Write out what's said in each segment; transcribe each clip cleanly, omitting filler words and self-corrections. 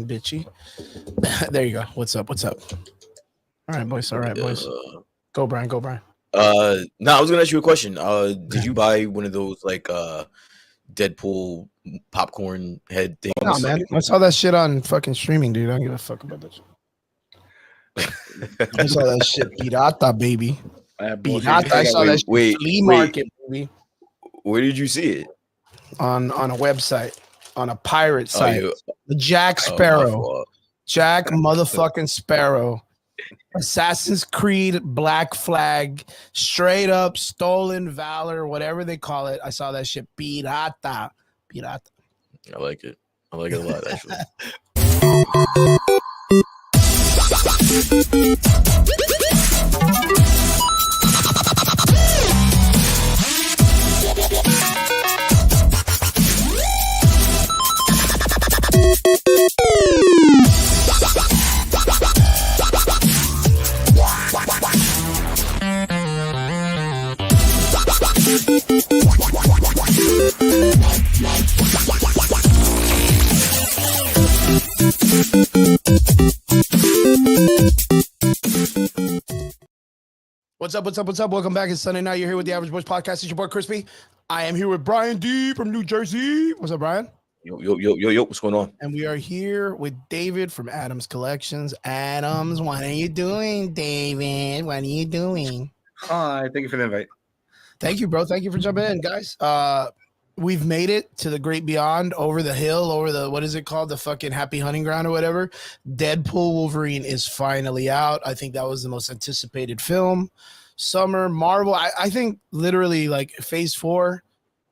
fucking bitchy. There you go. What's up? All right, boys. Go, Brian. No, I was gonna ask you a question. Did you buy one of those like Deadpool popcorn head things? No, man. I saw that shit on fucking streaming, dude. I don't give a fuck about that shit. I saw that shit pirata, baby. Pirata. I saw that shit flea market, baby. Where did you see it? On a website, on a pirate site. The Jack Sparrow. Jack motherfucking Sparrow. Assassin's Creed Black Flag, straight up stolen valor, whatever they call it. I saw that shit. Pirata. I like it. I like it a lot, actually. What's up? Welcome back. It's Sunday night. You're here with the Average Boys Podcast. It's your boy Crispy. I am here with Brian D from New Jersey. What's up, Brian? Yo. What's going on? And we are here with David from Adams Collections. Adams, what are you doing, David? What are you doing? Hi, thank you for the invite. Thank you, bro. Thank you for jumping in, guys. We've made it to the great beyond, over the hill, over the, what is it called? The fucking happy hunting ground or whatever. Deadpool Wolverine is finally out. I think that was the most anticipated film. Summer, Marvel. I think literally like phase 4,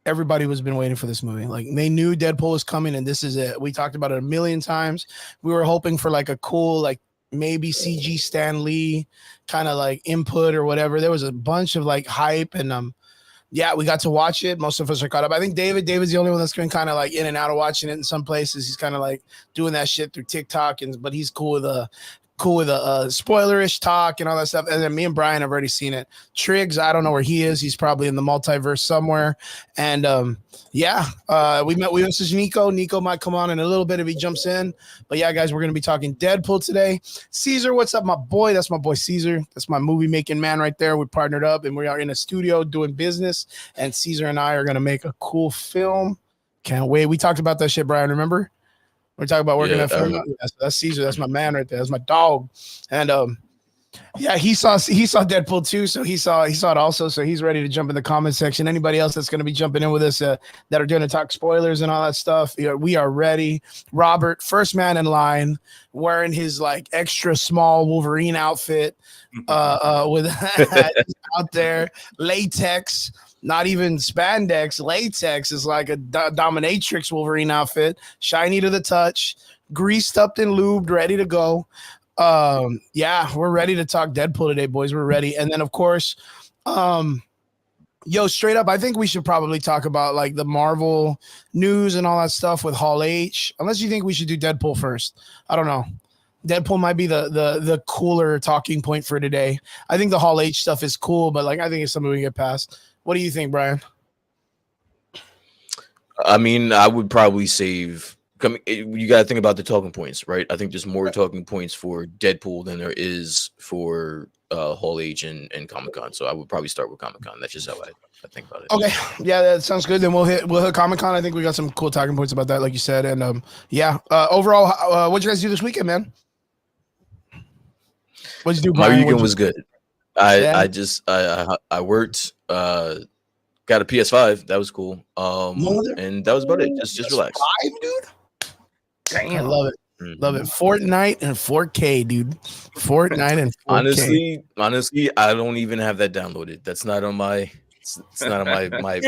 everybody was been waiting for this movie. Like they knew Deadpool was coming and this is it. We talked about it a million times. We were hoping for like a cool, like maybe CG Stan Lee kind of like input or whatever. There was a bunch of like hype and yeah, we got to watch it. Most of us are caught up. I think David's the only one that's been kind of like in and out of watching it in some places. He's kind of like doing that shit through TikTok, but he's cool with a spoilerish talk and all that stuff. And then me and Brian have already seen it. Triggs, I don't know where he is. He's probably in the multiverse somewhere. And we messaged Nico. Nico might come on in a little bit if he jumps in. But yeah, guys, we're going to be talking Deadpool today. Caesar, what's up, my boy? That's my boy Caesar. That's my movie making man right there. We partnered up and we are in a studio doing business. And Caesar and I are going to make a cool film. Can't wait. We talked about that shit, Brian, remember? We're talking about working at film. Yeah, so that's Caesar. That's my man right there. That's my dog. And yeah, he saw Deadpool too. So he saw it also. So he's ready to jump in the comment section. Anybody else that's going to be jumping in with us that are going to talk spoilers and all that stuff, we are ready. Robert, first man in line, wearing his like extra small Wolverine outfit with out there, latex. Not even spandex, latex is like a dominatrix Wolverine outfit, shiny to the touch, greased up and lubed, ready to go. Yeah, we're ready to talk Deadpool today, boys. We're ready. And then, of course, straight up, I think we should probably talk about like the Marvel news and all that stuff with Hall H. Unless you think we should do Deadpool first. I don't know. Deadpool might be the cooler talking point for today. I think the Hall H stuff is cool, but like I think it's something we can get past. What do you think, Brian? I mean, I would probably save. You got to think about the talking points, right? I think there's more talking points for Deadpool than there is for Hall H and Comic-Con. So I would probably start with Comic-Con. That's just how I think about it. Okay, yeah, that sounds good. Then we'll hit Comic-Con. I think we got some cool talking points about that, like you said. And overall, what'd you guys do this weekend, man? What'd you do, Brian? My weekend was good. I worked, got a PS5. That was cool. And that was about it. Just relax. PS5, dude? Damn. I love it. Mm-hmm. Love it. Fortnite and 4K, dude. Fortnite and 4K. Honestly, I don't even have that downloaded. That's not on my my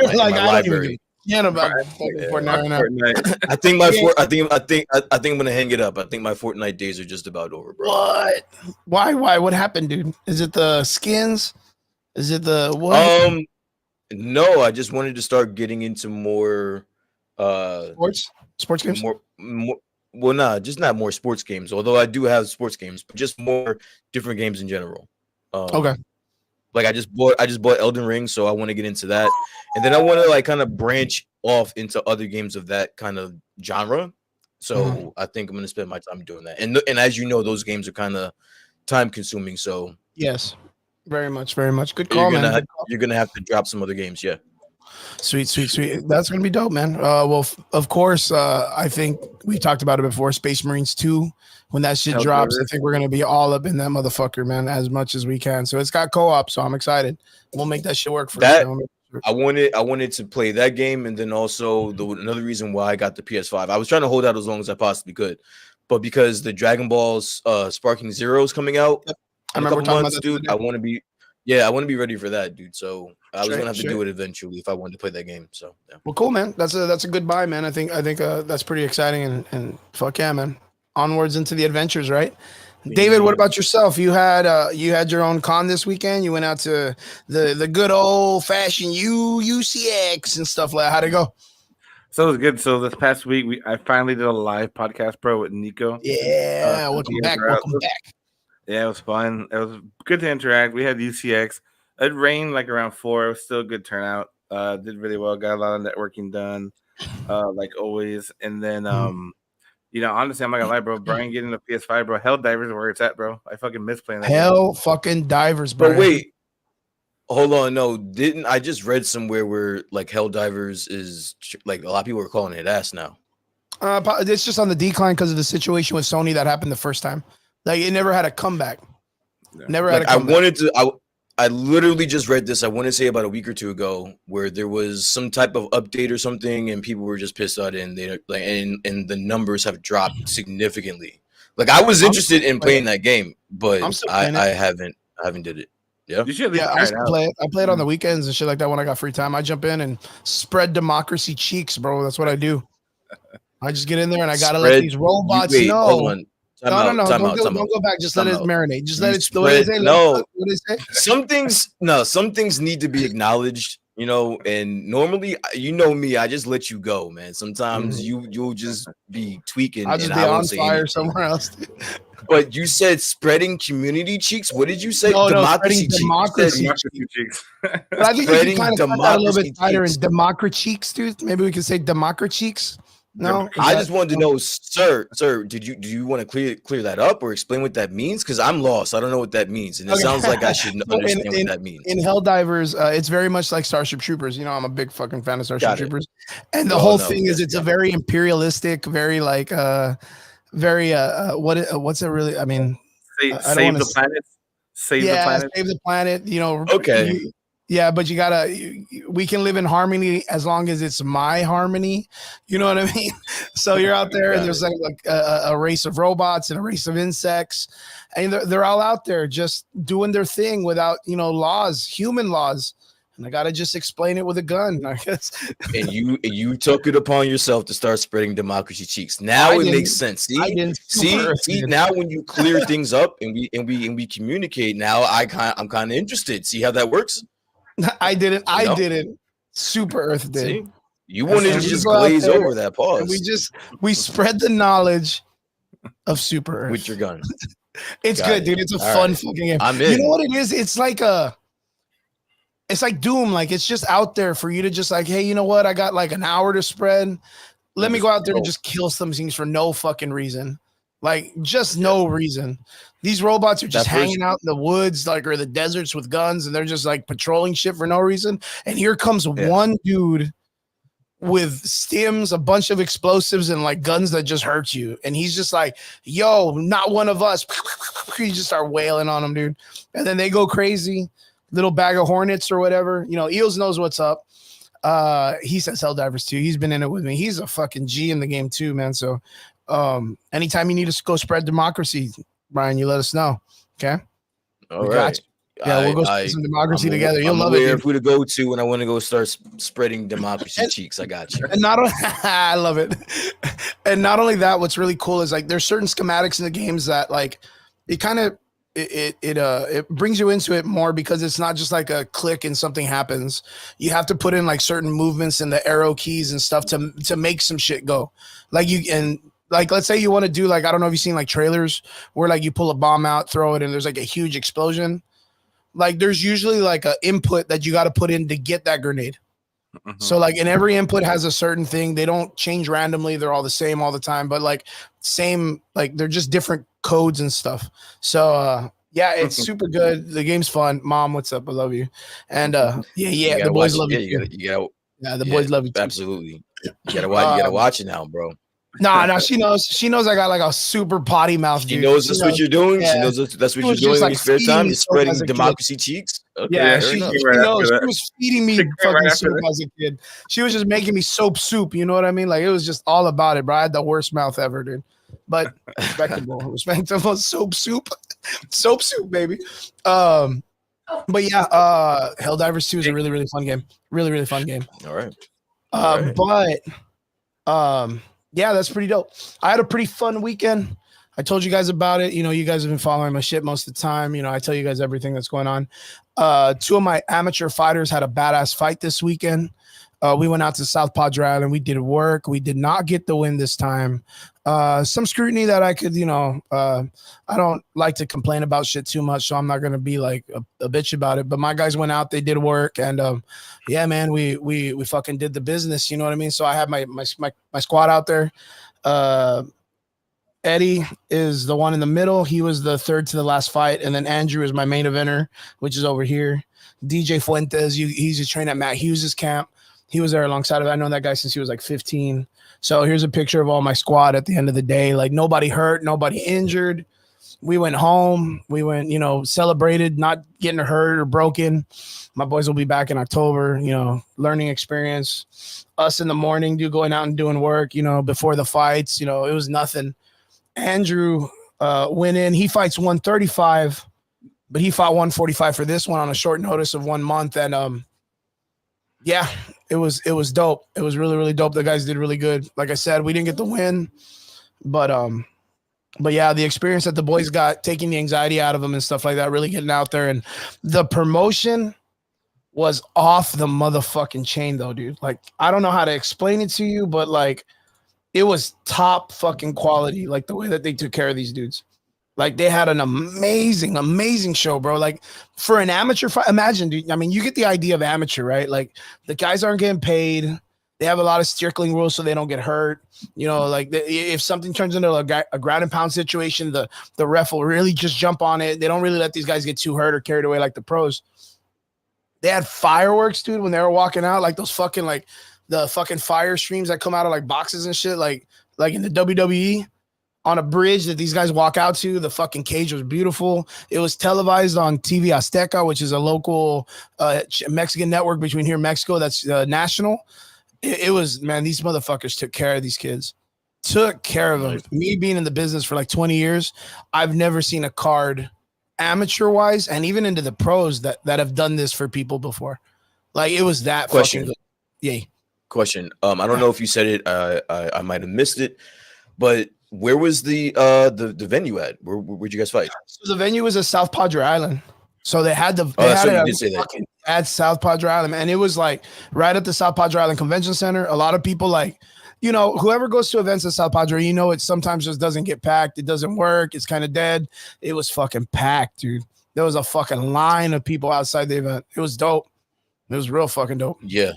library. About Fortnite. I think I'm gonna hang it up. I think my Fortnite days are just about over, bro. What? Why? What happened, dude? Is it the skins? Is it the what? No, I just wanted to start getting into more sports games. Just not more sports games. Although I do have sports games, but just more different games in general. Okay. Like I just bought Elden Ring, so I want to get into that, and then I want to like kind of branch off into other games of that kind of genre. So I think I'm gonna spend my time doing that. And as you know, those games are kind of time consuming. So Yes, very much, very much. Good you're call, man. gonna Good call. you're gonna have to drop some other games. Yeah. Sweet, sweet, sweet. That's gonna be dope, man. Well, of course, I think we talked about it before. Space Marines 2, when that shit drops, I think we're gonna be all up in that motherfucker, man, as much as we can. So it's got co-op, so I'm excited. We'll make that shit work for That us. I wanted to play that game, and then also another reason why I got the PS5. I was trying to hold out as long as I possibly could, but because the Dragon Ball's Sparking Zero is coming out I in a remember couple talking months, about that dude. I want to be ready for that, dude. So I was gonna have to do it eventually if I wanted to play that game. So yeah. Well, cool, man. That's a good buy, man. I think that's pretty exciting, and fuck yeah, man. Onwards into the adventures, right? David, what about yourself? You had your own con this weekend. You went out to the good old fashioned UCX and stuff like that. How'd it go? So it was good. So this past week, I finally did a live podcast, bro, with Nico. Yeah, welcome back. Welcome back. Yeah, it was fun. It was good to interact. We had UCX. It rained like around 4. It was still a good turnout. Did really well. Got a lot of networking done, like always. And then, honestly, I'm not gonna lie, bro. Brian getting the PS5, bro. Hell Divers, where it's at, bro. I fucking miss playing that. Hell fucking Divers, bro. But wait, hold on. No, didn't I just read somewhere where like Hell Divers is like a lot of people are calling it ass now? It's just on the decline because of the situation with Sony that happened the first time. Like it never had a comeback. Never had a comeback. I literally just read this. I want to say about a week or two ago, where there was some type of update or something, and people were just pissed at it, and they like, and the numbers have dropped significantly. Like I was interested in playing that game, but I haven't did it. Yeah, you should I play it. I play it on the weekends and shit like that when I got free time. I jump in and spread democracy cheeks, bro. That's what I do. I just get in there and I gotta let these robots know. Hold on. Don't go back. Just let it marinate. Just let it. No, some things need to be acknowledged, and normally, you know me, I just let you go, man. Sometimes you'll just be tweaking. I'll just be on fire somewhere else. But you said spreading community cheeks. What did you say? Democracy cheeks. But I think you kind of cut that a little bit tighter in democracy cheeks, dude. Maybe we could say democracy cheeks. No, I just wanted to know, sir. Do you want to clear that up or explain what that means? Because I'm lost. I don't know what that means, and it sounds like I should understand what that means. In Helldivers, it's very much like Starship Troopers. I'm a big fucking fan of Starship Troopers, and the whole thing is it's a very imperialistic, very like what's it really? I mean, save the planet. Save the planet. Okay. Yeah, but we can live in harmony as long as it's my harmony. You know what I mean? So you're out there and there's like a race of robots and a race of insects, and they're all out there just doing their thing without, laws, human laws. And I got to just explain it with a gun, I guess. And you took it upon yourself to start spreading democracy cheeks. Now it makes sense. See, now when you clear things up and we communicate, now I'm kind of interested. See how that works? I didn't. Super Earth did. See? You wanted to just glaze over that pause. And we spread the knowledge of Super Earth with your gun. It's good, dude. It's a fun fucking game. I'm in. You know what it is? It's like Doom. Like it's just out there for you to just like, hey, you know what? I got like an hour to spread. Let me go out there and just kill some things for no fucking reason. Like just no reason. These robots are just hanging out in the woods, like, or the deserts with guns, and they're just like patrolling shit for no reason. And here comes one dude with stims, a bunch of explosives, and like guns that just hurt you. And he's just like, yo, not one of us. You just start wailing on them, dude. And then they go crazy. Little bag of hornets or whatever. Eels knows what's up. He says Helldivers too. He's been in it with me. He's a fucking G in the game too, man. So anytime you need to go spread democracy, Brian, you let us know. Okay. All right. Yeah, we'll go spread some democracy together. You'll love it. If we to go to when I want to go start spreading democracy cheeks, I got you. And not only I love it. And not only that, what's really cool is like there's certain schematics in the games that like it kind of it brings you into it more because it's not just like a click and something happens. You have to put in like certain movements and the arrow keys and stuff to make some shit go. Like let's say you want to do like, I don't know if you've seen like trailers where like you pull a bomb out, throw it, and there's like a huge explosion. Like there's usually like a input that you got to put in to get that grenade. So like, and every input has a certain thing. They don't change randomly. They're all the same all the time, but like same, like they're just different codes and stuff. So yeah, it's super good. The game's fun. Mom, what's up? I love you. And yeah, the boys love you. Yeah, the boys love you too. Absolutely. You gotta watch it now, bro. Nah, she knows I got like a super potty mouth. She knows that's what you're doing. Yeah. She knows that's what you're doing in your spare time. You're spreading democracy cheeks. Okay, yeah, she knows. She was feeding me fucking soup as a kid. She was just making me soup. You know what I mean? Like it was just all about it, bro. I had the worst mouth ever, dude. But respectable soup, baby. But yeah, Helldivers 2 is a really, really fun game. Really fun game. All right. But yeah, that's pretty dope. I had a pretty fun weekend. I told you guys about it. You know, you guys have been following my shit most of the time. You know, I tell you guys everything that's going on. 2 of my amateur fighters had a badass fight this weekend. We went out to South Padre Island. We did work. We did not get the win this time. Some scrutiny that I could, I don't like to complain about shit too much, so I'm not gonna be like a bitch about it. But my guys went out, they did work, and yeah, man, we fucking did the business. You know what I mean? So I have my squad out there. Eddie is the one in the middle. He was the third to the last fight, and then Andrew is my main eventer, which is over here. DJ Fuentes, he's a trainer at Matt Hughes's camp. He was there alongside of it. I know that guy since he was like 15. So here's a picture of all my squad at the end of the day. Like nobody hurt, nobody injured. We went home. We went, celebrated, not getting hurt or broken. My boys will be back in October, learning experience. Us in the morning, going out and doing work, before the fights, it was nothing. Andrew went in. He fights 135, but he fought 145 for this one on a short notice of 1 month. And yeah, it was dope. It was really, really dope. The guys did really good. Like I said, we didn't get the win, but yeah, the experience that the boys got, taking the anxiety out of them and stuff like that, really getting out there. And the promotion was off the motherfucking chain though, dude. Like, I don't know how to explain it to you, but like, it was top fucking quality. Like the way that they took care of these dudes. Like they had an amazing, amazing show, bro. Like for an amateur fight, imagine, dude. I mean, you get the idea of amateur, right? Like the guys aren't getting paid. They have a lot of circling rules so they don't get hurt. Like if something turns into a ground and pound situation, the ref will really just jump on it. They don't really let these guys get too hurt or carried away like the pros. They had fireworks, dude, when they were walking out, like those fucking like the fucking fire streams that come out of like boxes and shit, like in the WWE. On a bridge that these guys walk out to. The fucking cage was beautiful. It was televised on TV Azteca, which is a local Mexican network between here and Mexico. That's national. It was, man, these motherfuckers took care of these kids. Took care of them. Me being in the business for like 20 years, I've never seen a card amateur-wise and even into the pros that have done this for people before. Like, it was that question. Fucking good. Yay. Question. I don't know if you said it. I might have missed it, but where was the venue at? Where'd you guys fight? So the venue was at South Padre Island. So they had at South Padre Island, and it was like right at the South Padre Island Convention Center. A lot of people whoever goes to events at South Padre, it sometimes just doesn't get packed. It doesn't work. It's kind of dead. It was fucking packed, dude. There was a fucking line of people outside the event. It was dope. It was real fucking dope. Yeah.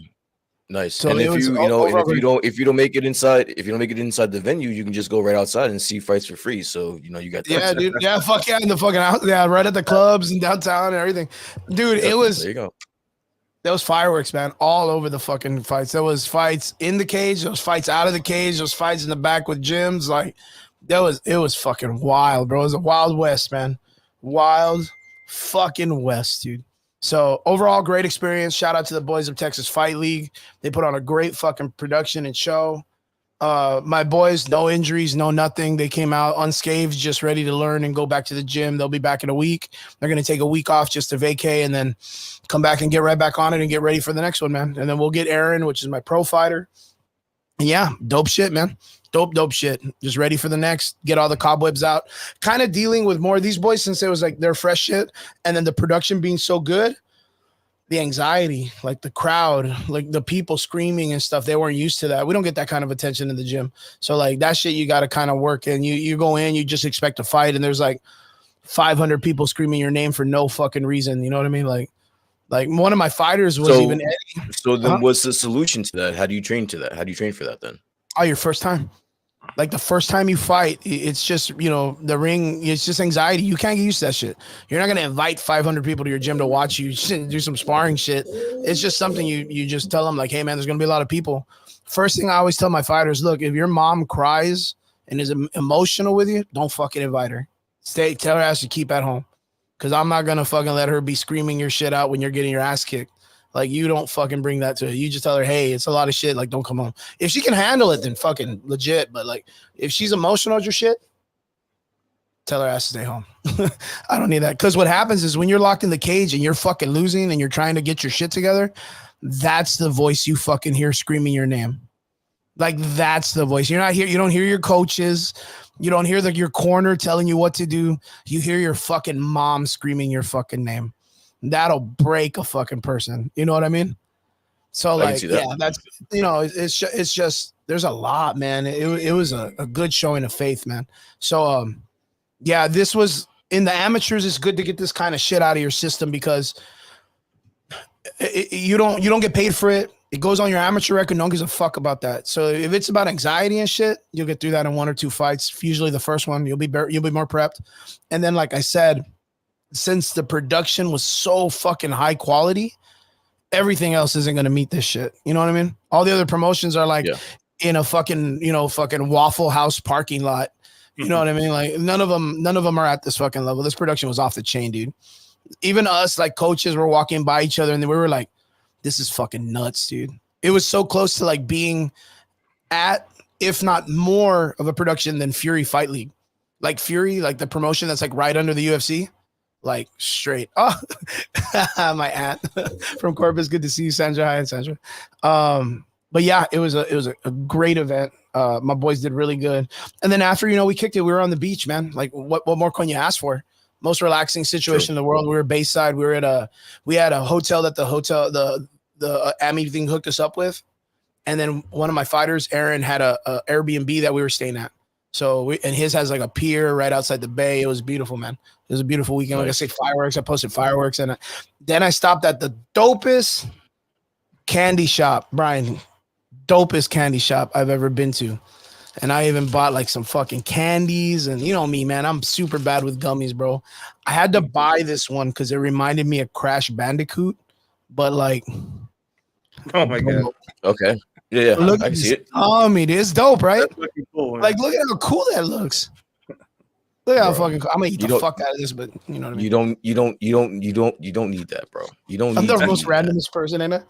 Nice. So and if you don't make it inside the venue, you can just go right outside and see fights for free. So you got that. Yeah, dude. Yeah, fuck yeah, in the fucking house. Yeah, right at the clubs and downtown and everything. Dude, it was there you go. There was fireworks, man, all over the fucking fights. There was fights in the cage, there was fights out of the cage, there was fights in the back with gyms. Like it was fucking wild, bro. It was a wild west, man. Wild fucking west, dude. So overall, great experience. Shout out to the boys of Texas Fight League. They put on a great fucking production and show. My boys, no injuries, no nothing. They came out unscathed, just ready to learn and go back to the gym. They'll be back in a week. They're going to take a week off just to vacay and then come back and get right back on it and get ready for the next one, man. And then we'll get Aaron, which is my pro fighter. And yeah, dope shit, man. Dope shit. Just ready for the next, get all the cobwebs out. Kind of dealing with more of these boys since it was like their fresh shit. And then the production being so good, the anxiety, like the crowd, like the people screaming and stuff, they weren't used to that. We don't get that kind of attention in the gym. So like that shit, you got to kind of work in. You go in, you just expect to fight. And there's like 500 people screaming your name for no fucking reason. You know what I mean? Like Like one of my fighters was even Eddie. So then, what's the solution to that? How do you train to that? How do you train for that then? Oh, your first time. Like the first time you fight, it's just, the ring, it's just anxiety. You can't get used to that shit. You're not going to invite 500 people to your gym to watch you do some sparring shit. It's just something you just tell them like, hey man, there's going to be a lot of people. First thing I always tell my fighters, look, if your mom cries and is emotional with you, don't fucking invite her. Tell her ass to keep at home. Cause I'm not going to fucking let her be screaming your shit out when you're getting your ass kicked. Like, you don't fucking bring that to her. You just tell her, hey, it's a lot of shit. Like, don't come home. If she can handle it, then fucking legit. But, like, if she's emotional at your shit, tell her ass to stay home. I don't need that. Because what happens is when you're locked in the cage and you're fucking losing and you're trying to get your shit together, that's the voice you fucking hear screaming your name. Like, that's the voice. You're not here. You don't hear your coaches. You don't hear your corner telling you what to do. You hear your fucking mom screaming your fucking name. That'll break a fucking person. You know what I mean? So like, yeah, that's, it's just, there's a lot, man. It was a good showing of faith, man. So, yeah, this was in the amateurs. It's good to get this kind of shit out of your system because you don't get paid for it. It goes on your amateur record. No one gives a fuck about that. So if it's about anxiety and shit, you'll get through that in 1 or 2 fights. Usually the first one, you'll be more prepped. And then, like I said, since the production was so fucking high quality, everything else isn't going to meet this shit. You know what I mean? All the other promotions are like in a fucking, fucking Waffle House parking lot. You know what I mean? Like none of them are at this fucking level. This production was off the chain, dude. Even us, like coaches, were walking by each other and we were like, this is fucking nuts, dude. It was so close to like being at, if not more of a production than Fury Fight League. Like Fury, like the promotion that's like right under the UFC. Like straight. Oh, my aunt from Corpus. Good to see you, Sandra. Hi, Sandra. But yeah, it was a great event. My boys did really good. And then after, we kicked it. We were on the beach, man. Like what more can you ask for? Most relaxing situation in the world. We were Bayside. We had a hotel that the AMI thing hooked us up with. And then one of my fighters, Aaron, had a Airbnb that we were staying at. So and his has like a pier right outside the bay. It was beautiful, man. It was a beautiful weekend. Nice. Like I say, fireworks. I posted fireworks, and then I stopped at the dopest candy shop, Brian. Dopest candy shop I've ever been to, and I even bought like some fucking candies. And you know me, man. I'm super bad with gummies, bro. I had to buy this one because it reminded me of Crash Bandicoot, but like, oh my god. Okay. Yeah, look, I can see it. It's dope, right? That's cool, like, look at how cool that looks. Look at how fucking cool. I'm gonna eat the fuck out of this, but you know what I mean. You don't need that, bro. You don't. I'm the most randomest person, ain't I?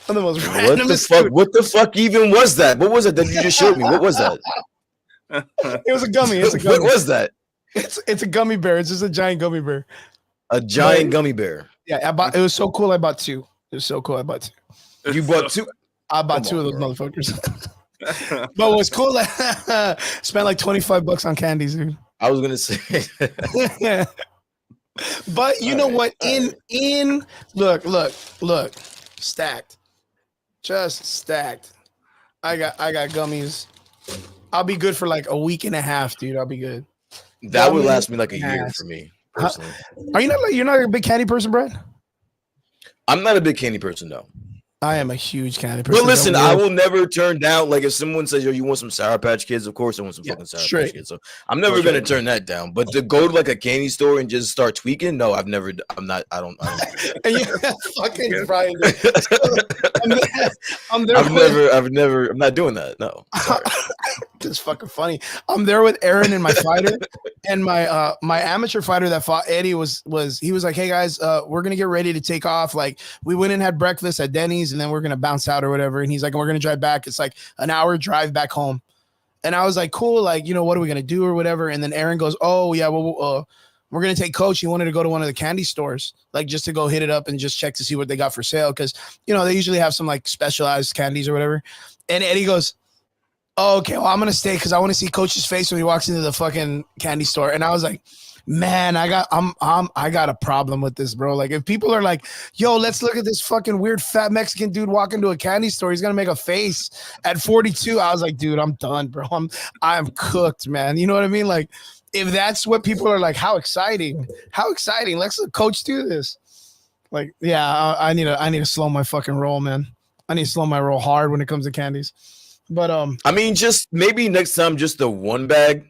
I'm the most randomest. What the fuck? What the fuck even was that? What was it that you just showed me? What was that? It was a gummy. It's a gummy. What was that? It's a gummy bear. It's just a giant gummy bear. A giant gummy bear. Yeah, I bought. It was so cool. I bought 2. It was so cool. I bought 2. You bought 2? I bought 2 of those motherfuckers. But what's cool, spent like $25 on candies, dude. I was gonna say. But you know what? Look, stacked, just stacked. I got gummies. I'll be good for like a week and a half, dude. I'll be good. That would last me like a year for me personally. You're not a big candy person, Brad? I'm not a big candy person, no. I am a huge candy person. But listen, I will never turn down. Like if someone says, "Yo, you want some Sour Patch Kids?" Of course, I want some fucking Sour Patch Kids. So I'm never gonna turn that down. But to go to like a candy store and just start tweaking, no, I've never. I'm not. I don't. And you fucking Brian. I'm not doing that. No. It's fucking funny. I'm there with Aaron and my fighter, and my amateur fighter that fought Eddie was he was like, "Hey guys, we're gonna get ready to take off. Like we went and had breakfast at Denny's, and then we're gonna bounce out or whatever." And he's like, "We're gonna drive back. It's like an hour drive back home." And I was like, "Cool. Like, what are we gonna do or whatever?" And then Aaron goes, "Oh yeah, well, we're gonna take Coach. He wanted to go to one of the candy stores, like just to go hit it up and just check to see what they got for sale, because they usually have some like specialized candies or whatever." And Eddie goes, "Oh, okay, well, I'm gonna stay because I want to see Coach's face when he walks into the fucking candy store." And I was like, "Man, I got a problem with this, bro. Like, if people are like, yo, let's look at this fucking weird fat Mexican dude walk into a candy store, he's gonna make a face at 42." I was like, dude, I'm done, bro. I'm cooked, man. You know what I mean? Like, if that's what people are like, how exciting. Let's let Coach do this. Like, yeah, I need to slow my fucking roll, man. I need to slow my roll hard when it comes to candies. But I mean, just maybe next time, just the one bag.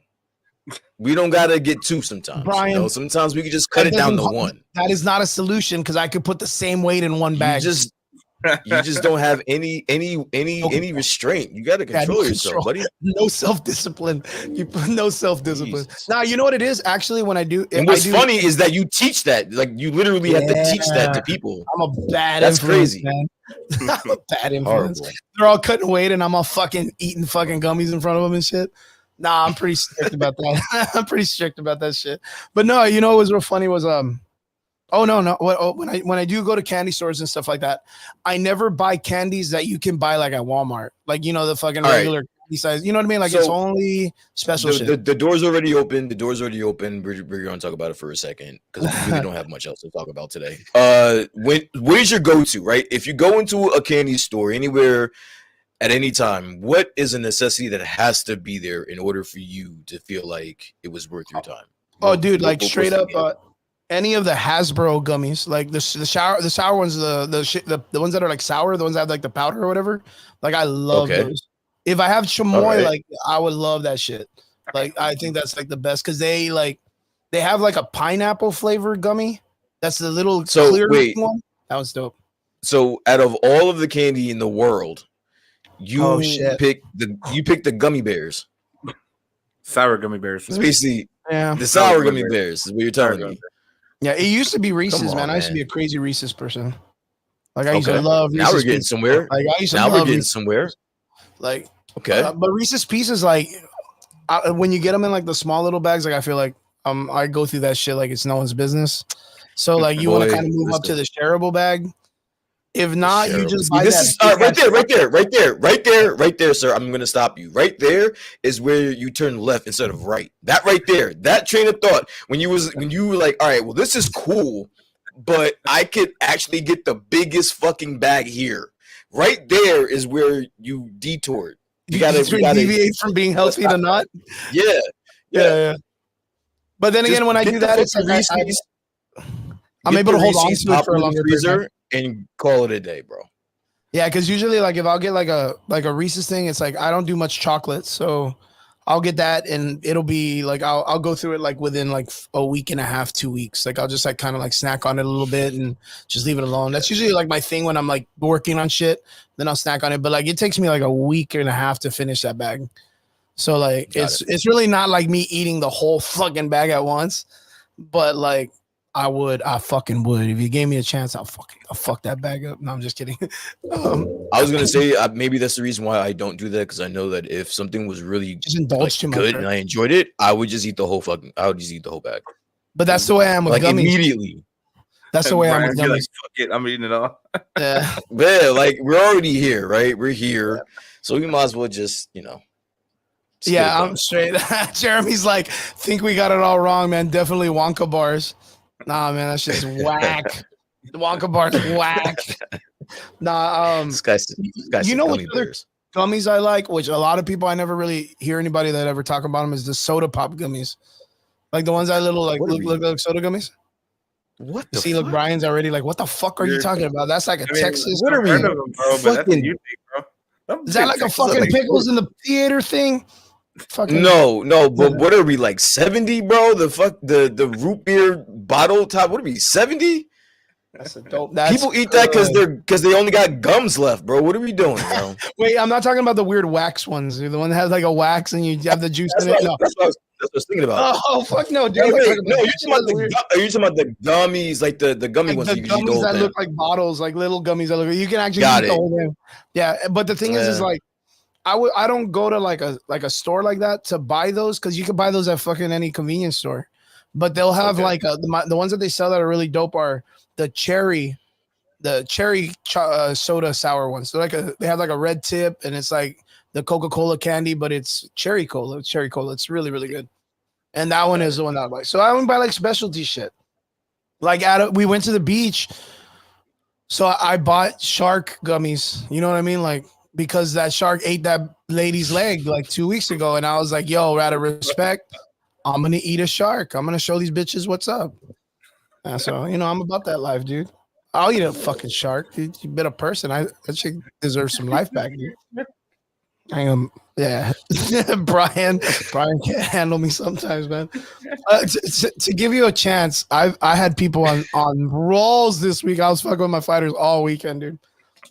We don't gotta get two sometimes. Brian, you know, sometimes we could just cut it down to one. That is not a solution because I could put the same weight in one bag. You just don't have any restraint. You gotta control yourself, buddy. No self-discipline. You put no self-discipline. Now you know what it is. Actually, when I do, and what's funny is that you teach that. Like you literally have to teach that to people. I'm a bad. That's crazy. Man. I'm a bad influence. Horrible. They're all cutting weight, and I'm all fucking eating fucking gummies in front of them and shit. Nah, I'm pretty strict about that. I'm pretty strict about that shit. But no, you know what was real funny was oh no. When I do go to candy stores and stuff like that, I never buy candies that you can buy like at Walmart. Like, you know, the fucking regular candy size. You know what I mean? Like, so it's only special shit. The door's already open. The door's already open. We're gonna talk about it for a second because we really don't have much else to talk about today. Where's your go-to, right? If you go into a candy store anywhere at any time, what is a necessity that has to be there in order for you to feel like it was worth your time? Dude, like straight up, any of the Hasbro gummies, like the sour ones, the ones that are like sour, the ones that have like the powder or whatever. Like I love those. If I have chamoy, like I would love that shit. Like I think that's like the best because they have like a pineapple flavor gummy. That's the little clear one. That was dope. So out of all of the candy in the world, you pick the gummy bears. Sour gummy bears. It's basically the sour gummy bears is what you're telling me. Yeah, it used to be Reese's, man. I used to be a crazy Reese's person. Like I used to love Reese's. Now we're getting somewhere. Like I used to now love we're getting somewhere. Like but Reese's Pieces, like when you get them in like the small little bags, like I feel like I go through that shit like it's no one's business. So like you want to kind of move up to the shareable bag. If not, you just buy that. Right there, sir. I'm gonna stop you. Right there is where you turn left instead of right. That right there, that train of thought. When you were like, all right, well, this is cool, but I could actually get the biggest fucking bag here. Right there is where you detoured. You gotta deviate from being healthy to not. Yeah. But then again, when I do that, it's like I'm able to hold on to it for a longer period. And call it a day, bro. Yeah, because usually, like, if I'll get like a Reese's thing, it's like I don't do much chocolate, so I'll get that, and it'll be like I'll go through it like within like a week and a half, 2 weeks. Like I'll just like kind of like snack on it a little bit and just leave it alone. That's usually like my thing when I'm like working on shit. Then I'll snack on it, but like it takes me like a week and a half to finish that bag. So like it's really not like me eating the whole fucking bag at once, but like. I fucking would. If you gave me a chance, I'll fuck that bag up. No, I'm just kidding. I was gonna say maybe that's the reason why I don't do that because I know that if something was really just indulge too much, good and I enjoyed it, I would just eat the whole bag. But that's the way I am with gummies. Immediately. That's the way I am with gummies. Like, fuck it, I'm eating it all. Yeah, like we're already here, right? We're here, so we might as well just Yeah, I'm straight. Jeremy's like, think we got it all wrong, man. Definitely Wonka bars. Nah, man, that's just whack. The Wonka bar's whack. Nah, this guy's you know what other gummies I like, which a lot of people I never really hear anybody that ever talk about them is the soda pop gummies, like the ones that look like soda gummies. What? Look, Brian's already like, what the fuck are you talking about? That's like a Texas. What are we? Bro, but that's unique, bro. Is that like a fucking like, pickles in the theater thing? Fucking no, but what are we like 70, bro? The root beer bottle top. What are we 70? That's a dope. People eat that because they only got gums left, bro. What are we doing, bro? Wait, I'm not talking about the weird wax ones. The one that has like a wax and you have the juice in it. No. That's what I was thinking about. Oh fuck no, dude! Are you talking about the gummies, like the gummy ones? The gummies that look like bottles, like little gummies that look. You can actually eat the whole thing. Yeah, but the thing is like. I don't go to like a store like that to buy those because you can buy those at fucking any convenience store, but they'll have like the ones that they sell that are really dope are the cherry soda sour ones. So they have like a red tip and it's like the Coca-Cola candy, but it's cherry cola. It's really really good, and that one is the one that I buy. So I wouldn't buy like specialty shit. Like we went to the beach, so I bought shark gummies. You know what I mean, like. Because that shark ate that lady's leg like 2 weeks ago. And I was like, yo, out of respect, I'm going to eat a shark. I'm going to show these bitches what's up. And so, I'm about that life, dude. I'll eat a fucking shark. Dude. You been a person. That chick deserves some life back, dude. I am, yeah. Brian can't handle me sometimes, man. To give you a chance, I had people on rolls this week. I was fucking with my fighters all weekend, dude,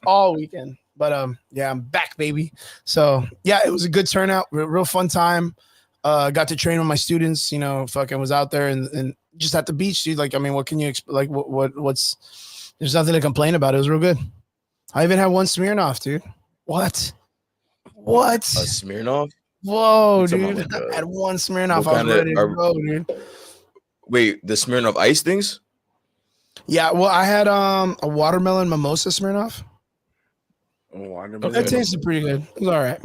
all weekend. But yeah, I'm back, baby. So yeah, it was a good turnout, real fun time. Got to train with my students. You know, fucking was out there and just at the beach, dude. Like, I mean, what can you like? What's? There's nothing to complain about. It was real good. I even had one Smirnoff, dude. What? What? A Smirnoff? Whoa, dude. I had one Smirnoff. I was ready to go, dude. Wait, the Smirnoff ice things? Yeah, well, I had a watermelon mimosa Smirnoff. That tasted pretty good. It was all right.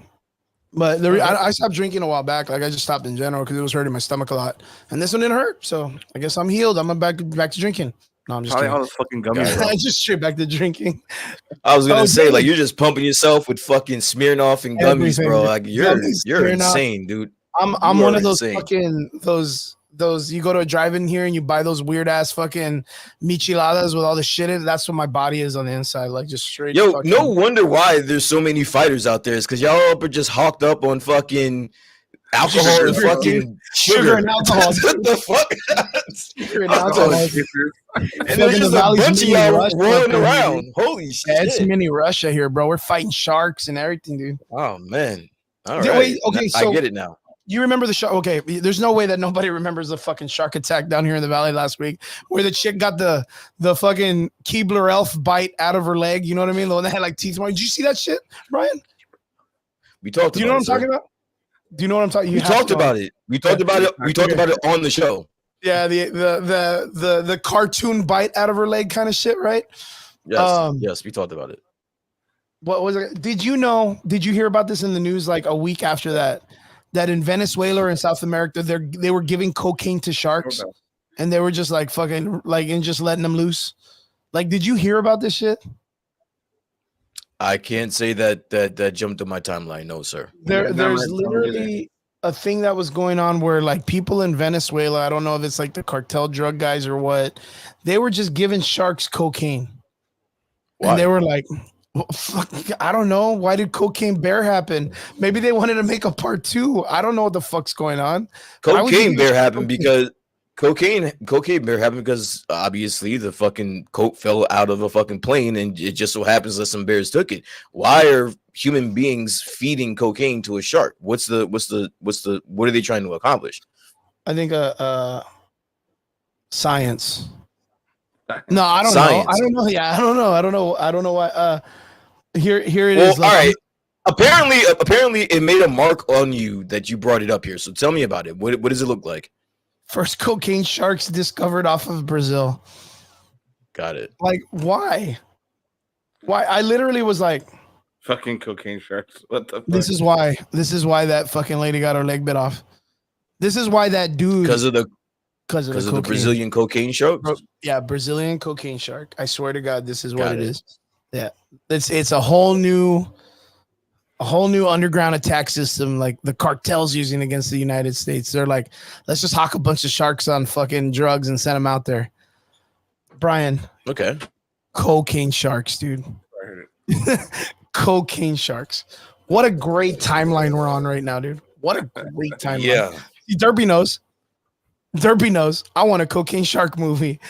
But I stopped drinking a while back. Like, I just stopped in general because it was hurting my stomach a lot. And this one didn't hurt. So I guess I'm healed. I'm back to drinking. No, I'm just Probably kidding. all those fucking gummies. I just straight back to drinking. I was gonna say, like, you're just pumping yourself with fucking Smirnoff and gummies, bro. Like, you're insane, dude. I'm one of those fucking those you go to a drive-in here and you buy those weird ass fucking micheladas with all the shit in it. That's what my body is on the inside, like just straight. Yo, no wonder why there's so many fighters out there. It's because y'all up are just hawked up on fucking alcohol and fucking sugar and alcohol. What the fuck? Sugar and alcohol. And there's just a bunch of y'all rolling around. Holy shit! Yeah, it's mini Russia here, bro. We're fighting sharks and everything, dude. Oh man! All right, wait, okay, so I get it now. You remember the shark? Okay, there's no way that nobody remembers the fucking shark attack down here in the valley last week, where the chick got the fucking Keebler elf bite out of her leg. You know what I mean? The one that had like teeth. Did you see that shit, Brian? We talked. Do you know what I'm talking about? Do you know what I'm talking? We talked about it. We talked about it. We talked about it on the show. Yeah, the cartoon bite out of her leg kind of shit, right? Yes, yes, we talked about it. What was it? Did you hear about this in the news like a week after that? That in Venezuela or in South America, they were giving cocaine to sharks, and they were just like fucking like and just letting them loose. Like, did you hear about this shit? I can't say that jumped to my timeline. No, sir. There's literally a thing that was going on where like people in Venezuela, I don't know if it's like the cartel drug guys or what, they were just giving sharks cocaine. Why? And they were like, well, fuck, I don't know. Why did Cocaine Bear happen? Maybe they wanted to make a part 2. I don't know what the fuck's going on. Cocaine Bear happened because Cocaine Bear happened because obviously the fucking coke fell out of a fucking plane and it just so happens that some bears took it. Why are human beings feeding cocaine to a shark? What are they trying to accomplish? I think science. No, I don't know. I don't know. Yeah, I don't know. I don't know why. Here it is. All right. Apparently, it made a mark on you that you brought it up here. So tell me about it. What does it look like? First cocaine sharks discovered off of Brazil. Got it. Like, why? I literally was like, fucking cocaine sharks. What the fuck? This is why that fucking lady got her leg bit off. This is why that dude because of the Brazilian cocaine shark. Yeah, Brazilian cocaine shark. I swear to God, this is what it is. Yeah, it's a whole new underground attack system like the cartel's using against the United States. They're like, let's just hawk a bunch of sharks on fucking drugs and send them out there. Brian. Okay. Cocaine sharks, dude. I heard it. Cocaine sharks. What a great timeline we're on right now, dude. What a great timeline. Yeah. Derby knows. I want a cocaine shark movie.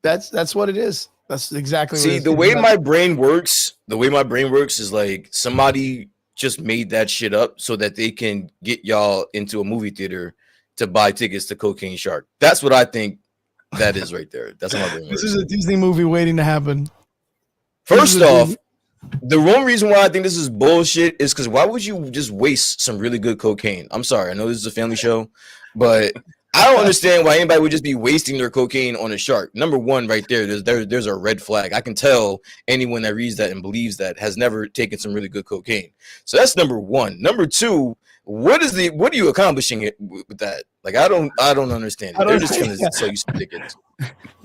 That's what it is. That's exactly what it is. The way my brain works is like somebody just made that shit up so that they can get y'all into a movie theater to buy tickets to Cocaine Shark. That's what I think that is right there. That's how my brain works. This is a Disney movie waiting to happen. First off, the one reason why I think this is bullshit is because why would you just waste some really good cocaine? I'm sorry, I know this is a family show, but I don't understand why anybody would just be wasting their cocaine on a shark. Number one, right there, there's a red flag. I can tell anyone that reads that and believes that has never taken some really good cocaine. So that's number one. Number two, what are you accomplishing with that? Like I don't understand. They're just trying to sell you some tickets.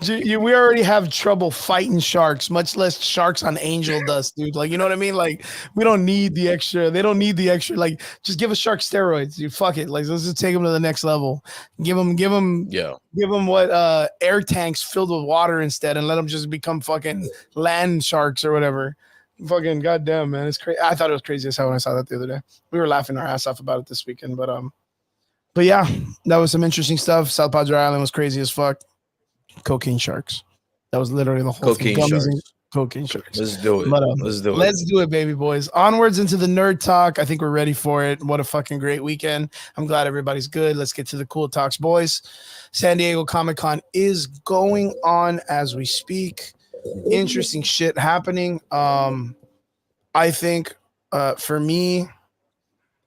We already have trouble fighting sharks, much less sharks on angel dust, dude. Like, you know what I mean? Like, we don't need the extra. They don't need the extra. Like, just give a shark steroids. You fuck it. Like, let's just take them to the next level. Give them what air tanks filled with water instead, and let them just become fucking land sharks or whatever. Fucking goddamn, man, it's crazy. I thought it was crazy as hell when I saw that the other day. We were laughing our ass off about it this weekend, but yeah, that was some interesting stuff. South Padre Island was crazy as fuck. Cocaine sharks. That was literally the whole Cocaine thing. sharks. Cocaine sharks. Let's do it. Let's do it. Let's do it, baby boys. Onwards into the nerd talk. I think we're ready for it. What a fucking great weekend. I'm glad everybody's good. Let's get to the cool talks, boys. San Diego Comic-Con is going on as we speak. Interesting shit happening. I think for me,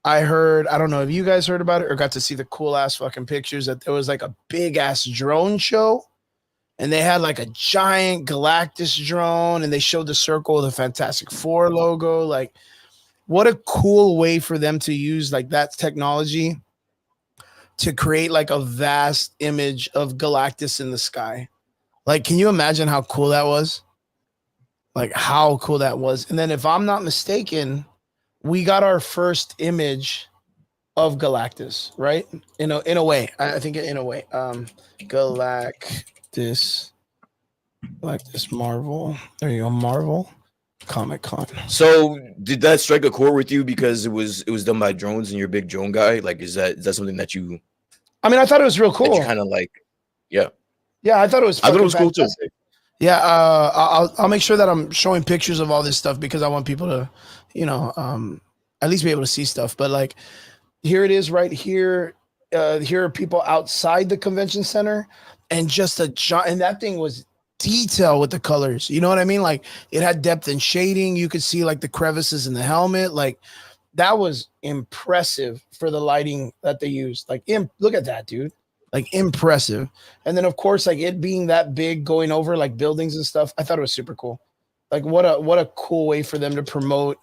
I don't know if you guys heard about it or got to see the cool ass fucking pictures that there was like a big ass drone show. And they had like a giant Galactus drone, and they showed the circle of the Fantastic Four logo. Like, what a cool way for them to use like that technology to create like a vast image of Galactus in the sky. Like, can you imagine how cool that was? Like, how cool that was. And then, if I'm not mistaken, we got our first image of Galactus, right? In a way. I think in a way. Galactus Marvel. There you go, Marvel Comic-Con. So did that strike a chord with you because it was done by drones and you're a big drone guy? Like, is that something that you? I mean, I thought it was real cool. Kind of like, yeah. Yeah, I thought it was. I thought it was cool too. Yeah, I'll make sure that I'm showing pictures of all this stuff because I want people to, at least be able to see stuff. But like, here it is right here. Here are people outside the convention center, and just and that thing was detail with the colors. You know what I mean? Like, it had depth and shading. You could see like the crevices in the helmet. Like, that was impressive for the lighting that they used. Like, look at that, dude. Like, impressive. And then of course, like, it being that big going over like buildings and stuff, I thought it was super cool. Like, what a cool way for them to promote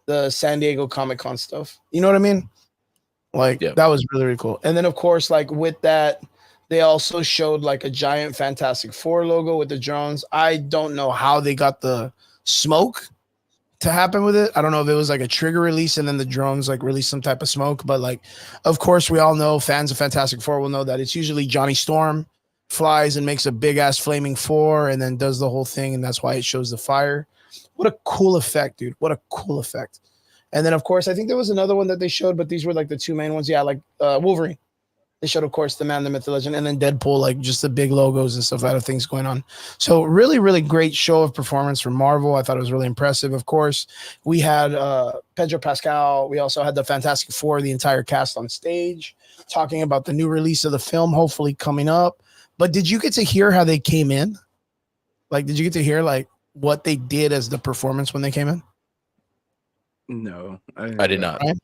the San Diego Comic-Con stuff. You know what I mean? Like, That was really, really cool. And then of course, like, with that, they also showed like a giant Fantastic Four logo with the drones. I don't know how they got the smoke to happen with it. I don't know if it was like a trigger release and then the drones like release some type of smoke, but like, of course, we all know, fans of Fantastic Four will know that it's usually Johnny Storm flies and makes a big ass flaming four and then does the whole thing, and that's why it shows the fire. What a cool effect, dude. What a cool effect. And then of course, I think there was another one that they showed, but these were like the two main ones. Yeah, like Wolverine. They showed, of course, the Man, the Myth, the Legend, and then Deadpool, like just the big logos and stuff, out of things going on. So really, really great show of performance from Marvel. I thought it was really impressive. Of course, we had Pedro Pascal. We also had the Fantastic Four, the entire cast on stage, talking about the new release of the film, hopefully coming up. But did you get to hear how they came in? Like, did you get to hear like what they did as the performance when they came in? No, I did not. Right?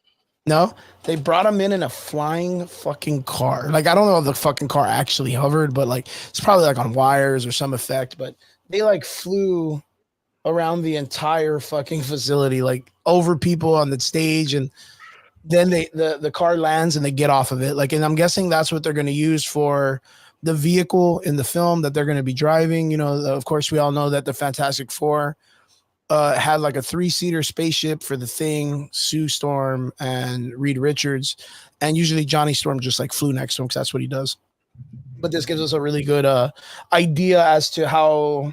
No, they brought him in a flying fucking car. Like, I don't know if the fucking car actually hovered, but like, it's probably like on wires or some effect, but they like flew around the entire fucking facility, like over people on the stage. And then the car lands and they get off of it. Like, and I'm guessing that's what they're going to use for the vehicle in the film that they're going to be driving. You know, of course, we all know that the Fantastic Four had like a 3-seater spaceship for the Thing, Sue Storm, and Reed Richards. And usually Johnny Storm just like flew next to him because that's what he does. But this gives us a really good idea as to how,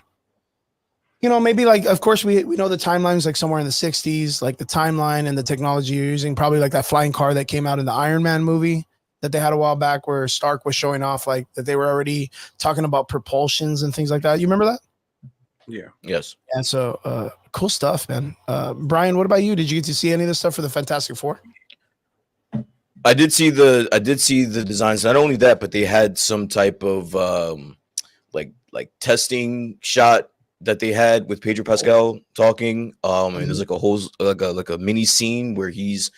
maybe like, of course, we know the timeline's like somewhere in the 60s, like the timeline and the technology you're using, probably like that flying car that came out in the Iron Man movie that they had a while back where Stark was showing off like that they were already talking about propulsions and things like that. You remember that? Yeah. Yes. And so cool stuff, man. Brian, what about you? Did you get to see any of this stuff for the Fantastic Four? I did see the designs. Not only that, but they had some type of like testing shot that they had with Pedro Pascal talking. And there's like a whole like a mini scene where he's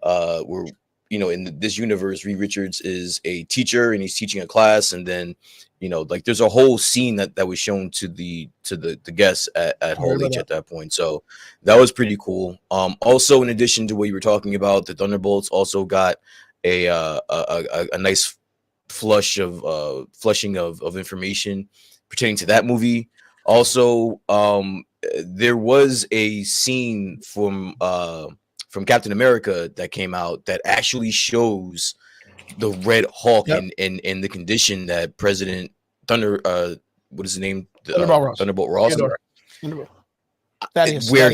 where in this universe, Reed Richards is a teacher and he's teaching a class, and then like there's a whole scene that was shown to the guests at Hall H at that point. So that was pretty cool. Also, in addition to what you were talking about, the Thunderbolts also got a nice flushing of information pertaining to that movie. Also, there was a scene from Captain America that came out that actually shows the Red Hulk Yep. in the condition that President what is his name? Thunderbolt Ross. Thunderbolt Ross. Thunderbolt. Thaddeus. Where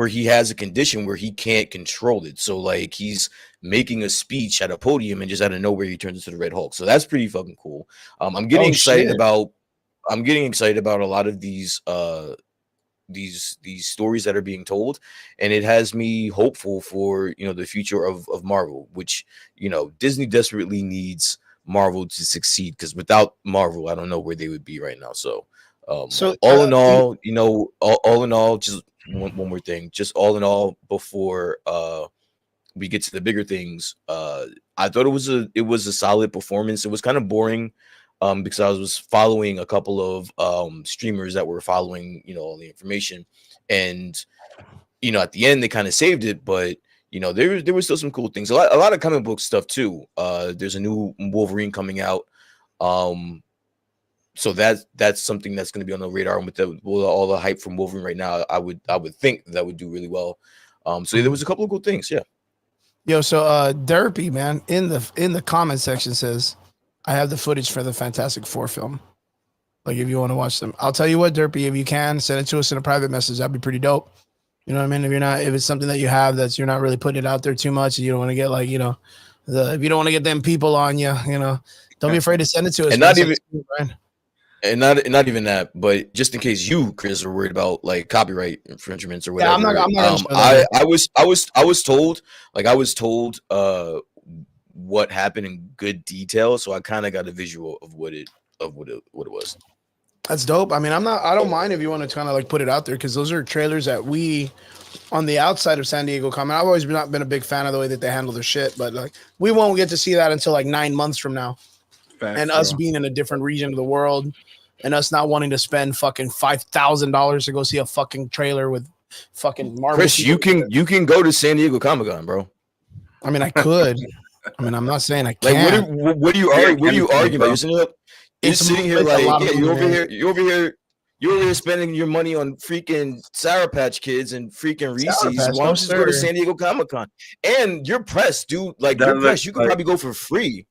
he has a condition where he can't control it. So like he's making a speech at a podium and just out of nowhere he turns into the Red Hulk. So that's pretty fucking cool. I'm getting excited about a lot of these stories that are being told, and it has me hopeful for the future of Marvel, which Disney desperately needs Marvel to succeed, because without Marvel I don't know where they would be right now. So all in all, just one more thing, just all in all, before we get to the bigger things, I thought it was a solid performance. It was kind of boring because I was following a couple of streamers that were following all the information, and at the end they kind of saved it, but there was still some cool things, a lot of comic book stuff too. There's a new Wolverine coming out, so that's something that's going to be on the radar. And with all the hype from Wolverine right now, I would think that would do really well. So there was a couple of cool things. Yeah. Yo, so Derpy, man, in the comment section says, I have the footage for the Fantastic Four film. Like, if you want to watch them, I'll tell you what, Derpy, if you can send it to us in a private message, that'd be pretty dope. You know what I mean? If it's something that you have you're not really putting it out there too much, and you don't want to get like, if you don't want to get them people on you, don't be afraid to send it to us. And not even that, but just in case you, Chris, are worried about like copyright infringements or whatever. Yeah, I'm not I was told what happened in good detail, so I kind of got a visual of what it was. That's dope. I mean, I don't mind if you want to kind of like put it out there, because those are trailers that we, on the outside of San Diego Comic, I've always not been a big fan of the way that they handle their shit, but like we won't get to see that until like 9 months from now. And us being in a different region of the world, and us not wanting to spend fucking $5,000 to go see a fucking trailer with fucking Marvel. Chris, you can go to San Diego Comic-Con, bro. I mean, I could. I mean, I'm not saying I can't. Like, what are you arguing about? You're sitting here like, yeah, you're over here spending your money on freaking Sour Patch Kids and freaking Reese's. Why don't you just go to San Diego Comic-Con? And you're pressed, dude. Like, you're pressed. You could probably go for free.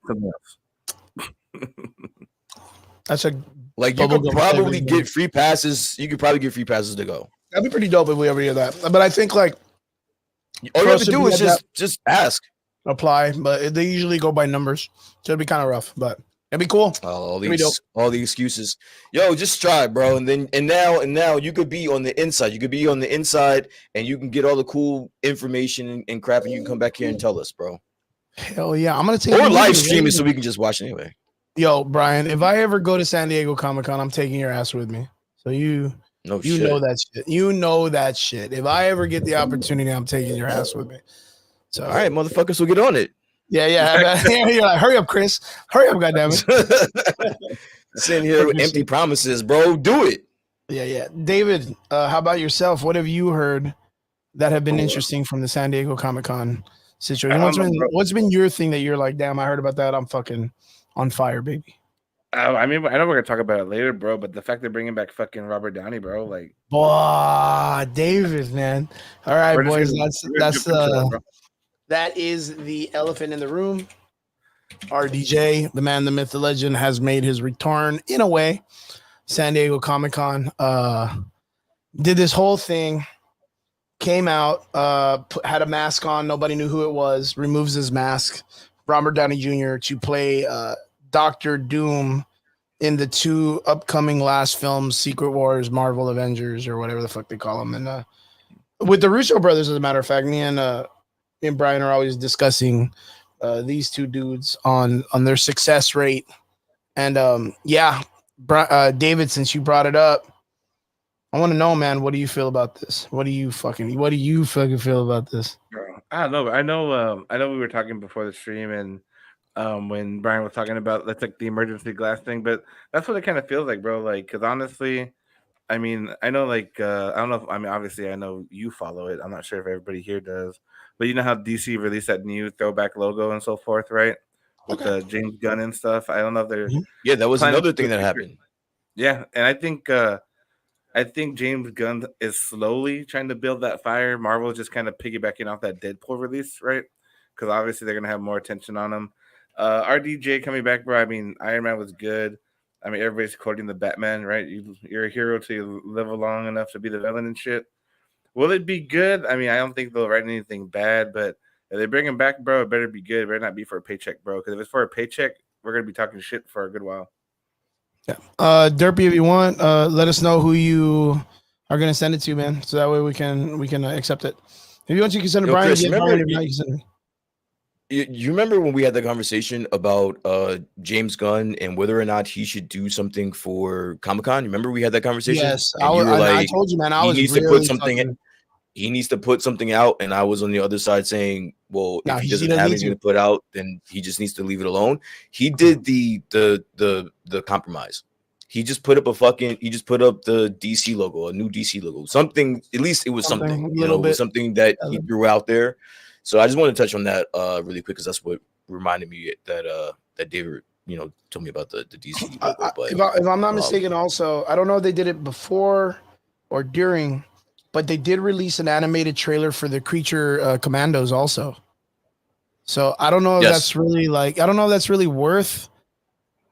That's a like you could probably get free passes. You could probably get free passes to go. That'd be pretty dope if we ever hear that. But I think like all you have to do is just ask, apply. But they usually go by numbers, so it'd be kind of rough. But it'd be cool. All the excuses. Yo, just try, bro. And now you could be on the inside. You could be on the inside, and you can get all the cool information and crap, and you can come back here and tell us, bro. Hell yeah, I'm gonna take or live stream it so we can just watch anyway. Yo, Brian, if I ever go to San Diego Comic-Con, I'm taking your ass with me. So you know that shit. You know that shit. If I ever get the opportunity, I'm taking your ass with me. So all right, motherfuckers, we'll get on it. Yeah. You're like, hurry up, Chris. Hurry up, goddammit. Sitting here with empty promises, bro. Do it. Yeah. David, how about yourself? What have you heard that have been interesting from the San Diego Comic-Con situation? What's been your thing that you're like, damn, I heard about that. I'm fucking on fire, baby. I mean, I know we're gonna talk about it later, bro. But the fact they're bringing back fucking Robert Downey, bro, like, boy, David, man. All right, boys, that is the elephant in the room. RDJ, the man, the myth, the legend, has made his return in a way. San Diego Comic-Con did this whole thing, came out, had a mask on, nobody knew who it was, removes his mask, Robert Downey Jr. to play Dr. Doom in the 2 upcoming last films, Secret Wars, Marvel Avengers, or whatever the fuck they call them. And with the Russo brothers, as a matter of fact, me and Brian are always discussing these two dudes on their success rate. And David, since you brought it up, I want to know, man, what do you feel about this? What do you fucking feel about this? Bro, I don't know. I know we were talking before the stream, and when Brian was talking about that's like the emergency glass thing, but that's what it kind of feels like, bro. Like, because honestly, I mean, I know, like, I don't know if, I mean, obviously, I know you follow it. I'm not sure if everybody here does, but you know how DC released that new throwback logo and so forth, right? With the James Gunn and stuff. I don't know if they're that was another thing that happened. Yeah, and I think James Gunn is slowly trying to build that fire. Marvel's just kind of piggybacking off that Deadpool release, right? Because obviously they're gonna have more attention on him. RDJ coming back, bro. I mean, Iron Man was good. I mean, everybody's quoting the Batman, right? You're a hero till you live long enough to be the villain and shit. Will it be good? I mean, I don't think they'll write anything bad, but if they bring him back, bro, it better be good. It better not be for a paycheck, bro. Because if it's for a paycheck, we're gonna be talking shit for a good while. Yeah. Derpy, if you want, let us know who you are gonna send it to, man. So that way we can accept it. If you want, you can send it to Brian. Chris, If remember, Brian, if not, you can send it. you remember when we had the conversation about James Gunn and whether or not he should do something for Comic-Con? Remember we had that conversation? Yes, And you were I like, told you, man. I he was needs to really put something. fucking. He needs to put something out, and I was on the other side saying, "Well, No, if he he doesn't doesn't have need anything to. to put out, then he just needs to leave it alone." He did the compromise. He just put up the DC logo, a new DC logo, something. At least it was something, A you little know, it was bit. something that he threw out there. So I just want to touch on that really quick because that's what reminded me that David, you know, told me about the DC logo. But If I'm not mistaken, also, I don't know if they did it before or during, but they did release an animated trailer for the Creature Commandos also. So I don't know if Yes. that's really I don't know if that's really worth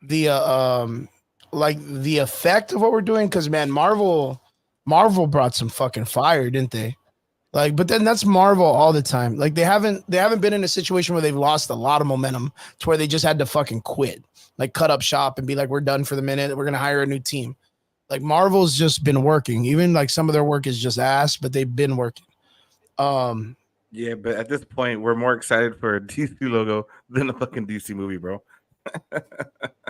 the like the effect of what we're doing, because man, Marvel brought some fucking fire, didn't they? Like, but then that's Marvel all the time. Like they haven't been in a situation where they've lost a lot of momentum to where they just had to fucking quit, like cut up shop and be like, we're done for the minute. We're gonna hire a new team. Like Marvel's just been working. Even like some of their work is just ass, but they've been working. Yeah, but at this point, we're more excited for a DC logo than a fucking DC movie, bro.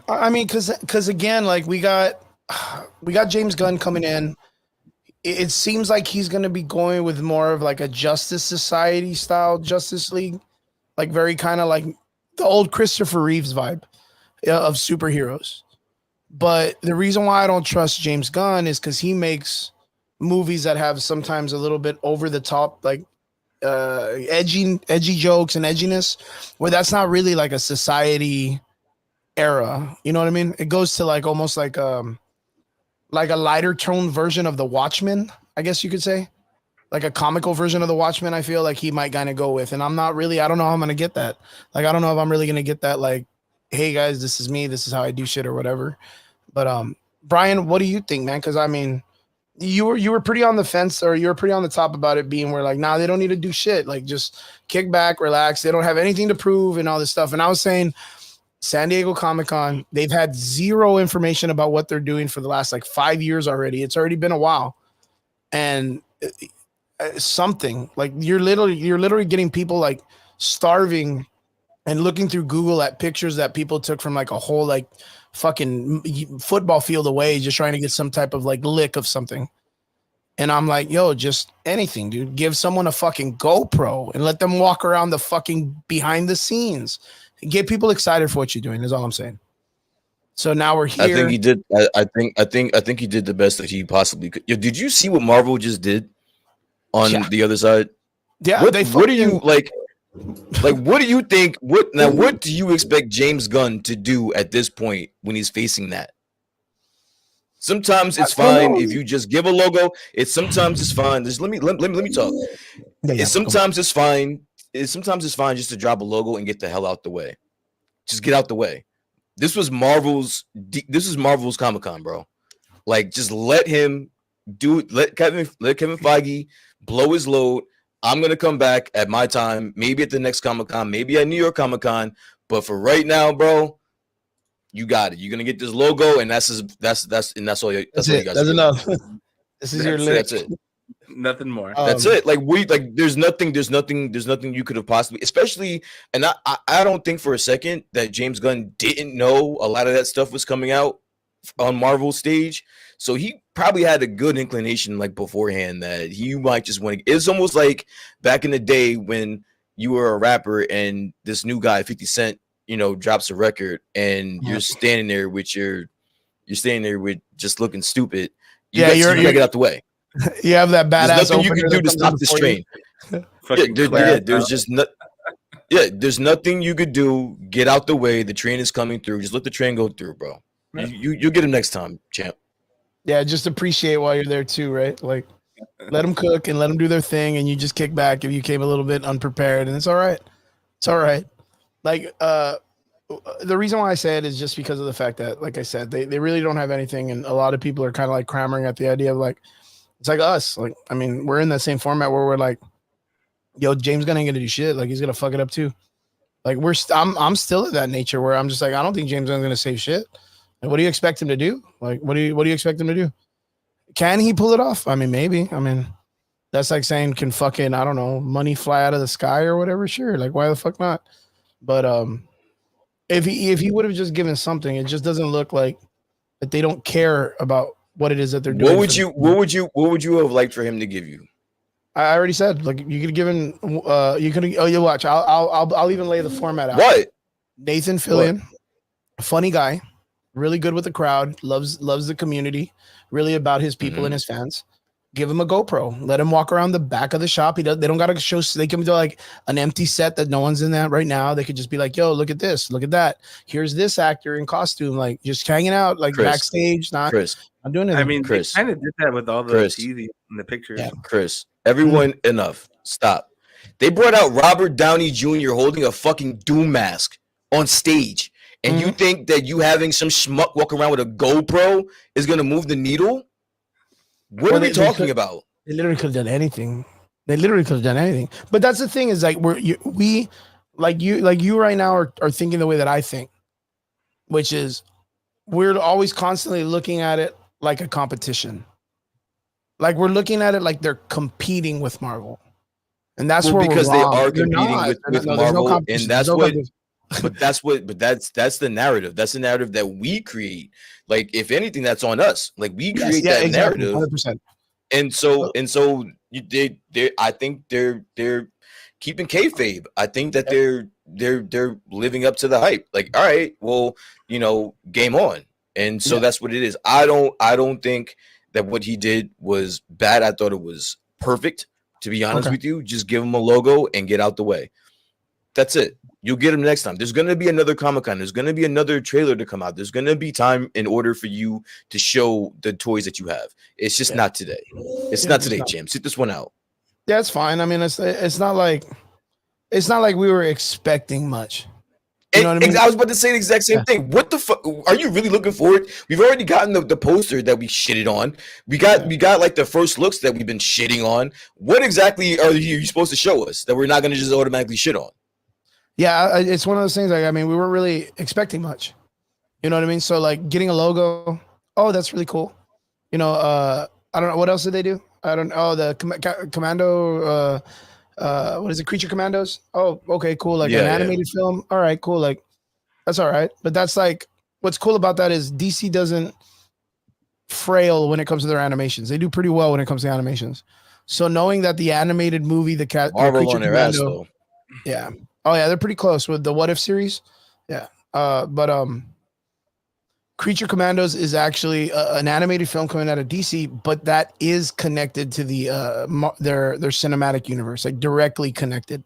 I mean, because again, like we got James Gunn coming in. It seems like he's going to be going with more of like a Justice Society style Justice League, like very kind of like the old Christopher Reeves vibe of superheroes. But the reason why I don't trust James Gunn is because he makes movies that have sometimes a little bit over the top, like edgy jokes and edginess, where that's not really like a society era. You know what I mean? It goes to like almost like a lighter tone version of the Watchmen, I guess you could say. Like a comical version of the Watchmen, I feel like he might kind of go with. And I don't know how I'm gonna get that. Like I don't know if I'm really gonna get that, like, hey guys, this is me, this is how I do shit or whatever. But Brian, what do you think, man? Because I mean, you were pretty on the fence, or you were pretty on the top about it being where like, nah, they don't need to do shit. Like just kick back, relax. They don't have anything to prove and all this stuff. And I was saying San Diego Comic-Con, they've had zero information about what they're doing for the last like 5 years already. It's already been a while. And something like you're literally getting people like starving and looking through Google at pictures that people took from like a whole like fucking football field away, just trying to get some type of like lick of something. And I'm like, yo, just anything, dude. Give someone a fucking GoPro and let them walk around the fucking behind the scenes. Get people excited for what you're doing is all I'm saying. So now we're here. I think he did. I think he did the best that he possibly could. Yo, did you see what Marvel just did on the other side? Yeah. What do you like? Like, what do you think? What do you expect James Gunn to do at this point when he's facing that? Sometimes it's fine if you just give a logo. Sometimes it's fine. Just let me talk. Sometimes it's fine. Sometimes it's fine just to drop a logo and get the hell out the way. Just get out the way. This was Marvel's Comic-Con, bro. Like, just let him do it. Let Kevin Feige blow his load. I'm gonna come back at my time, maybe at the next Comic-Con, maybe at New York Comic-Con. But for right now, bro, you got it. You're gonna get this logo, and that's all. That's all you guys. That's enough. This is your list. That's it. Nothing more. That's it. Like there's nothing you could have possibly, especially, and I don't think for a second that James Gunn didn't know a lot of that stuff was coming out on Marvel stage. So he probably had a good inclination like beforehand that he might just want to. It's almost like back in the day when you were a rapper and this new guy 50 Cent, you know, drops a record and you're standing there with just looking stupid. You gotta get out the way. You have that badass. There's nothing you can do to stop this train. There's nothing you could do. Get out the way. The train is coming through. Just let the train go through, bro. You get him next time, champ. Yeah, just appreciate while you're there too, right? Like, let them cook and let them do their thing, and you just kick back if you came a little bit unprepared, and it's all right. It's all right. Like, the reason why I say it is just because of the fact that, like I said, they really don't have anything, and a lot of people are kind of like clamoring at the idea of like, it's like us. Like, I mean, we're in that same format where we're like, yo, James Gunn ain't gonna do shit. Like, he's gonna fuck it up too. Like, I'm still of that nature where I'm just like, I don't think James Gunn's gonna save shit. And what do you expect him to do? Like, what do you expect him to do? Can he pull it off? I mean, maybe. I mean, that's like saying, can fucking, I don't know, money fly out of the sky or whatever? Sure. Like, why the fuck not? But if he would have just given something, it just doesn't look like that they don't care about what it is that they're doing. What would you have liked for him to give you? I already said, like, you could have given you could, oh, you watch. I'll even lay the format out. What? Nathan Fillion, funny guy, really good with the crowd, loves the community, really about his people and his fans. Give him a GoPro. Let him walk around the back of the shop. They don't got to show. They can do like an empty set that no one's in that right now. They could just be like, "Yo, look at this. Look at that. Here's this actor in costume, like just hanging out, like Chris, backstage. Not I'm doing it. I mean, Chris, they kind of did that with all the TV and the pictures. Yeah. Chris, everyone, enough. Stop. They brought out Robert Downey Jr. holding a fucking Doom mask on stage, and you think that you having some schmuck walk around with a GoPro is gonna move the needle? What are we talking about? They literally could have done anything. But that's the thing is like we like you right now are thinking the way that I think, which is we're always constantly looking at it like a competition. Like we're looking at it like they're competing with Marvel. And that's where because we're wrong. they are competing with Marvel, and that's that's the narrative. That's the narrative that we create. Like, if anything, that's on us. Like, we create that narrative, 100%. And so I think they're keeping kayfabe. I think that they're living up to the hype. Like, all right, well, game on. And so that's what it is. I don't think that what he did was bad. I thought it was perfect. To be honest with you, just give him a logo and get out the way. That's it. You'll get him next time. There's going to be another Comic-Con. There's going to be another trailer to come out. There's going to be time in order for you to show the toys that you have. It's just not today. It's not today, Jim. Sit this one out. Yeah, it's fine. I mean, it's not like we were expecting much. You know what I mean? I was about to say the exact same thing. What the fuck? Are you really looking forward? We've already gotten the poster that we shitted on. We got like the first looks that we've been shitting on. What exactly are you supposed to show us that we're not going to just automatically shit on? Yeah, it's one of those things. Like, I mean, we weren't really expecting much. You know what I mean? So like getting a logo. Oh, that's really cool. I don't know what else did they do. I don't know. The commando. What is it? Creature Commandos. Oh, okay, cool. Like an animated film. All right, cool. Like that's all right. But that's like what's cool about that is DC doesn't frail when it comes to their animations. They do pretty well when it comes to animations. So knowing that the animated movie, the Marvel on their ass though. Yeah. Oh yeah, they're pretty close with the What If series. Yeah. But Creature Commandos is actually an animated film coming out of DC, but that is connected to the their cinematic universe, like directly connected.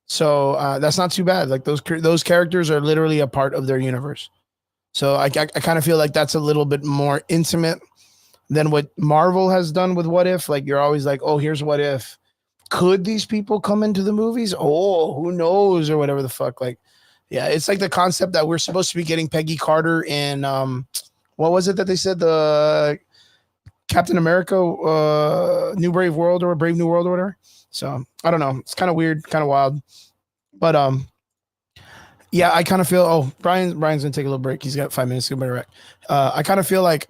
So that's not too bad. Like those characters are literally a part of their universe. So I kind of feel like that's a little bit more intimate than what Marvel has done with What If. Like you're always like, oh, here's What If. Could these people come into the movies? Oh, who knows, or whatever the fuck. Like, yeah, it's like the concept that we're supposed to be getting Peggy Carter in what was it that they said, the Captain America New Brave World or Brave New World or whatever. So I don't know. It's kind of weird, kind of wild. But yeah, I kind of feel Brian's gonna take a little break. He's got 5 minutes to go back. I kind of feel like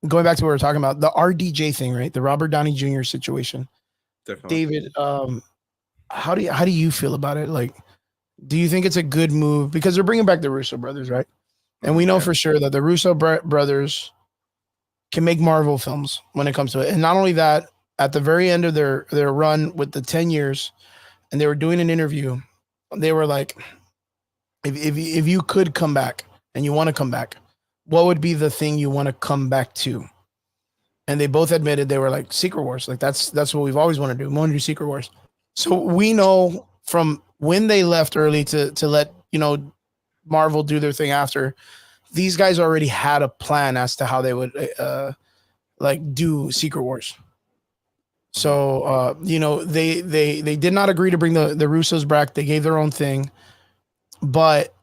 going back to what we were talking about, the RDJ thing, right? The Robert Downey Jr. situation. Definitely. David, how do you feel about it? Like, do you think it's a good move? Because they're bringing back the Russo brothers, right? And we know for sure that the Russo brothers can make Marvel films when it comes to it. And not only that, at the very end of their run with the 10 years, and they were doing an interview, they were like, if you could come back and you want to come back, what would be the thing you want to come back to? And they both admitted they were like Secret Wars. Like that's what we've always wanted to do. We want to do Secret Wars. So we know from when they left early to let, Marvel do their thing after, these guys already had a plan as to how they would like do Secret Wars. So you know, they did not agree to bring the Russos back. They gave their own thing, but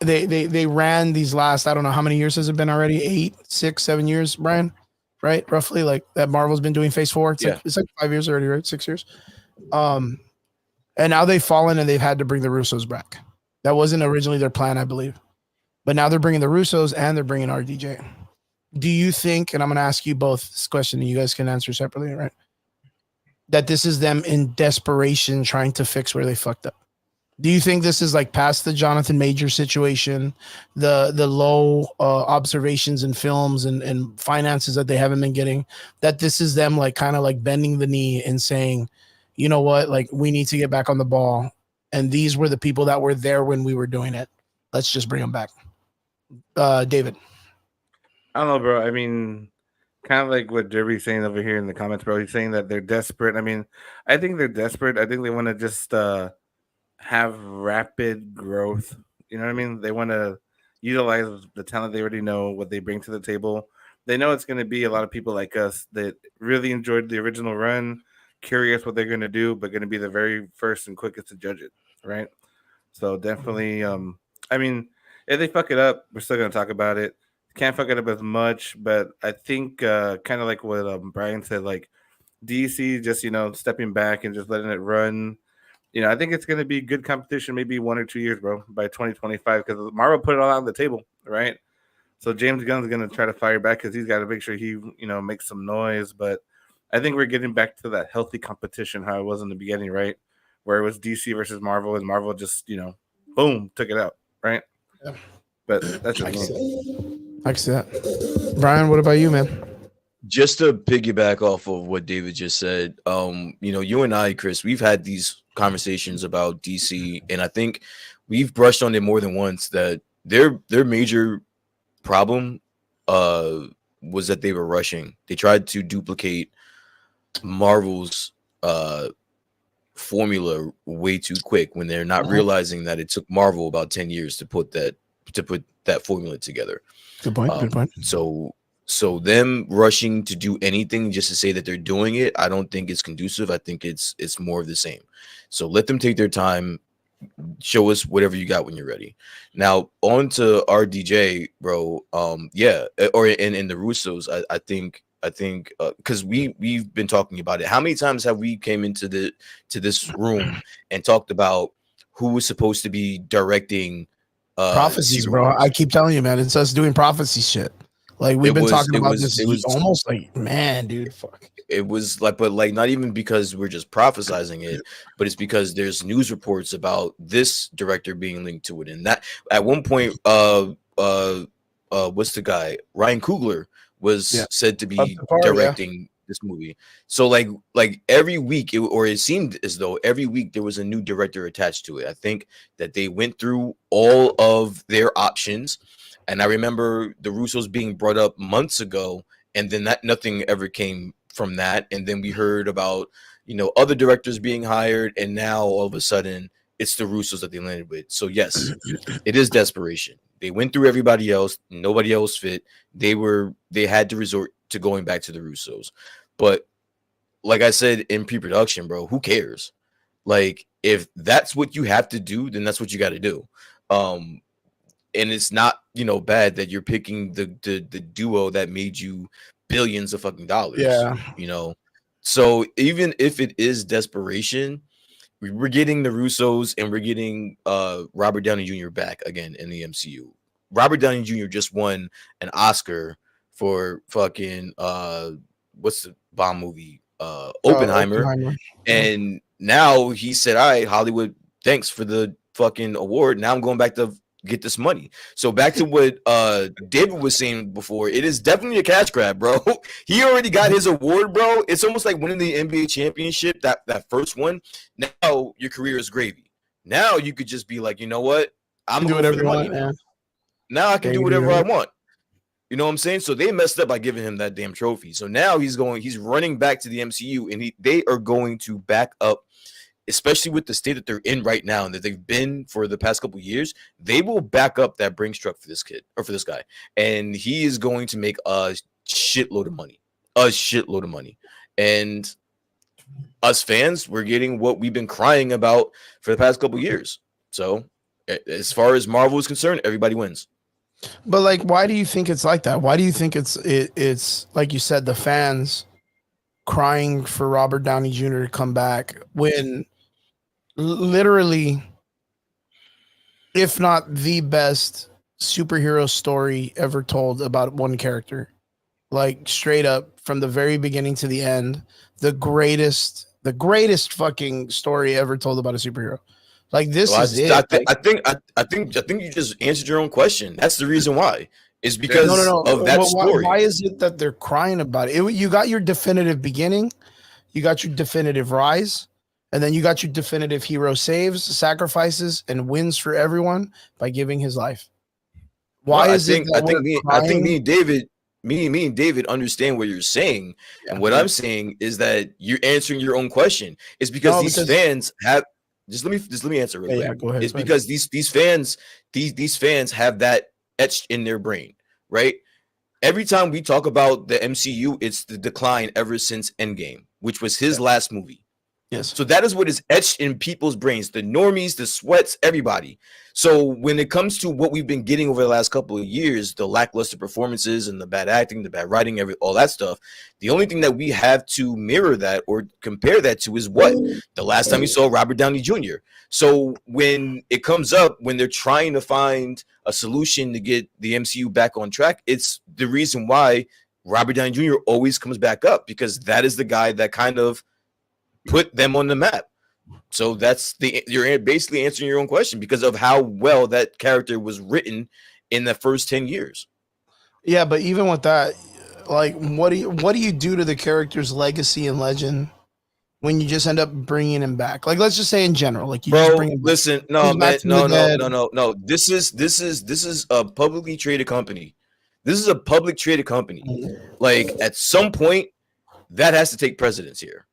they ran these last, I don't know how many years has it been already, 8, 6, 7 years, Brian, right? Roughly, like that Marvel's been doing Phase 4. It's like 5 years already, right? 6 years. And now they've fallen and they've had to bring the Russos back. That wasn't originally their plan, I believe. But now they're bringing the Russos and they're bringing RDJ. Do you think, and I'm going to ask you both this question and you guys can answer separately, right? That this is them in desperation trying to fix where they fucked up? Do you think this is like past the Jonathan Major situation, the low observations in films and finances that they haven't been getting, that this is them like kind of like bending the knee and saying, you know what, like we need to get back on the ball. And these were the people that were there when we were doing it. Let's just bring them back. David. I don't know, bro. I mean, kind of like what Derby's saying over here in the comments, bro. He's saying that they're desperate. I mean, I think they're desperate. I think they want to just have rapid growth. You know what I mean? They want to utilize the talent they already know, what they bring to the table. They know it's going to be a lot of people like us that really enjoyed the original run, curious what they're going to do, but going to be the very first and quickest to judge it, right? So definitely, I mean, if they fuck it up, we're still going to talk about it. Can't fuck it up as much, but I think kind of like what Brian said, like DC just, you know, stepping back and just letting it run. You know, I think it's going to be good competition, maybe 1 or 2 years, bro, by 2025, because Marvel put it all on the table, right? So James Gunn's going to try to fire back because he's got to make sure he, you know, makes some noise. But I think we're getting back to that healthy competition how it was in the beginning, right? Where it was DC versus Marvel, and Marvel just, you know, boom, took it out, right? Yeah. But that's just I can see that. Brian, what about you, man? Just to piggyback off of what David just said, you know, you and I, Chris, we've had these conversations about DC, and I think we've brushed on it more than once that their major problem was that they were rushing. They tried to duplicate Marvel's formula way too quick when they're not realizing that it took Marvel about 10 years to put that formula together. Good point. Good point. So them rushing to do anything just to say that they're doing it, I don't think it's conducive. I think it's more of the same. So let them take their time. Show us whatever you got when you're ready. Now on to RDJ, bro. Yeah, or in the Russos, I think because we've been talking about it. How many times have we came into this room and talked about who was supposed to be directing prophecies, bro? I keep telling you, man, it's us doing prophecy shit. Like we've been talking about this. It was almost like, man, dude, fuck. It was like, but like not even because we're just prophesizing it, but it's because there's news reports about this director being linked to it. And that at one point, what's the guy? Ryan Coogler was said to be directing this movie. So like every week, it seemed as though every week there was a new director attached to it. I think that they went through all of their options. And I remember the Russos being brought up months ago, and then nothing ever came from that. And then we heard about, you know, other directors being hired, and now all of a sudden it's the Russos that they landed with. So yes, it is desperation. They went through everybody else, nobody else fit. They had to resort to going back to the Russos. But like I said in pre-production, bro, who cares? Like if that's what you have to do, then that's what you got to do. And it's not, you know, bad that you're picking the duo that made you billions of fucking dollars. Yeah. You know, so even if it is desperation, we're getting the Russos and we're getting Robert Downey Jr. back again in the MCU. Robert Downey Jr. just won an Oscar for fucking what's the bomb movie? Oppenheimer. And now he said, all right, Hollywood, thanks for the fucking award. Now I'm going back to get this money. So back to what David was saying before, it is definitely a cash grab, bro. He already got his award, bro. It's almost like winning the NBA championship, that first one. Now your career is gravy. Now you could just be like, you know what? I'm do whatever you want, man. Now I can do whatever I want. You know what I'm saying? So they messed up by giving him that damn trophy. So now he's running back to the MCU, and they are going to back up, especially with the state that they're in right now and that they've been for the past couple of years. They will back up that Brinks truck for this kid or for this guy, and he is going to make a shitload of money. a shitload of money. And us fans, we're getting what we've been crying about for the past couple years. So as far as Marvel is concerned, everybody wins. But like, why do you think it's like that? Why do you think it's like you said, the fans crying for Robert Downey Jr. to come back when literally, if not the best superhero story ever told about one character, like straight up from the very beginning to the end, the greatest fucking story ever told about a superhero. Like this Well, is it. I think you just answered your own question. That's the reason why. Is because No. of that story. Why is it that they're crying about it? You got your definitive beginning, you got your definitive rise, and then you got your definitive hero saves, sacrifices, and wins for everyone by giving his life. Why is it that I think me and David understand what you're saying. Yeah. And what I'm saying is that you're answering your own question. It's because these fans have just let me answer real quick. Yeah, go ahead. It's because these fans have that etched in their brain, right? Every time we talk about the MCU, it's the decline ever since Endgame, which was his last movie. Yes. So that is what is etched in people's brains, the normies, the sweats, everybody. So when it comes to what we've been getting over the last couple of years, the lackluster performances and the bad acting, the bad writing, all that stuff, the only thing that we have to mirror that or compare that to is what? The last time we saw Robert Downey Jr. So when it comes up, when they're trying to find a solution to get the MCU back on track, it's the reason why Robert Downey Jr. always comes back up, because that is the guy that kind of put them on the map. So you're basically answering your own question because of how well that character was written in the first 10 years. Yeah, but even with that, like, what do you do to the character's legacy and legend when you just end up bringing him back? Like, let's just say in general, like, just bring him back. Listen, no, man, no. This is a publicly traded company. This is a public traded company. Like, at some point, that has to take precedence here.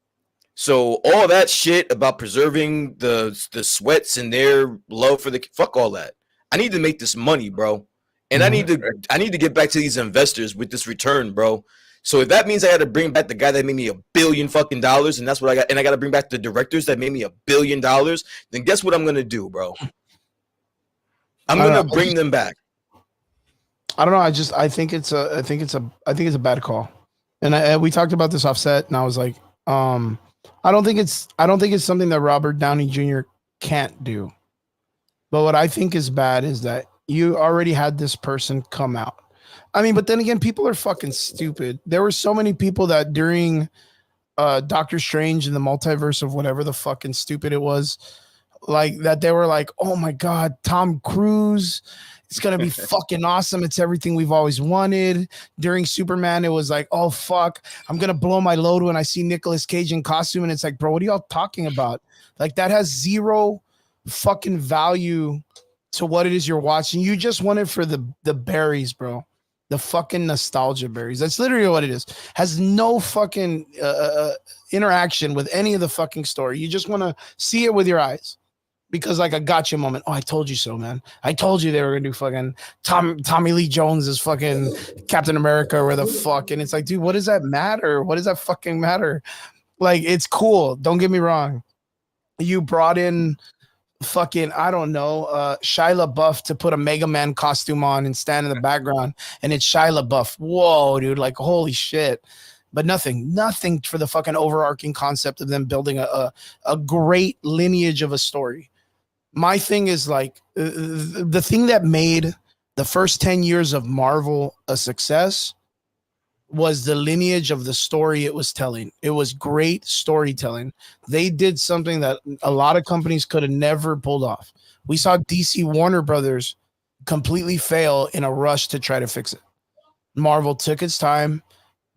So all that shit about preserving the sweats and their love for fuck all that. I need to make this money, bro. And I need to get back to these investors with this return, bro. So if that means I got to bring back the guy that made me $1 billion fucking dollars, and that's what I got, and I got to bring back the directors that made me $1 billion, then guess what I'm gonna do, bro? I'm gonna bring them back. I don't know. I think it's a bad call. And we talked about this offset, and I was like, I don't think it's something that Robert Downey Jr. can't do. But what I think is bad is that you already had this person come out. I mean, but then again, people are fucking stupid. There were so many people that during Doctor Strange and the multiverse of whatever the fucking stupid it was, like that they were like, oh my God, Tom Cruise, it's going to be fucking awesome. It's everything we've always wanted. During Superman, it was like, oh, fuck, I'm going to blow my load when I see Nicolas Cage in costume. And it's like, bro, what are y'all talking about? Like, that has zero fucking value to what it is you're watching. You just want it for the berries, bro. The fucking nostalgia berries. That's literally what it is. Has no fucking interaction with any of the fucking story. You just want to see it with your eyes. Because like a gotcha moment. Oh, I told you so, man. I told you they were gonna do fucking Tommy Lee Jones is fucking Captain America or the fuck. And it's like, dude, what does that matter? What does that fucking matter? Like, it's cool. Don't get me wrong. You brought in fucking, I don't know, Shia LaBeouf to put a Mega Man costume on and stand in the background, and it's Shia LaBeouf. Whoa, dude, like holy shit. But nothing for the fucking overarching concept of them building a great lineage of a story. My thing is like the thing that made the first 10 years of Marvel a success was the lineage of the story it was telling. It was great storytelling. They did something that a lot of companies could have never pulled off. We saw DC Warner Brothers completely fail in a rush to try to fix it. Marvel took its time,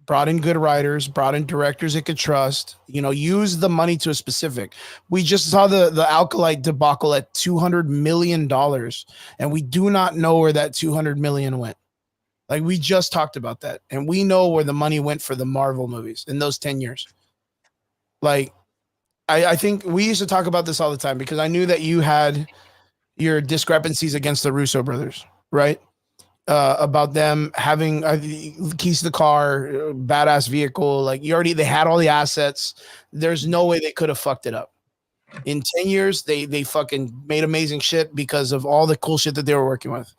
brought in good writers, brought in directors it could trust, use the money to a specific. We just saw the Alkalite debacle at $200 million, and we do not know where that $200 million went. Like, we just talked about that, and we know where the money went for the Marvel movies in those 10 years. Like, I think we used to talk about this all the time because I knew that you had your discrepancies against the Russo brothers, right? about them having keys to the car, badass vehicle. Like they had all the assets. There's no way they could have fucked it up. In 10 years, they fucking made amazing shit because of all the cool shit that they were working with.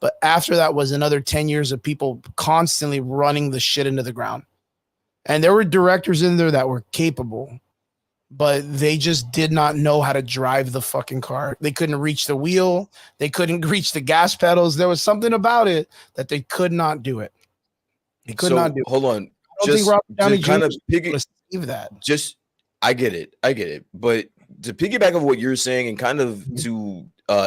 But after that was another 10 years of people constantly running the shit into the ground. And there were directors in there that were capable, but they just did not know how to drive the fucking car. They couldn't reach the wheel. They couldn't reach the gas pedals. There was something about it that they could not do it. They could not do it. Hold on. I don't think Robert Downey Jr. kind of save that. I get it. But to piggyback of what you're saying and kind of to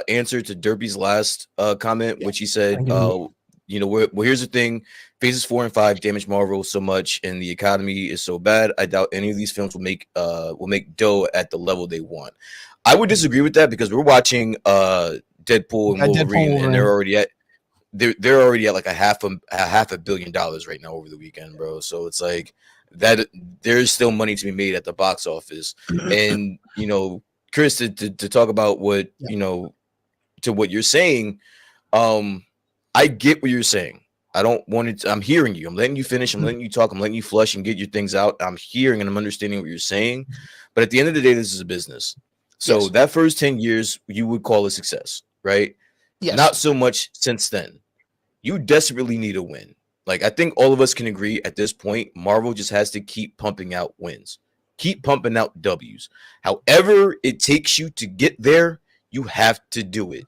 answer to Derpy's last comment, which he said, well, here's the thing. Phases 4 and 5 damage Marvel so much, and the economy is so bad. I doubt any of these films will make dough at the level they want. I would disagree with that because we're watching Deadpool and Wolverine, and they're already at like a half $500 million right now over the weekend, bro. So it's like that there's still money to be made at the box office. And Chris, to talk about what to what you're saying, I get what you're saying. I don't want it. I'm hearing you. I'm letting you finish. I'm letting you talk. I'm letting you flush and get your things out. I'm hearing and I'm understanding what you're saying. But at the end of the day, this is a business. So that first 10 years, you would call a success, right? Yes. Not so much since then. You desperately need a win. Like, I think all of us can agree at this point, Marvel just has to keep pumping out wins. Keep pumping out W's. However it takes you to get there, you have to do it.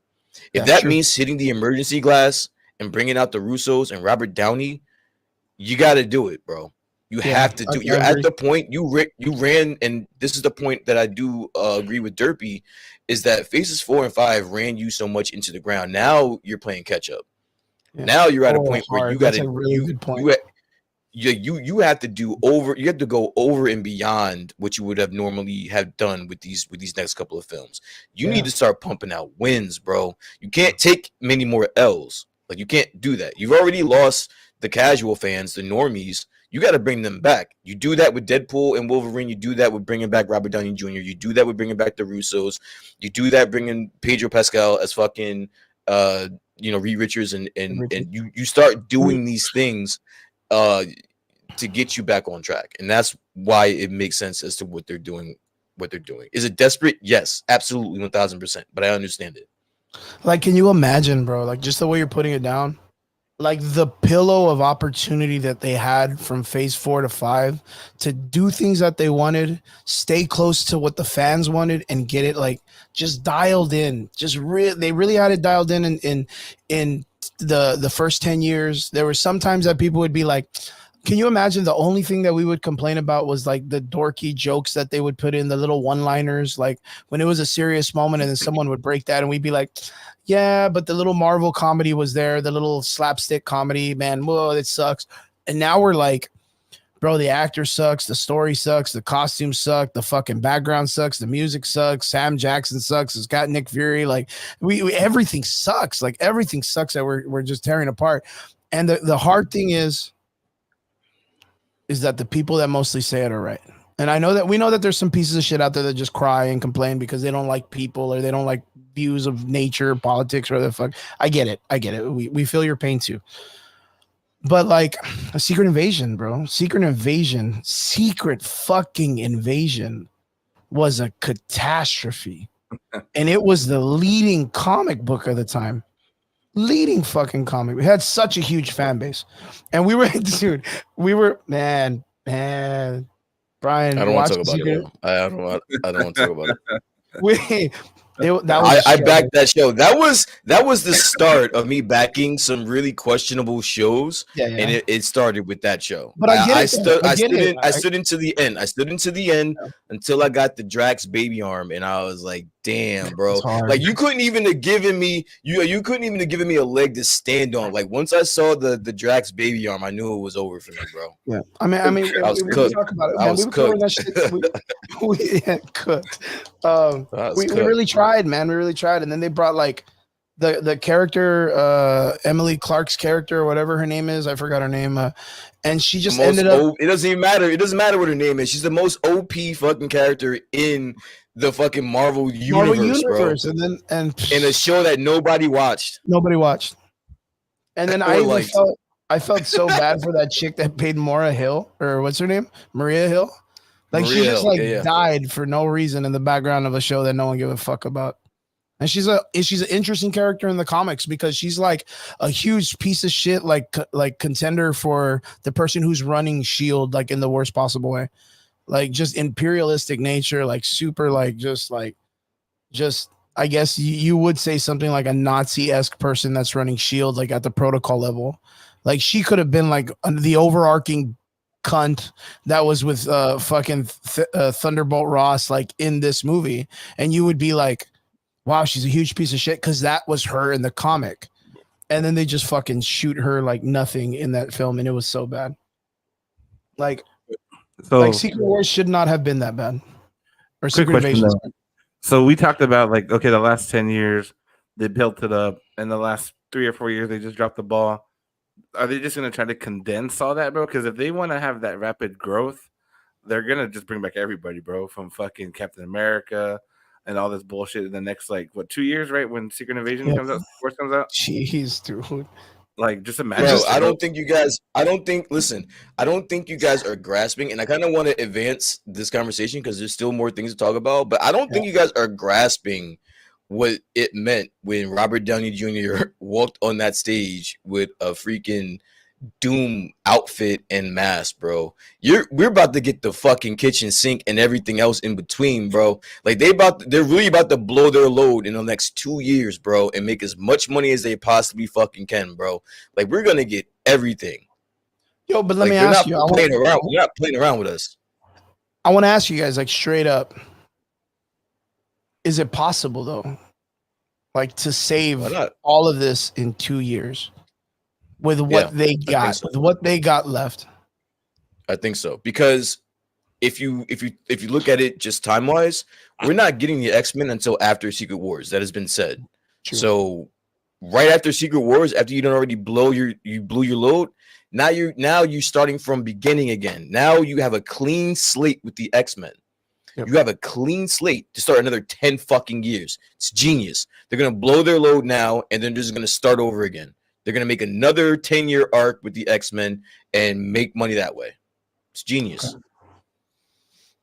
If that means hitting the emergency glass and bringing out the Russos and Robert Downey, you got to do it, bro. You have to do it. You're at the point you ran, and this is the point that I do agree with Derpy, is that Phases 4 and 5 ran you so much into the ground. Now you're playing catch up. Yeah. Now you're at a point where you got to really good point. You have to do over. You have to go over and beyond what you would have normally have done with these next couple of films. You need to start pumping out wins, bro. You can't take many more L's. Like, you can't do that. You've already lost the casual fans, the normies. You got to bring them back. You do that with Deadpool and Wolverine. You do that with bringing back Robert Downey Jr. You do that with bringing back the Russos. You do that bringing Pedro Pascal as fucking, Reed Richards, and you start doing these things to get you back on track. And that's why it makes sense as to what they're doing. Is it desperate? Yes, absolutely, 1000%. But I understand it. Like, can you imagine, bro? Like, just the way you're putting it down, like the pillow of opportunity that they had from Phase 4 to 5 to do things that they wanted, stay close to what the fans wanted, and get it like just dialed in. They really had it dialed in the first 10 years. There were some times that people would be like, can you imagine the only thing that we would complain about was like the dorky jokes that they would put in, the little one-liners, like when it was a serious moment and then someone would break that and we'd be like, yeah, but the little Marvel comedy was there, the little slapstick comedy, man, whoa, it sucks. And now we're like, bro, the actor sucks, the story sucks, the costumes suck, the fucking background sucks, the music sucks, Sam Jackson sucks, it's got Nick Fury, like we everything sucks, like everything sucks that we're just tearing apart. And the hard thing is that the people that mostly say it are right. And we know that there's some pieces of shit out there that just cry and complain because they don't like people or they don't like views of nature, politics, or the fuck. I get it. We feel your pain too. But like a Secret Invasion, bro. Secret fucking invasion was a catastrophe. And it was the leading comic book of the time. Leading fucking comic. We had such a huge fan base. And we were, man, Brian. I don't want to talk about it. I don't want to talk about it. I backed that show. That was the start of me backing some really questionable shows, and it started with that show. But I stood into the end. I stood into the end until I got the Drax baby arm, and I was like, "Damn, bro! Like you couldn't even have given me you couldn't even have given me a leg to stand on. Like once I saw the Drax baby arm, I knew it was over for me, bro. Yeah, I mean, I was cooked. Talk about it. I was cooked. Cooked. We really tried, man. We really tried, and then they brought like the character, Emily Clark's character, or whatever her name is. I forgot her name. And she just ended up. It doesn't even matter. It doesn't matter what her name is. She's the most OP fucking character in the fucking Marvel universe, bro. And then in a show that nobody watched. And And then Or like I felt so bad for that chick that paid Maura Hill, or what's her name? Maria Hill. Like she Maria just Hill. like Yeah. died for no reason in the background of a show that no one gave a fuck about. And she's an interesting character in the comics because she's like a huge piece of shit, like contender for the person who's running Shield, like in the worst possible way, like just imperialistic nature, like super, like just I guess you would say something like a Nazi-esque person that's running Shield, like at the protocol level. Like she could have been like the overarching cunt that was with fucking Thunderbolt Ross, like in this movie, and you would be like, wow, she's a huge piece of shit, because that was her in the comic. And then they just fucking shoot her like nothing in that film, and it was so bad. Like Secret Wars should not have been that bad. Or Secret Invasion. So we talked about like, okay, the last 10 years they built it up, and the last 3 or 4 years they just dropped the ball. Are they just gonna try to condense all that, bro? Because if they want to have that rapid growth, they're gonna just bring back everybody, bro, from fucking Captain America and all this bullshit in the next, like, what, 2 years, right? When Secret Invasion comes out, Force comes out. Jeez, dude. Like, just imagine. Bro, I don't think you guys are grasping, and I kind of want to advance this conversation because there's still more things to talk about, but I don't think you guys are grasping what it meant when Robert Downey Jr. walked on that stage with a freaking Doom outfit and mask, bro. We're about to get the fucking kitchen sink and everything else in between, bro. Like they're really about to blow their load in the next 2 years, bro, and make as much money as they possibly fucking can, bro. Like we're gonna get everything. Yo, but let me ask you. You're not playing around with us. I want to ask you guys, like, straight up, is it possible though, like, to save all of this in 2 years? With what they got, with what they got left, I think so. Because if you look at it just time wise, we're not getting the X-Men until after Secret Wars. That has been said. True. So right after Secret Wars, after you don't already blew your load, now you're starting from beginning again. Now you have a clean slate with the X-Men. Yep. You have a clean slate to start another 10 fucking years. It's genius. They're gonna blow their load now, and then they're just gonna start over again. They're going to make another 10-year arc with the X-Men and make money that way. It's genius. Okay.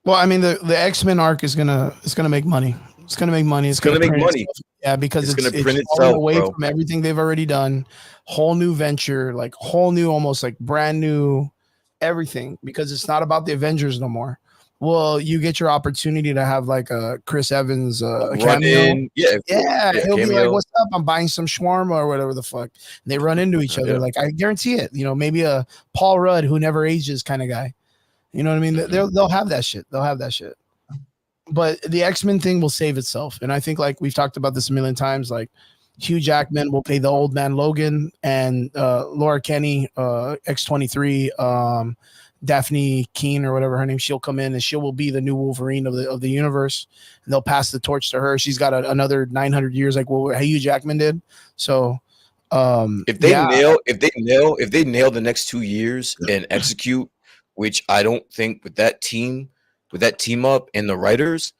Well, I mean, the X-Men arc is gonna make money. It's gonna make money. It's gonna make money. Yeah, because it's gonna print itself away from everything they've already done. Whole new venture, like whole new, almost like brand new everything, because it's not about the Avengers no more. Well, you get your opportunity to have like a Chris Evans cameo. Yeah, he'll be like, "What's up? I'm buying some shawarma or whatever the fuck." And they run into each other. Like, I guarantee it. You know, maybe a Paul Rudd who never ages kind of guy. You know what I mean? They'll have that shit. They'll have that shit. But the X-Men thing will save itself, and I think, like we've talked about this a million times, like Hugh Jackman will play the old man Logan, and Laura Kinney, X-23. Daphne Keene or whatever her name, she'll come in and she will be the new Wolverine of the universe, and they'll pass the torch to her. She's got another 900 years like what Hugh Jackman did. So if they nail the next 2 years and execute, which I don't think with that team up and the writers,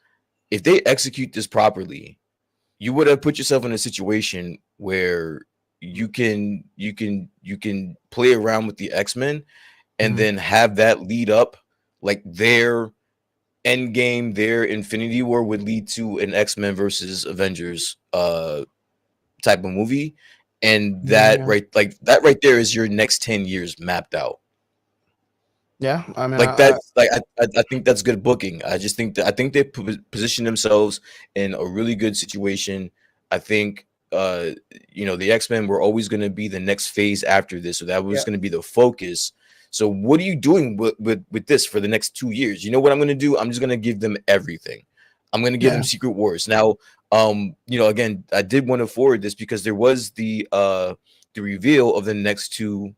if they execute this properly, you would have put yourself in a situation where you can play around with the X-Men and then have that lead up, like their Endgame, their Infinity War would lead to an X-Men versus Avengers type of movie. And that right there is your next 10 years mapped out. Yeah, I mean, I think that's good booking. I think they position themselves in a really good situation. I think the X-Men were always going to be the next phase after this, so that was going to be the focus. So what are you doing with this for the next 2 years? You know what I'm going to do? I'm just going to give them everything. I'm going to give them Secret Wars. Now, again, I did want to forward this because there was the reveal of the next two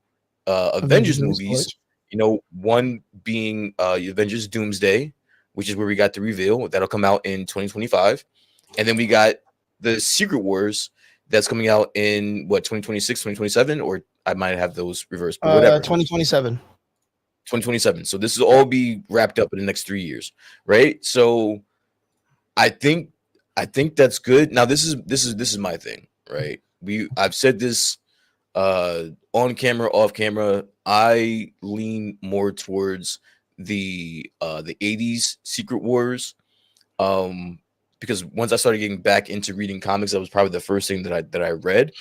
Avengers movies. You know, one being Avengers Doomsday, which is where we got the reveal. That'll come out in 2025. And then we got the Secret Wars that's coming out in 2026, 2027, or I might have those reversed, but whatever. 2027. 2027. So this will all be wrapped up in the next 3 years, right? So I think that's good. Now this is my thing, right? I've said this On camera, off camera, I lean more towards the 80s Secret Wars. Because once I started getting back into reading comics, that was probably the first thing that I read.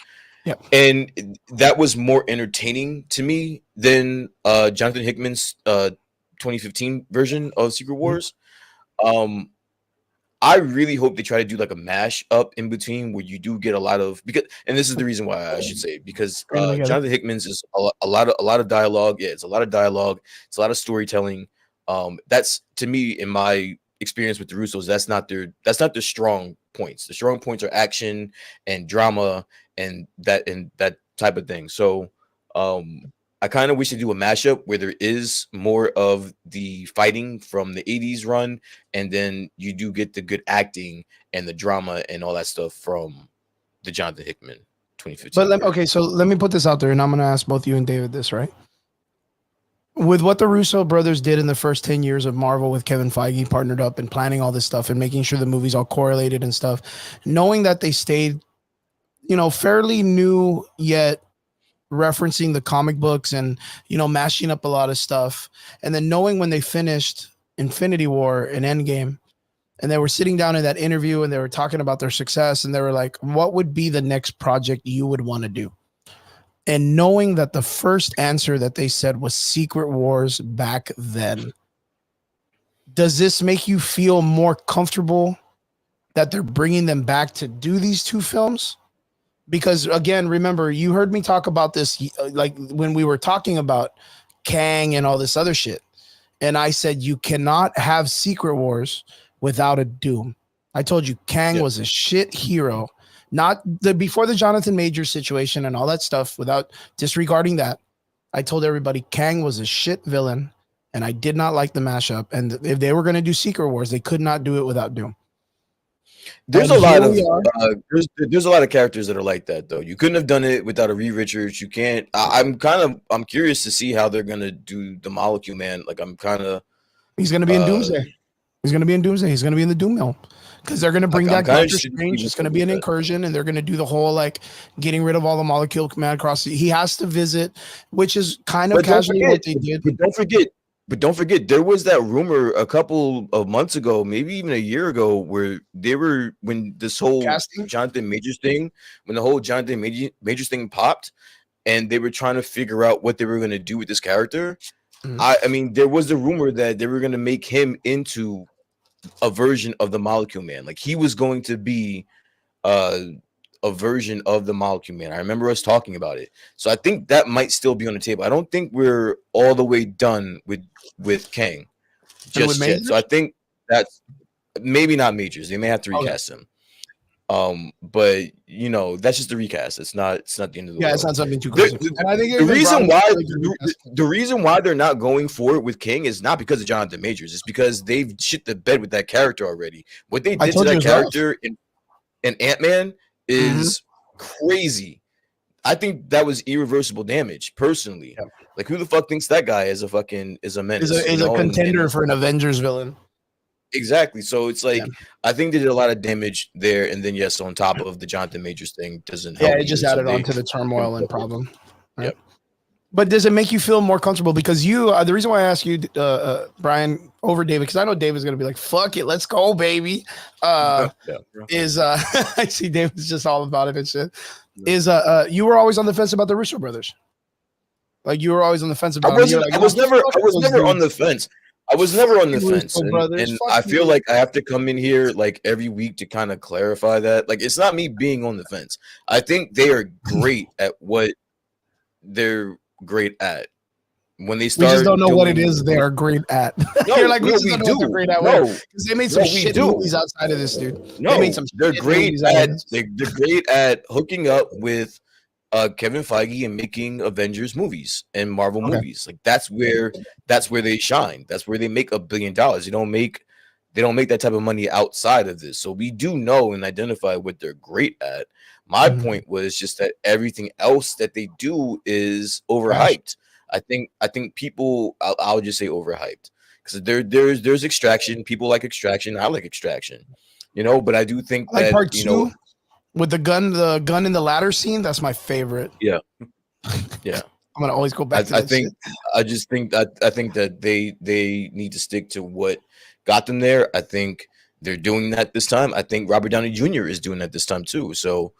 Yeah. And that was more entertaining to me than Jonathan Hickman's 2015 version of Secret Wars. I really hope they try to do like a mash up in between where you do get a lot of, because, and this is the reason why I should say, because Jonathan Hickman's is a lot of dialogue. Yeah, it's a lot of dialogue. It's a lot of storytelling. That's, to me, in my experience with the Russos, that's not their strong points. The strong points are action and drama and that type of thing. So I kind of wish to do a mashup where there is more of the fighting from the 80s run, and then you do get the good acting and the drama and all that stuff from the Jonathan Hickman 2015. But okay, so let me put this out there, and I'm going to ask both you and David this, right? With what the Russo brothers did in the first 10 years of Marvel with Kevin Feige partnered up and planning all this stuff and making sure the movies all correlated and stuff, knowing that they stayed, fairly new yet referencing the comic books and, mashing up a lot of stuff. And then knowing when they finished Infinity War and Endgame, and they were sitting down in that interview and they were talking about their success, and they were like, what would be the next project you would want to do? And knowing that the first answer that they said was Secret Wars back then, does this make you feel more comfortable that they're bringing them back to do these two films? Because again, remember, you heard me talk about this like when we were talking about Kang and all this other shit. And I said, you cannot have Secret Wars without a Doom. I told you Kang was a shit hero. Not before the Jonathan Majors situation and all that stuff, without disregarding that. I told everybody Kang was a shit villain, and I did not like the mashup. And if they were going to do Secret Wars, they could not do it without Doom. There's a lot of characters that are like that, though. You couldn't have done it without a Reed Richards. You can't. I'm curious to see how they're gonna do the Molecule Man. Like, he's gonna be in Doomsday. He's gonna be in Doomsday. He's gonna be in the Doom Mill. Because they're going to bring that Doctor Strange. It's going to be an incursion, and they're going to do the whole, like, getting rid of all the Molecule Man across. He has to visit, which is kind of casually what they did. But don't forget, there was that rumor a couple of months ago, maybe even a year ago, where when this whole Jonathan Majors thing, when the whole Jonathan Majors thing popped, and they were trying to figure out what they were going to do with this character. I mean, there was the rumor that they were going to make him into a version of the Molecule Man. Like, he was going to be a version of the Molecule Man. I remember us talking about it. So I think that might still be on the table. I don't think we're all the way done with Kang just yet. So I think that's maybe not Majors. They may have to recast him. But that's just a recast. It's not the end of the world. It's not something too crazy. And I think the reason why they're not going forward with King is not because of Jonathan Majors. It's because they've shit the bed with that character already. What they did to that character in Ant-Man is crazy. I think that was irreversible damage, personally. Yeah. Like, who the fuck thinks that guy is a menace? Is a contender for an Avengers villain. Exactly. So it's like, I think they did a lot of damage there, and then on top of the Jonathan Majors thing doesn't help. Yeah, it just added on to the turmoil and problem. Right? Yep. But does it make you feel more comfortable? Because the reason why I asked you, Brian, over David, because I know David's gonna be like, "Fuck it, let's go, baby." I see David's just all about it and shit. You were always on the fence about the Russo brothers. Like, you were always on the fence about. I was never on the fence. I was never on the fence, and I feel like I have to come in here like every week to kind of clarify that. Like, it's not me being on the fence. I think they are great at what they're great at. When they start, we just don't know what it is they are great at. No, You're like, we do. Because they made some shit movies outside of this, dude. No, they're great at hooking up with Kevin Feige and making Avengers movies and Marvel movies. Like, that's where they shine. That's where they make $1 billion. They don't make that type of money outside of this. So we do know and identify what they're great at. My point was just that everything else that they do is overhyped. I think people, I'll just say overhyped, because there's Extraction. People like Extraction. I like Extraction, but I do think that part two, with the gun in the ladder scene, that's my favorite. Yeah. Yeah. I'm gonna always go back to I that think shit. I think that they need to stick to what got them there. I think they're doing that this time. I think Robert Downey Jr. is doing that this time too. So,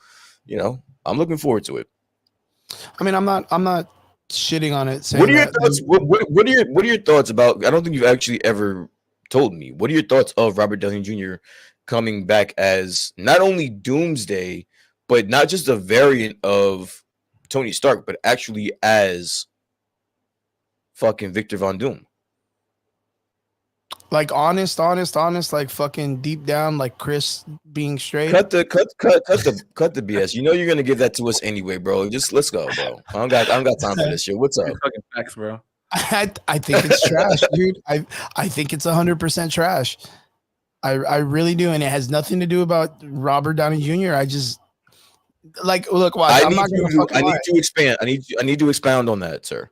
I'm looking forward to it. I mean, I'm not shitting on it saying What are your that. thoughts? What are your thoughts about? I don't think you've actually ever told me. What are your thoughts of Robert Downey Jr. coming back as not only Doomsday, but not just a variant of Tony Stark, but actually as fucking Victor Von Doom? Like honest, like fucking deep down, like Chris being straight. Cut the BS. You know you're gonna give that to us anyway, bro. Just let's go, bro. I don't got time for this shit. What's up? Fucking facts, bro. I think it's trash, dude. I think it's 100% trash. I really do, and it has nothing to do about Robert Downey Jr. I just look. Watch. I need to expand. I need to expound on that, sir.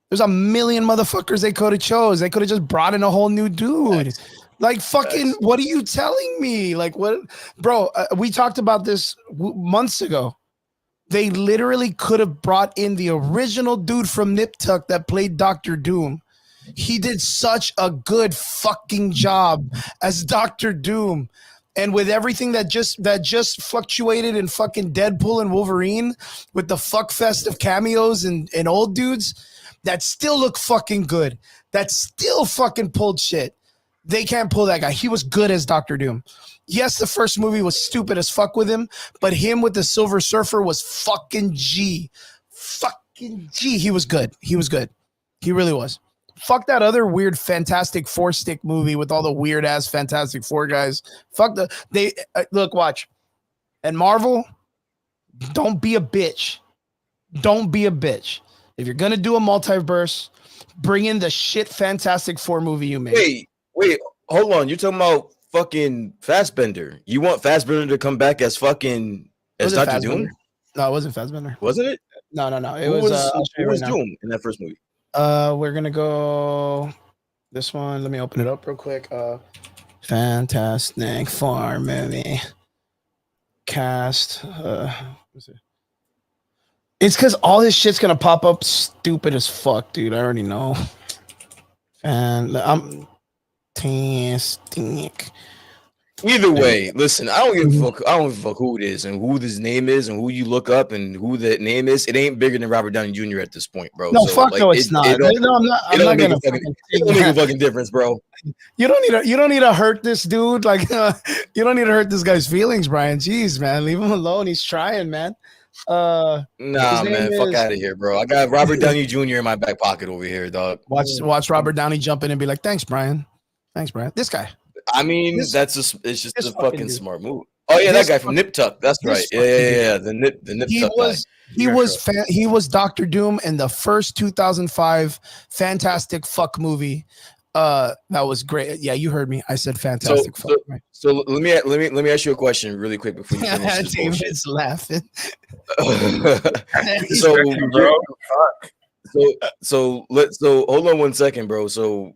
There's a million motherfuckers they could have chose. They could have just brought in a whole new dude. Like fucking, what are you telling me? Like what, bro? We talked about this months ago. They literally could have brought in the original dude from Nip Tuck that played Doctor Doom. He did such a good fucking job as Doctor Doom. And with everything that just fluctuated in fucking Deadpool and Wolverine, with the fuck fest of cameos and old dudes that still look fucking good, that still fucking pulled shit. They can't pull that guy. He was good as Doctor Doom. Yes, the first movie was stupid as fuck with him, but him with the Silver Surfer was fucking G. Fucking G. He was good. He was good. He really was. Fuck that other weird Fantastic Four stick movie with all the weird ass Fantastic Four guys. Fuck look, watch. And Marvel, don't be a bitch. Don't be a bitch. If you're gonna do a multiverse, bring in the shit Fantastic Four movie you made. Wait, hold on. You're talking about fucking Fassbender. You want Fassbender to come back as fucking as Dr. Doom? No, it wasn't Fassbender. Wasn't it? No. It who was Doom in that first movie? We're gonna go this one. Let me open it up real quick. Fantastic Four movie cast. It's because all this shit's gonna pop up stupid as fuck, dude. I already know. And I'm fantastic. Either way, listen, I don't give a fuck. I don't give a fuck who it is and who this name is and who you look up and who that name is. It ain't bigger than Robert Downey Jr. at this point, bro. No, fuck no, it's not. No, I'm not. I'm not gonna. It don't make a fucking difference, bro. You don't need to hurt this dude. Like you don't need to hurt this guy's feelings, Brian. Jeez, man, leave him alone. He's trying, man. Nah, man, fuck out of here, bro. I got Robert Downey Jr. in my back pocket over here, dog. Watch Robert Downey jump in and be like, "Thanks, Brian. Thanks, Brian." This guy. I mean, it's just a fucking smart move. Oh yeah, that guy from Nip Tuck. That's right. Yeah. The Nip Tuck guy. He was Doctor Doom in the first 2005 Fantastic Fuck movie. That was great. Yeah, you heard me. I said fantastic. So let me ask you a question really quick before you finish this David's laughing. So hold on 1 second, bro. So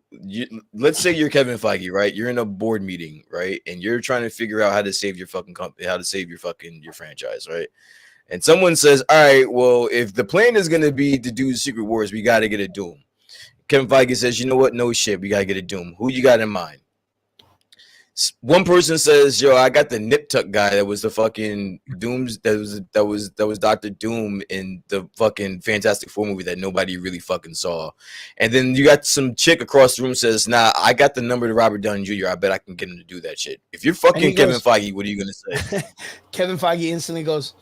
let's say you're Kevin Feige, right? You're in a board meeting, right? And you're trying to figure out how to save your fucking company, how to save your franchise, right? And someone says, all right, well, if the plan is going to be to do Secret Wars, we got to get a Doom. Kevin Feige says, you know what? No shit. We got to get a Doom. Who you got in mind? One person says, yo, I got the Nip Tuck guy that was the fucking Dooms. That was Dr. Doom in the fucking Fantastic Four movie that nobody really fucking saw. And then you got some chick across the room says, nah, I got the number to Robert Downey Jr. I bet I can get him to do that shit. If you're fucking Kevin Feige, what are you going to say? Kevin Feige instantly goes,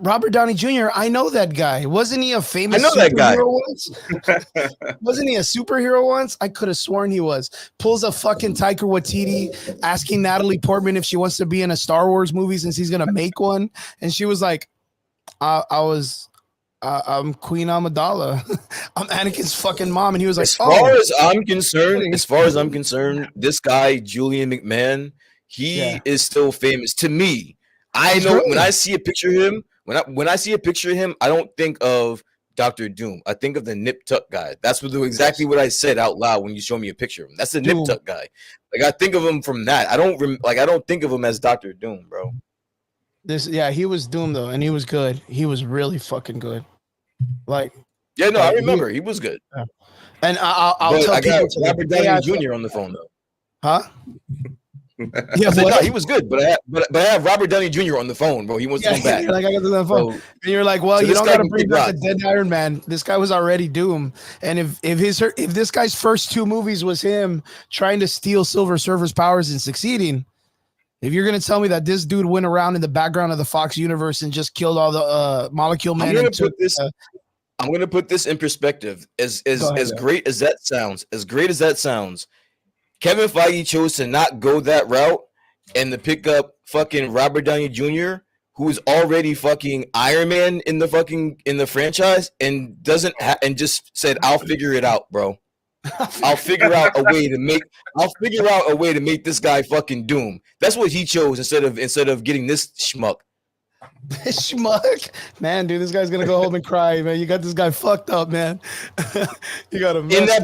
Robert Downey Jr., I know that guy. Wasn't he a famous superhero once? Wasn't he a superhero once? I could have sworn he was. Pulls a fucking Taika Waititi asking Natalie Portman if she wants to be in a Star Wars movie since he's going to make one. And she was like, I'm Queen Amidala. I'm Anakin's fucking mom. And he was like, as far as I'm concerned, this guy, Julian McMahon, he is still famous to me. I know when I see a picture of him, when I see a picture of him, I don't think of Dr. Doom. I think of the Nip Tuck guy. That's exactly what I said out loud when you show me a picture of him. That's the Nip Tuck guy. Like I think of him from that. I don't think of him as Dr. Doom, bro. He was Doom though, and he was good. He was really fucking good. Like, Yeah, no, I remember he was good. And I'll tell I got people to Robert Downey Jr. on the phone though. Huh? Yeah, I said, no, he was good, but I have Robert Downey Jr. on the phone, bro. He wants to come back. Like I got to the phone, and you're like, well, you don't got to bring back a dead Iron Man. This guy was already Doom, and if this guy's first 2 movies was him trying to steal Silver Surfer's powers and succeeding, if you're gonna tell me that this dude went around in the background of the Fox universe and just killed all the Molecule Men, I'm gonna put this in perspective. As great as that sounds, Kevin Feige chose to not go that route and to pick up fucking Robert Downey Jr., who is already fucking Iron Man in the franchise, and and just said, "I'll figure it out, bro. I'll figure out a way to make this guy fucking Doom." That's what he chose instead of getting this schmuck. Schmuck, man, dude, this guy's gonna go home and cry, man. You got this guy fucked up, man. You got him in that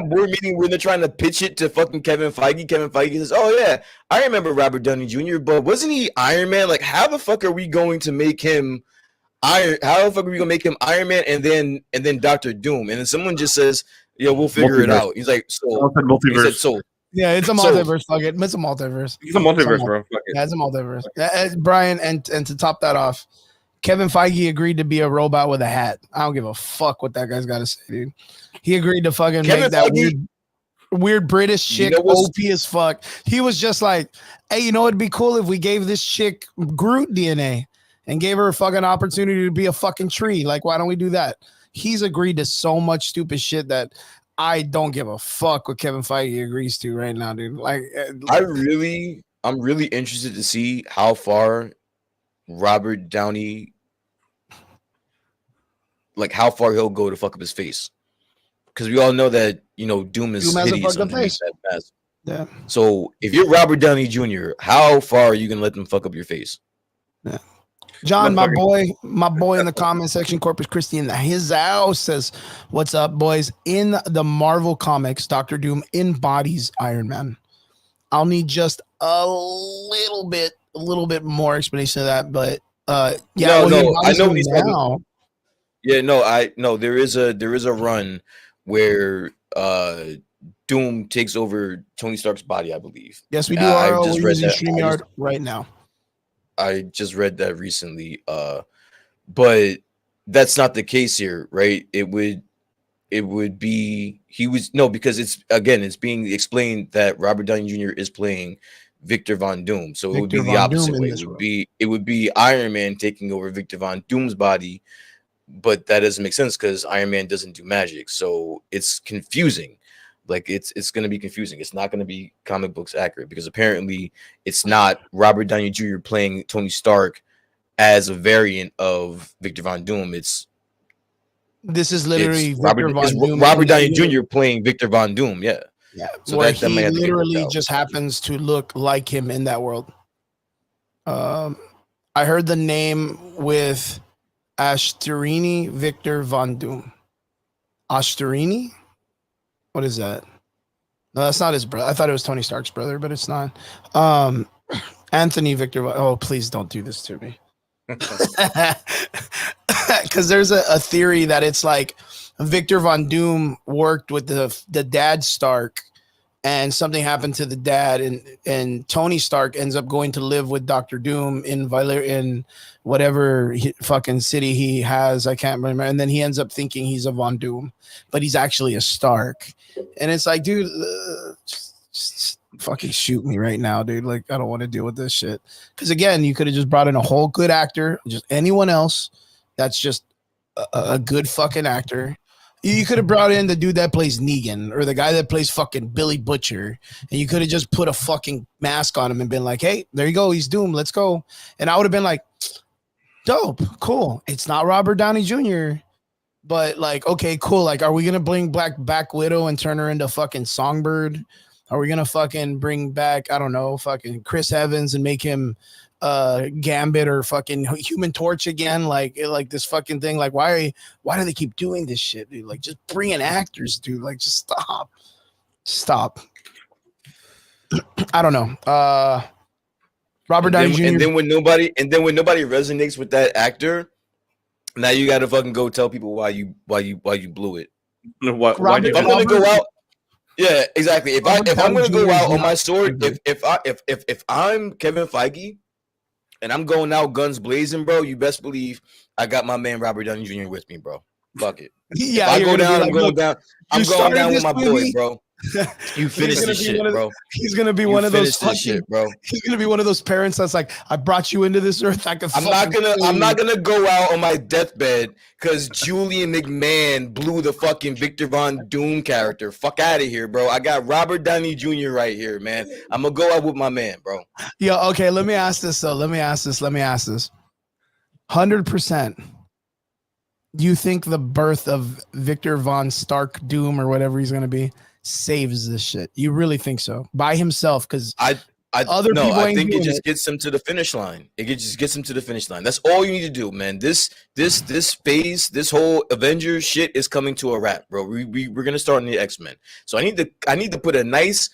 board meeting when they're trying to pitch it to fucking Kevin Feige says, "Oh yeah, I remember Robert Downey Jr., but wasn't he Iron Man? Like, how the fuck are we going to make him Iron? How the fuck are we gonna make him Iron Man and then Doctor Doom?" And then someone just says, "Yeah, we'll figure it out." He's like, multiverse. He said, "So." Yeah, it's a multiverse. Fuck it. It's a multiverse. It's a multiverse, bro. Fuck it. Yeah, it's a multiverse. Brian, and to top that off, Kevin Feige agreed to be a robot with a hat. I don't give a fuck what that guy's got to say, dude. He agreed to fucking make that weird British chick OP as fuck. He was just like, hey, you know, it'd be cool if we gave this chick Groot DNA and gave her a fucking opportunity to be a fucking tree. Like, why don't we do that? He's agreed to so much stupid shit that I don't give a fuck what Kevin Feige agrees to right now, dude. Like, I'm really interested to see how far Robert Downey, like how far he'll go to fuck up his face, because we all know that, you know, Doom is hideous underneath that mask. Yeah. So if you're Robert Downey Jr., how far are you gonna let them fuck up your face? Yeah. John, my boy in the comment section, Corpus Christi in his house, says, "What's up, boys? In the Marvel comics, Doctor Doom embodies Iron Man. I'll need just a little bit more explanation of that, but yeah, I know he's now. Yeah, no, there is a run where Doom takes over Tony Stark's body, I believe. Yes, we do. We're using StreamYard right now. I just read that recently, but that's not the case here, right? It would be because it's being explained that Robert Downey Jr. is playing Victor Von Doom, so it would be the opposite way. It would be Iron Man taking over Victor Von Doom's body, but that doesn't make sense because Iron Man doesn't do magic, so it's confusing. Like it's going to be confusing. It's not going to be comic books accurate because apparently it's not Robert Downey Jr. playing Tony Stark as a variant of Victor Von Doom. This is literally Robert Downey Jr. playing Victor Von Doom. Yeah. Yeah. So where he literally just happens to look like him in that world. I heard the name with Ashtarini Victor Von Doom. Ashtarini? What is that? No, that's not his brother. I thought it was Tony Stark's brother, but it's not. Anthony Victor. Oh, please don't do this to me. Because there's a theory that it's like Victor Von Doom worked with the dad Stark, and something happened to the dad, and Tony Stark ends up going to live with Dr. Doom in whatever fucking city he has. I can't remember. And then he ends up thinking he's a Von Doom, but he's actually a Stark. And it's like, dude, just fucking shoot me right now, dude. Like, I don't want to deal with this shit. Because again, you could have just brought in a whole good actor, just anyone else that's just a good fucking actor. You could have brought in the dude that plays Negan or the guy that plays fucking Billy Butcher, and you could have just put a fucking mask on him and been like, hey, there you go. He's Doom. Let's go. And I would have been like, dope. Cool. It's not Robert Downey Jr., but like, okay, cool. Like, are we going to bring back Widow and turn her into fucking Songbird? Are we going to fucking bring back, I don't know, fucking Chris Evans and make him Gambit or fucking Human Torch again, like this fucking thing? Like, why do they keep doing this shit, dude? Like, just bring in actors, dude. Like, just stop. I don't know. Robert Downey Jr. And then when nobody resonates with that actor, Now you got to fucking go tell people why you blew it. What? Robert- If I'm gonna go out, yeah, exactly. If I'm gonna go out on my sword, if I'm Kevin Feige and I'm going out guns blazing, bro, you best believe I got my man Robert Downey Jr. with me, bro. Fuck it. Yeah, if I go down, like, I'm going down. I'm going down with my boy, movie? bro. You finish this shit, bro. He's gonna be one of those shit, bro. He's gonna be one of those parents that's like, I brought you into this earth. I'm not gonna go out on my deathbed because Julian McMahon blew the fucking Victor Von Doom character. Fuck out of here, bro. I got Robert Downey Jr. right here, man. I'm gonna go out with my man, bro. Yeah, okay. Let me ask this though. Let me ask this. 100%. Do you think the birth of Victor Von Stark Doom or whatever he's gonna be saves this shit? You really think so by himself? Because I think it just gets him to the finish line. Just gets him to the finish line. That's all you need to do, man. This phase, this whole Avengers shit is coming to a wrap, bro. We're gonna start in the X-Men. So I need to put a nice,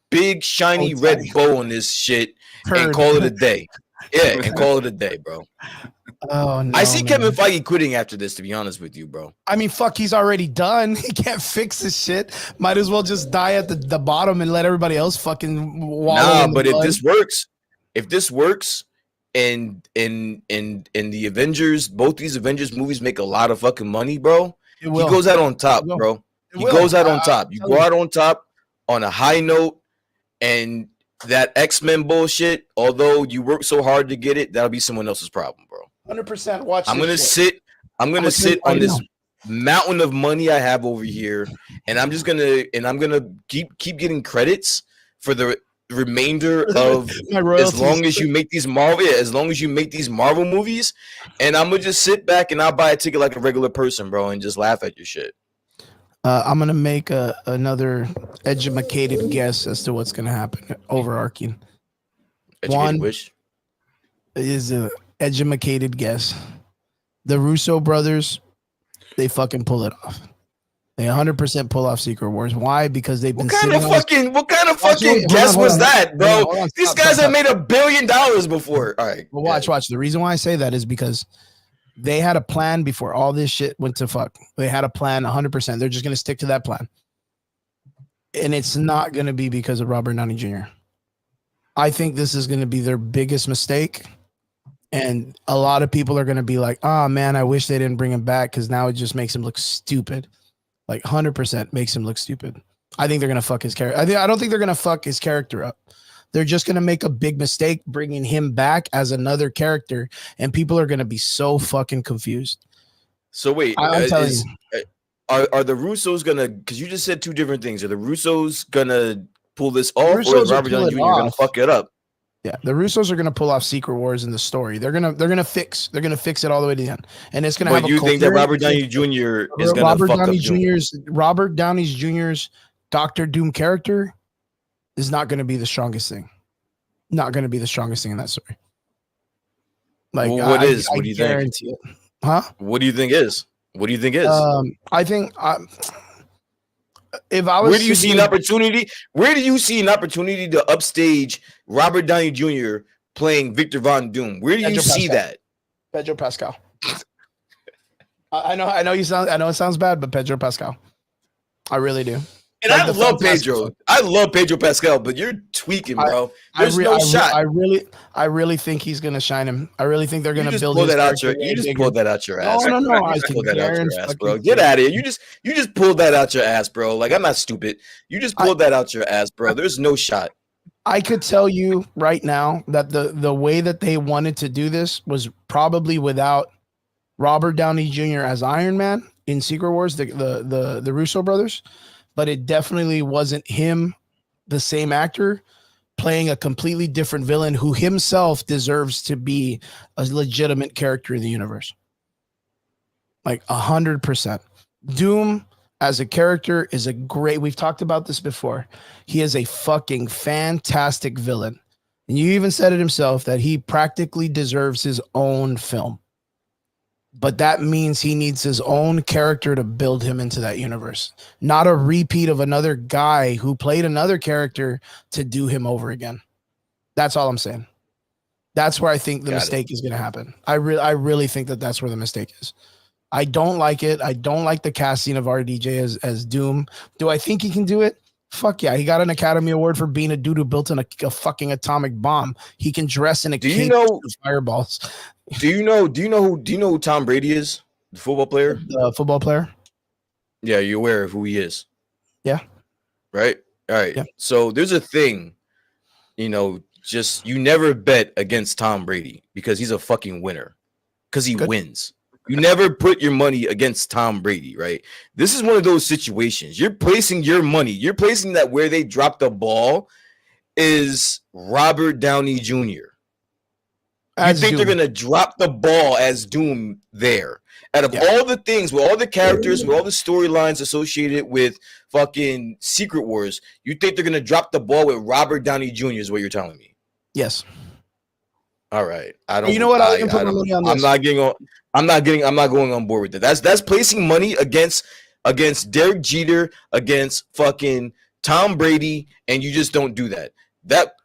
big, shiny red bow on this shit and call it a day. Yeah, and call it a day, bro. Oh no! I see Kevin Feige quitting after this. To be honest with you, bro. I mean, fuck, he's already done. He can't fix this shit. Might as well just die at the bottom and let everybody else fucking wallow. But if this works, and the Avengers, both these Avengers movies make a lot of fucking money, bro. He goes out on top, bro. He goes out on top. You go out on top on a high note, and that X-Men bullshit, although you work so hard to get it, that'll be someone else's problem, bro. 100%. Watch. I'm gonna sit on this mountain of money I have over here, and I'm gonna keep getting credits for the remainder of as long as you make these Marvel movies, and I'm gonna just sit back and I'll buy a ticket like a regular person, bro, and just laugh at your shit. I'm gonna make another educated guess as to what's gonna happen. Overarching. Educated wish is a educated guess. The Russo brothers, they fucking pull it off. They 100% pull off Secret Wars. Why? Because they've been what kind of fucking guess was that, bro? These guys have made $1 billion before. All right. Well, watch. The reason why I say that is because they had a plan before all this shit went to fuck. They had a plan 100%. They're just going to stick to that plan. And it's not going to be because of Robert Downey Jr. I think this is going to be their biggest mistake. And a lot of people are going to be like, oh, man, I wish they didn't bring him back because now it just makes him look stupid. Like 100% makes him look stupid. I think they're going to fuck his character. I don't think they're going to fuck his character up. They're just going to make a big mistake bringing him back as another character. And people are going to be so fucking confused. So wait, I'm telling you. Are the Russos going to, because you just said two different things. Are the Russos going to pull this off, or is Robert Downey Jr. going to fuck it up? Yeah, the Russos are going to pull off Secret Wars in the story. They're gonna fix it all the way to the end, and it's going to have. But you think that Robert Downey Jr. is going to fuck up Robert Downey Jr.'s Doctor Doom character is not going to be the strongest thing. Not going to be the strongest thing in that story. Like, well, what is? What do you think? It. Huh? What do you think is? What do you think is? I think if I was, where do you see an opportunity? Where do you see an opportunity to upstage Robert Downey Jr. playing Victor Von Doom? Where do you see that? Pedro Pascal. I know it sounds bad, but Pedro Pascal. I really do. And like I love Pedro. I love Pedro Pascal, but you're tweaking, bro. There's no shot. I really think he's gonna shine him. I really think they're gonna build. You just pulled that out your ass. No. I just pulled that out your ass, bro. Get out of here. You just pulled that out your ass, bro. Like, I'm not stupid. You just pulled that out your ass, bro. There's no shot. I could tell you right now that the way that they wanted to do this was probably without Robert Downey Jr. as Iron Man in Secret Wars, the Russo brothers. But it definitely wasn't him, the same actor, playing a completely different villain who himself deserves to be a legitimate character in the universe. Like 100%. Doom as a character is we've talked about this before. He is a fucking fantastic villain. And you even said it himself that he practically deserves his own film. But that means he needs his own character to build him into that universe, not a repeat of another guy who played another character to do him over again. That's all I'm saying. That's where I think the Got it. mistake is going to happen. I really think that that's where the mistake is. I don't like it. I don't like the casting of RDJ as Doom. Do I think he can do it? Fuck yeah. He got an Academy Award for being a dude who built a fucking atomic bomb. He can dress in a cape with fireballs. Do you know who Tom Brady is? The football player? The football player? Yeah, you're aware of who he is. Yeah. Right? All right. Yeah. So there's a thing, just you never bet against Tom Brady because he's a fucking winner. Because he wins. You never put your money against Tom Brady, right? This is one of those situations. You're placing your money. You're placing that where they drop the ball is Robert Downey Jr. You think they're going to drop the ball as Doom there? Out of all the things, with all the characters, with all the storylines associated with fucking Secret Wars, you think they're going to drop the ball with Robert Downey Jr. is what you're telling me? Yes. All right. I don't. You know what? I'm not going on board with that. That's placing money against Derek Jeter, against fucking Tom Brady, and you just don't do that.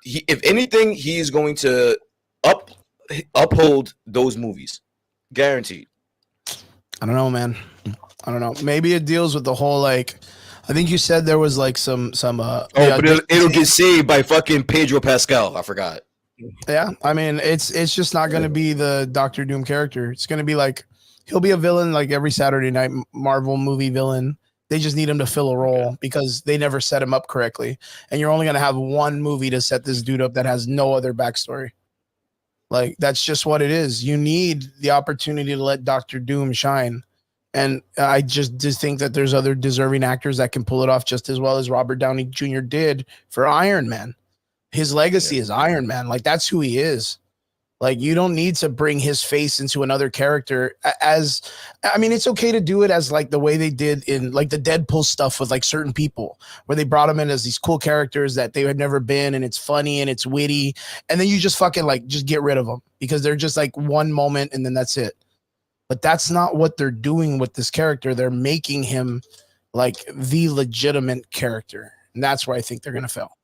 If anything, he is going to uphold those movies, guaranteed. I don't know, man. I don't know. Maybe it deals with the whole I think you said there was some. But it'll get saved by fucking Pedro Pascal. I forgot. Yeah, I mean it's just not going to be the Doctor Doom character. It's going to be he'll be a villain like every Saturday night Marvel movie villain. They just need him to fill a role because they never set him up correctly. And you're only going to have one movie to set this dude up that has no other backstory. That's just what it is. You need the opportunity to let Dr. Doom shine. And I just think that there's other deserving actors that can pull it off just as well as Robert Downey Jr. did for Iron Man. His legacy is Iron Man. That's who he is. You don't need to bring his face into another character it's okay to do it as the way they did in the Deadpool stuff with certain people where they brought them in as these cool characters that they had never been. And it's funny and it's witty. And then you just fucking just get rid of them because they're just one moment and then that's it. But that's not what they're doing with this character. They're making him the legitimate character. And that's where I think they're going to fail.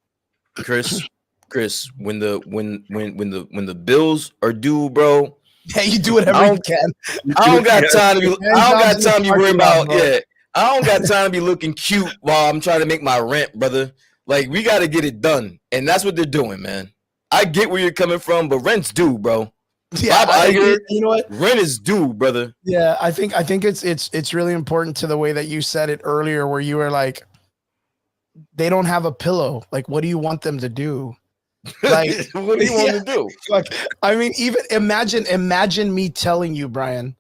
Chris, when the bills are due, bro. Yeah, you do whatever you can. I don't got time to be worried about. Yeah, I don't got time to be looking cute while I'm trying to make my rent, brother. We got to get it done, and that's what they're doing, man. I get where you're coming from, but rent's due, bro. Yeah, you know what? Rent is due, brother. Yeah, I think it's really important to the way that you said it earlier, where you were they don't have a pillow. What do you want them to do? What do you want to do? Even imagine me telling you, Brian,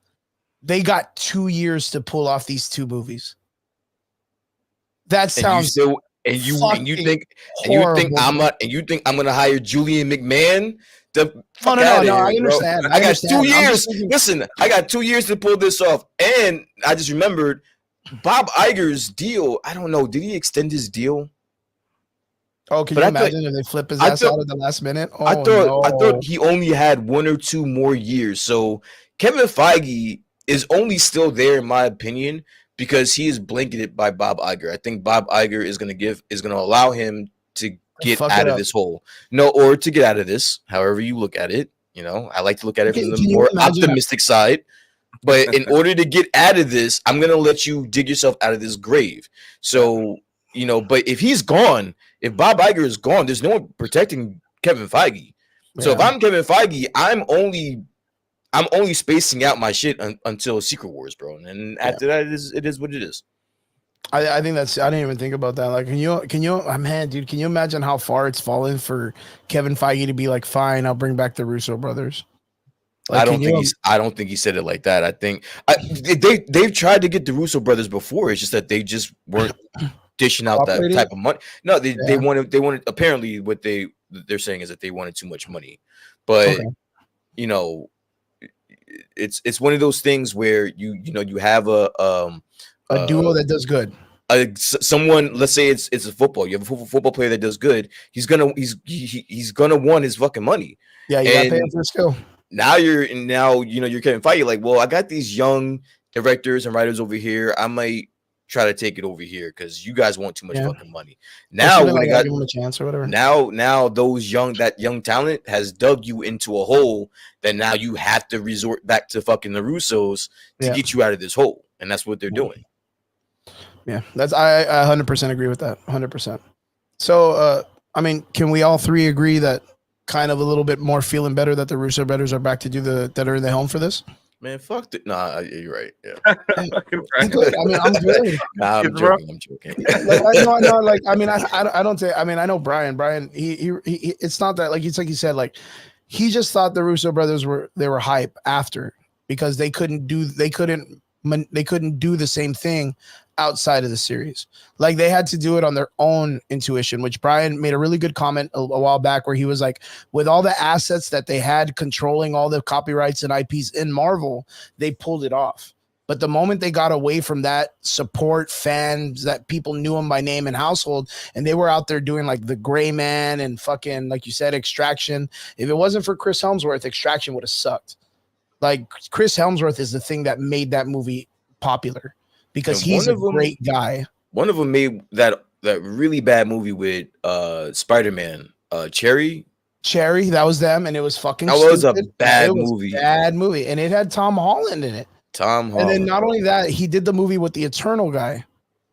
they got 2 years to pull off these two movies. That sounds you think I'm gonna hire Julian McMahon to no, I understand. Bro. I got 2 years. Listen, I got 2 years to pull this off, and I just remembered Bob Iger's deal. I don't know. Did he extend his deal? Oh, can you imagine if they flip his ass out at the last minute? Oh, I thought he only had 1 or 2 more years. So Kevin Feige is only still there, in my opinion, because he is blanketed by Bob Iger. I think Bob Iger is gonna allow him to get out of this hole. Or to get out of this, however you look at it. I like to look at it from the more optimistic side. But in order to get out of this, I'm gonna let you dig yourself out of this grave. So, but if he's gone, if Bob Iger is gone, there's no one protecting Kevin Feige. So if I'm Kevin Feige, I'm only spacing out my shit until Secret Wars, bro. And after that, it is what it is. I think I didn't even think about that. Man, dude, can you imagine how far it's fallen for Kevin Feige to be fine, I'll bring back the Russo brothers? I don't think he said it like that. I think they've tried to get the Russo brothers before. It's just that they just weren't dishing out that type of money. No, they wanted apparently what they're saying is that they wanted too much money. But it's one of those things where you have a duo that does good. Someone, let's say it's a football. You have a football player that does good. He's gonna want his fucking money. Yeah, you gotta pay him for his skill. Now you're Kevin Feige. I got these young directors and writers over here. I might try to take it over here because you guys want too much Yeah. fucking money. Now when like, it got give him a chance or whatever. now that young talent has dug you into a hole that now you have to resort back to fucking the Russos to get you out of this hole, and that's what they're doing. Yeah, that's I 100% agree with that. 100%. So, I mean, can we all three agree that kind of a little bit more feeling better that the Russo brothers are back to do that are in the helm for this? Man, fuck it. Nah, you're right. Yeah. I'm good. I mean, I'm good. Nah, I'm joking. I'm joking. Like, I know. Like, I mean, I don't say. I mean, I know Brian. Brian, he it's not that, like, it's like he said, like, he just thought the Russo brothers were hype after because they couldn't do the same thing outside of the series. Like, they had to do it on their own intuition, which Brian made a really good comment a while back where he was like, with all the assets that they had controlling all the copyrights and IPs in Marvel, they pulled it off. But the moment they got away from that support, fans that people knew them by name and household, and they were out there doing like the Gray Man and fucking, like you said, Extraction. If it wasn't for Chris Helmsworth, Extraction would have sucked. Like, Chris Helmsworth is the thing that made that movie popular because he's a great guy. One of them made that really bad movie with Spider-Man, Cherry, that was them, and it was fucking that was stupid. A bad movie. Bad movie, and it had Tom Holland in it. Tom Holland. And then not only that, he did the movie with the Eternal guy,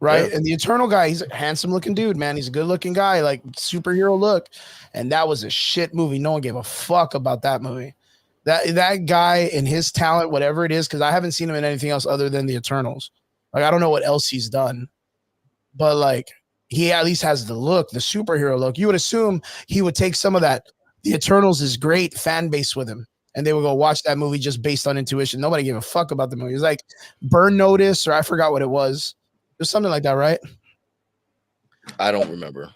right? Yeah. And the Eternal guy, he's a handsome looking dude, man. He's a good looking guy, like superhero look. And that was a shit movie. No one gave a fuck about that movie. That guy and his talent, whatever it is, because I haven't seen him in anything else other than the Eternals. Like, I don't know what else he's done, but like, he at least has the look, the superhero look. You would assume he would take some of that. The Eternals is great fan base with him, and they would go watch that movie just based on intuition. Nobody gave a fuck about the movie. It was like Burn Notice, or I forgot what it was. It was something like that, right? I don't remember.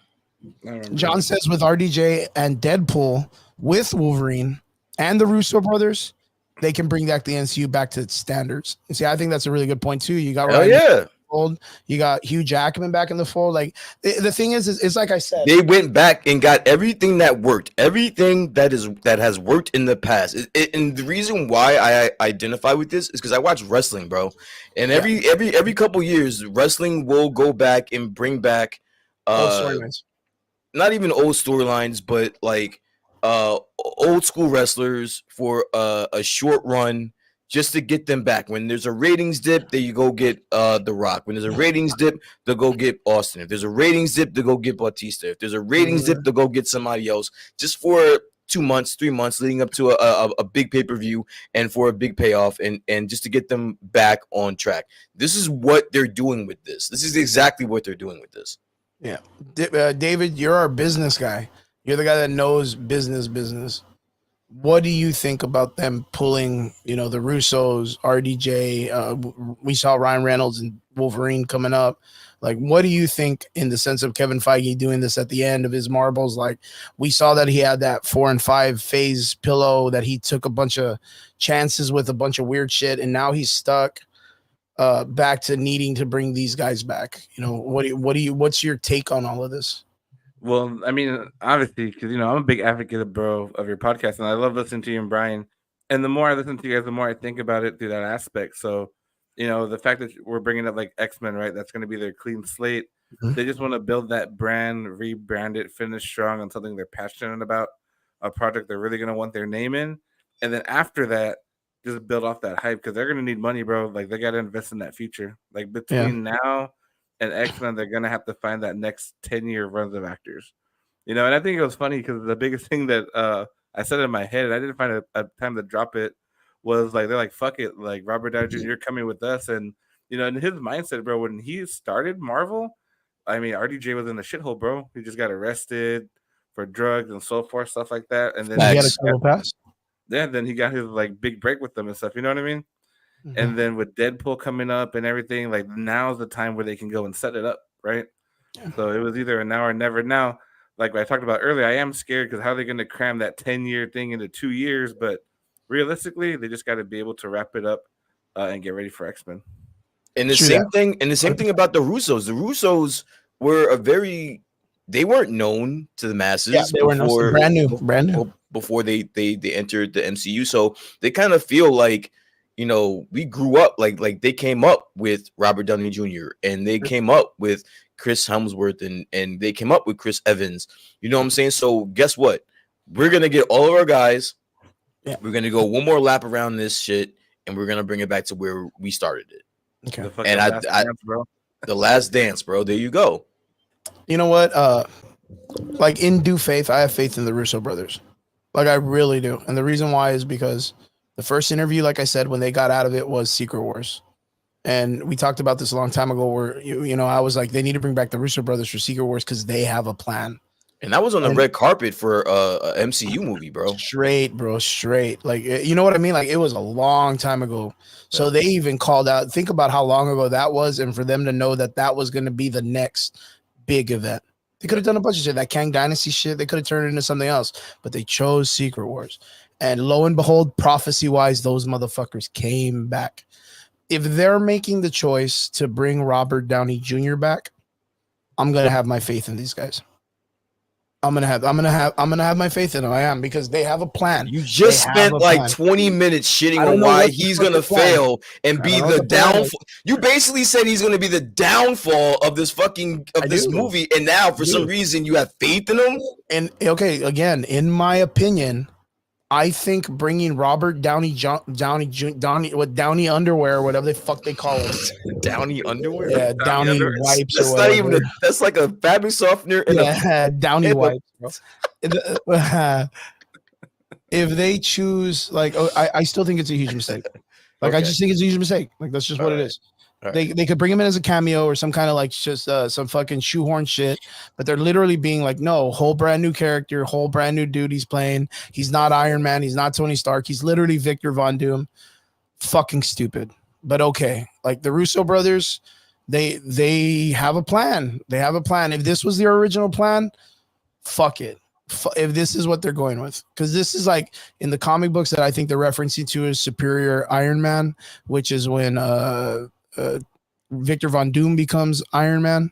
John says with RDJ and Deadpool with Wolverine and the Russo brothers, they can bring back the MCU back to its standards. And see, I think that's a really good point too. You got fold. You got Hugh Jackman back in the fold. Like, the thing is it's like I said, they went back and got everything that worked, everything that has worked in the past. And the reason why I identify with this is because I watch wrestling, bro. And every couple years, wrestling will go back and bring back old storylines. Not even old storylines, but like old school wrestlers for a short run, just to get them back. When there's a ratings dip, then you go get The Rock. When there's a ratings dip, they'll go get Austin. If there's a ratings dip, they'll go get Bautista. If there's a ratings dip, they'll go get somebody else, just for 2 months, 3 months, leading up to a big pay-per-view and for a big payoff, and just to get them back on track. This is what they're doing with this. This is exactly what they're doing with this. Yeah. David, you're our business guy. You're the guy that knows business. What do you think about them pulling, the Russos, RDJ? We saw Ryan Reynolds and Wolverine coming up. Like, what do you think in the sense of Kevin Feige doing this at the end of his marbles? Like, we saw that he had that 4 and 5 phase pillow that he took a bunch of chances with, a bunch of weird shit, and now he's stuck back to needing to bring these guys back. What's your take on all of this? Well, I mean, obviously, because, I'm a big advocate of your podcast, and I love listening to you and Brian. And the more I listen to you guys, the more I think about it through that aspect. So, the fact that we're bringing up like X-Men, right? That's going to be their clean slate. Mm-hmm. They just want to build that brand, rebrand it, finish strong on something they're passionate about, a project they're really going to want their name in. And then after that, just build off that hype, because they're going to need money, bro. Like, they got to invest in that future. Like, between now and X-Men, they're going to have to find that next 10-year runs of actors. And I think it was funny because the biggest thing that I said in my head, and I didn't find a time to drop it, was like, they're like, fuck it, like, Robert Downey Jr., you're coming with us. And, in his mindset, bro, when he started Marvel, I mean, RDJ was in the shithole, bro. He just got arrested for drugs and so forth, stuff like that. And then he had a total pass. Yeah, then he got his like big break with them and stuff. You know what I mean? Mm-hmm. And then with Deadpool coming up and everything, like, now's the time where they can go and set it up, right? Yeah. So it was either a now or never. Now, like I talked about earlier, I am scared because how are they going to cram that 10-year thing into 2 years? But realistically, they just got to be able to wrap it up and get ready for X-Men. And the same thing about the Russos. The Russos were they weren't known to the masses. Yeah, they were brand new. Before they entered the MCU. So they kind of feel like, you know, we grew up like they came up with Robert Downey Jr. and they came up with Chris Hemsworth and they came up with Chris Evans. You know what I'm saying? So guess what? We're gonna get all of our guys. Yeah. We're gonna go one more lap around this shit, and we're gonna bring it back to where we started it. Okay. And the last dance, bro. There you go. You know what? Like in due faith, I have faith in the Russo brothers. Like I really do. And the reason why is because the first interview, like I said, when they got out of it was Secret Wars. And we talked about this a long time ago where, you know, I was like, they need to bring back the Russo brothers for Secret Wars because they have a plan. And that was on the red carpet for a MCU movie, bro. Straight, bro, straight. Like, you know what I mean? Like, it was a long time ago. So they even called out, think about how long ago that was. And for them to know that that was going to be the next big event. They could have done a bunch of shit. That Kang Dynasty shit, they could have turned it into something else. But they chose Secret Wars. And lo and behold, prophecy-wise, those motherfuckers came back. If they're making the choice to bring Robert Downey Jr. back, I'm going to have my faith in these guys. I'm gonna have my faith in them. I am, because they have a plan. You just spent like 20 minutes shitting on why he's gonna fail and be the downfall. You basically said he's gonna be the downfall of this movie, and now for some reason you have faith in him. And okay, again, in my opinion, I think bringing Robert Downey Downey underwear, whatever the fuck they call it, Downy underwear, yeah, Downy wipes. That's not even. That's like a fabric softener. Downy wipes. Bro. If they choose, like, I still think it's a huge mistake. Like, I just think it's a huge mistake. Like, that's just what it is. Right. They could bring him in as a cameo or some kind of like just some fucking shoehorn shit, but they're literally being like, no, whole brand new character, whole brand new dude he's playing. He's not Iron Man. He's not Tony Stark. He's literally Victor Von Doom. Fucking stupid. But okay, like the Russo brothers, they have a plan. They have a plan. If this was their original plan, fuck it. If this is what they're going with, because this is like in the comic books that I think they're referencing to is Superior Iron Man, which is when Victor Von Doom becomes Iron Man,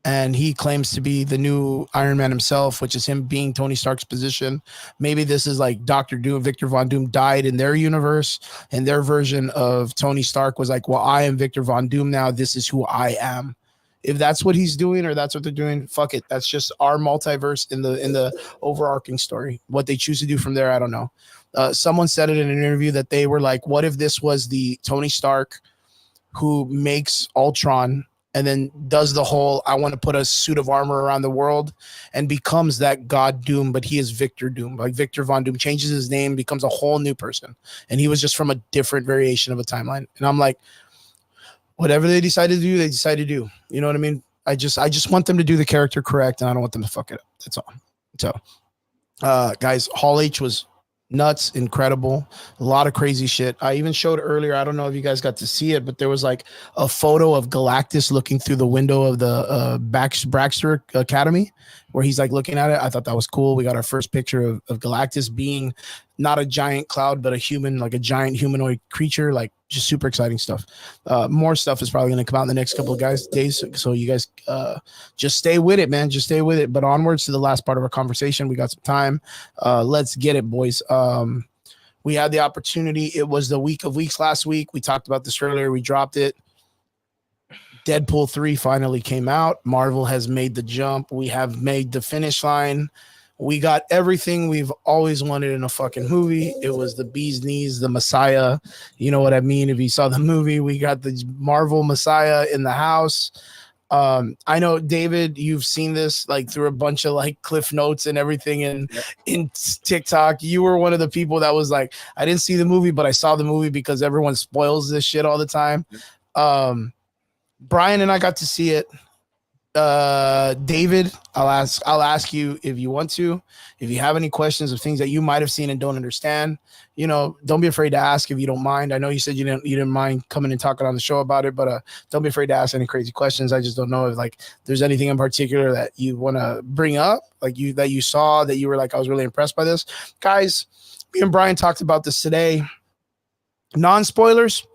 and he claims to be the new Iron Man himself, which is him being Tony Stark's position. Maybe this is like Dr. Doom. Victor Von Doom died in their universe, and their version of Tony Stark was like, well, I am Victor Von Doom now. This is who I am. If that's what he's doing or that's what they're doing, fuck it. That's just our multiverse in the overarching story. What they choose to do from there, I don't know. Someone said it in an interview that they were like, what if this was the Tony Stark who makes Ultron and then does the whole, I want to put a suit of armor around the world, and becomes that God Doom, but he is Victor Doom. Like Victor Von Doom changes his name, becomes a whole new person. And he was just from a different variation of a timeline. And I'm like, whatever they decide to do, they decide to do. You know what I mean? I just want them to do the character correct, and I don't want them to fuck it up. That's all. So, guys, Hall H was nuts, incredible, a lot of crazy shit. I even showed earlier, I don't know if you guys got to see it, but there was like a photo of Galactus looking through the window of the Baxter Academy, where he's like looking at it. I thought that was cool. We got our first picture of Galactus being not a giant cloud, but a human, like a giant humanoid creature, like just super exciting stuff. More stuff is probably going to come out in the next couple of days. So you guys just stay with it, man. Just stay with it. But onwards to the last part of our conversation. We got some time. Let's get it, boys. We had the opportunity. It was the week of weeks last week. We talked about this earlier. We dropped it. Deadpool 3 finally came out. Marvel has made the jump. We have made the finish line. We got everything we've always wanted in a fucking movie. It was the bee's knees, the Messiah. You know what I mean? If you saw the movie, we got the Marvel Messiah in the house. I know, David, you've seen this like through a bunch of like cliff notes and everything in TikTok. You were one of the people that was like, I didn't see the movie, but I saw the movie because everyone spoils this shit all the time. Brian and I got to see it. David, I'll ask you if you want to, if you have any questions of things that you might have seen and don't understand, you know, don't be afraid to ask if you don't mind. I know you said you didn't mind coming and talking on the show about it, but don't be afraid to ask any crazy questions. I just don't know if like there's anything in particular that you want to bring up, like that you saw that you were like, I was really impressed by this. Guys, me and Brian talked about this today. Non-spoilers,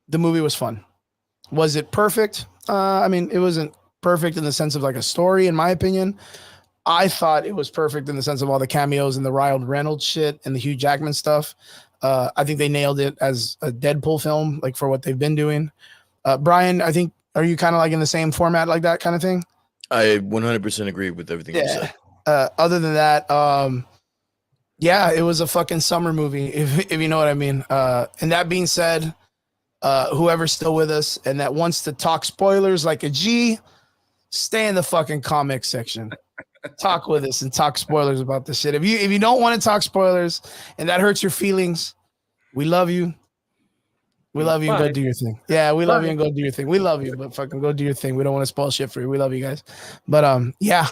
the movie was fun. Was it perfect? I mean, it wasn't perfect in the sense of like a story, in my opinion. I thought it was perfect in the sense of all the cameos and the Ryan Reynolds shit and the Hugh Jackman stuff. I think they nailed it as a Deadpool film, like for what they've been doing. Brian, I think, are you kind of like in the same format like that kind of thing? I 100% agree with everything you said. Other than that, yeah, it was a fucking summer movie, if you know what I mean. And that being said, whoever's still with us and that wants to talk spoilers like a G, stay in the fucking comic section. Talk with us and talk spoilers about this shit. If you don't want to talk spoilers and that hurts your feelings, we love you. We love you and go do your thing. Yeah, we love you and go do your thing. We love you, but fucking go do your thing. We don't want to spoil shit for you. We love you guys. But yeah,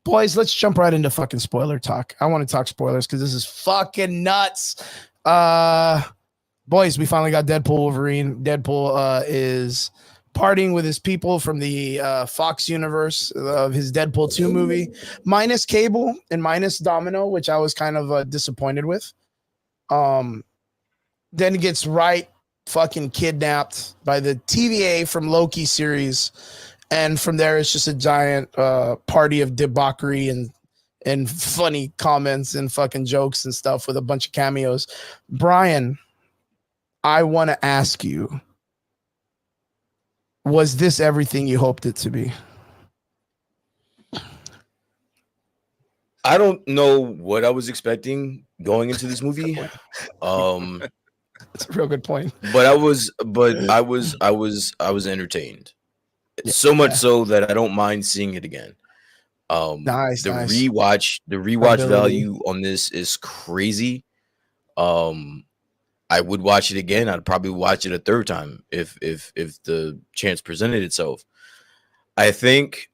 boys, let's jump right into fucking spoiler talk. I want to talk spoilers because this is fucking nuts. Boys, we finally got Deadpool Wolverine. Deadpool is partying with his people from the Fox universe of his Deadpool 2 movie, minus Cable and minus Domino, which I was kind of disappointed with. Then he gets fucking kidnapped by the TVA from Loki series, and from there it's just a giant party of debauchery and funny comments and fucking jokes and stuff with a bunch of cameos. Brian, I want to ask you, was this everything you hoped it to be? I don't know what I was expecting going into this movie. That's a real good point. But I was entertained. So much so that I don't mind seeing it again. Nice. Rewatch value on this is crazy. I would watch it again. I'd probably watch it a third time if the chance presented itself. I think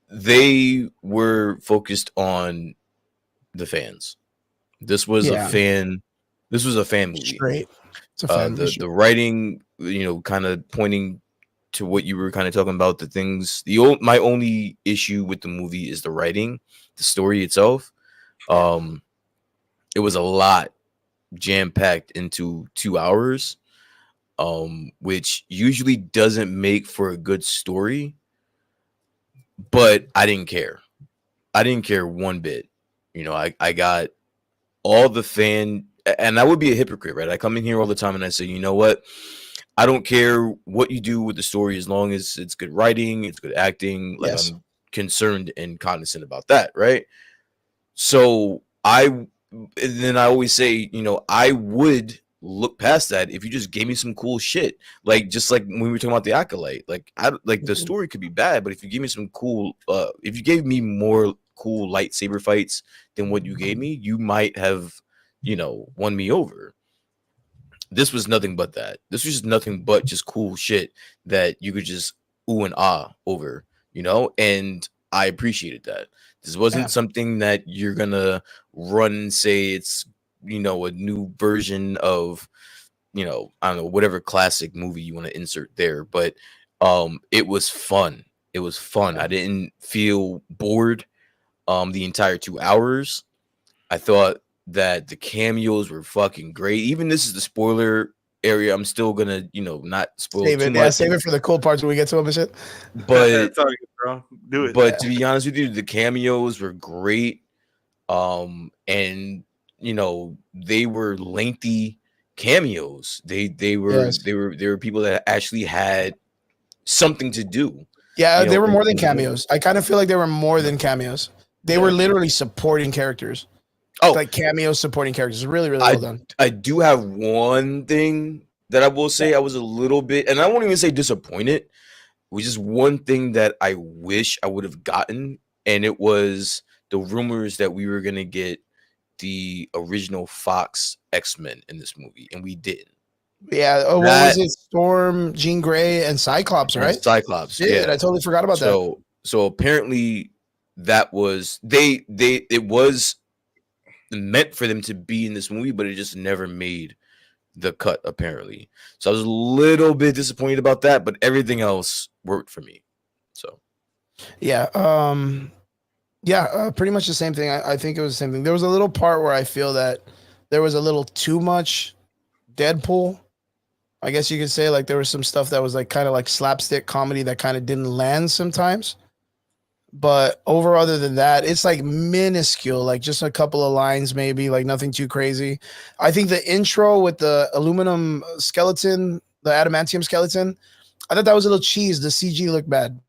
they were focused on the fans. This was a fan movie. Straight. It's a fan movie. The writing, kind of pointing to what you were kind of talking about, the things. My only issue with the movie is the writing, the story itself. It was a lot jam-packed into 2 hours, which usually doesn't make for a good story. But I didn't care. I didn't care one bit. I got all the fan, and I would be a hypocrite, right? I come in here all the time and I say, you know what? I don't care what you do with the story as long as it's good writing, it's good acting. Like, yes. I'm concerned and cognizant about that, right? So then I always say, I would look past that if you just gave me some cool shit. Just like when we were talking about the Acolyte, the story could be bad, but if you give me some cool, if you gave me more cool lightsaber fights than what you gave me, you might have, won me over. This was nothing but that. This was just nothing but just cool shit that you could just ooh and ah over, and I appreciated that. This wasn't something that you're gonna run and say it's, a new version of, I don't know, whatever classic movie you want to insert there. But it was fun. It was fun. I didn't feel bored the entire 2 hours. I thought that the cameos were fucking great. Even this is the spoiler area. I'm still gonna, not spoil too much. Save it for the cool parts when we get to them and shit. But bro. Do it. But to be honest with you, the cameos were great. And they were lengthy cameos. They were people that actually had something to do. Yeah, they were more than cameos. I kind of feel like they were more than cameos. They were literally supporting characters. Oh, like cameos supporting characters. Really, really well done. I do have one thing that I will say I was a little bit, and I won't even say disappointed, was just one thing that I wish I would have gotten, and it was the rumors that we were going to get the original Fox X-Men in this movie, and we didn't. Yeah. Oh, what was it? Storm, Jean Grey, and Cyclops, right? Cyclops. Yeah, I totally forgot about that. So apparently that was it was meant for them to be in this movie, but it just never made the cut, apparently. So I was a little bit disappointed about that, but everything else worked for me. So yeah, pretty much the same thing. I think it was the same thing. There was a little part where I feel that there was a little too much Deadpool. I guess you could say, like, there was some stuff that was like kind of like slapstick comedy that kind of didn't land sometimes. But over other than that, it's like minuscule, like just a couple of lines, maybe like nothing too crazy. I think the intro with the aluminum skeleton, the adamantium skeleton, I thought that was a little cheese. The CG looked bad.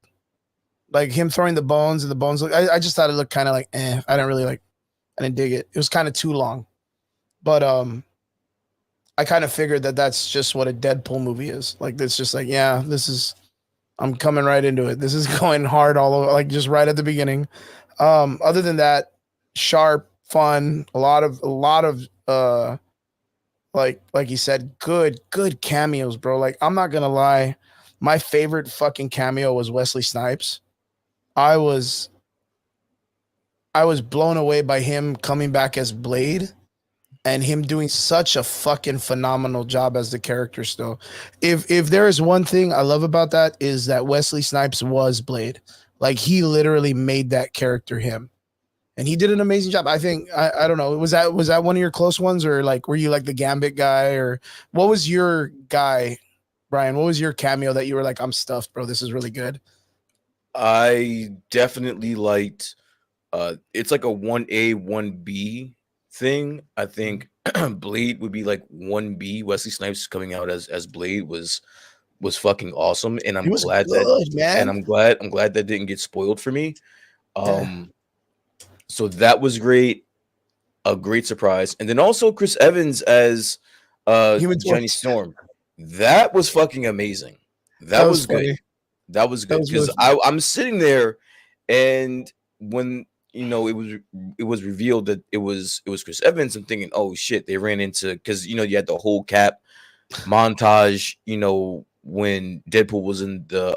Like him throwing the bones and the bones look, I just thought it looked kind of like I didn't really like, I didn't dig it. It was kind of too long. But I kind of figured that that's just what a Deadpool movie is. Like it's just like, yeah, this is, I'm coming right into it. This is going hard all over, like just right at the beginning. Other than that, sharp, fun, a lot of like you said, good cameos, bro. Like I'm not gonna lie, my favorite fucking cameo was Wesley Snipes. I was blown away by him coming back as Blade and him doing such a fucking phenomenal job as the character still. If there is one thing I love about that is that Wesley Snipes was Blade. Like he literally made that character him. And he did an amazing job. I think I don't know. Was that one of your close ones, or like were you like the Gambit guy, or what was your guy, Brian? What was your cameo that you were like, I'm stuffed, bro. This is really good. I definitely liked it's like a 1A, 1B thing. I think Blade would be like 1B. Wesley Snipes coming out as Blade was fucking awesome. And I'm glad that didn't get spoiled for me. So that was great. A great surprise. And then also Chris Evans as Johnny Storm. That was fucking amazing. That was good. That was good because I'm sitting there, and when it was revealed that it was Chris Evans, I'm thinking, oh shit, they ran into, because you had the whole Cap montage. When Deadpool was in the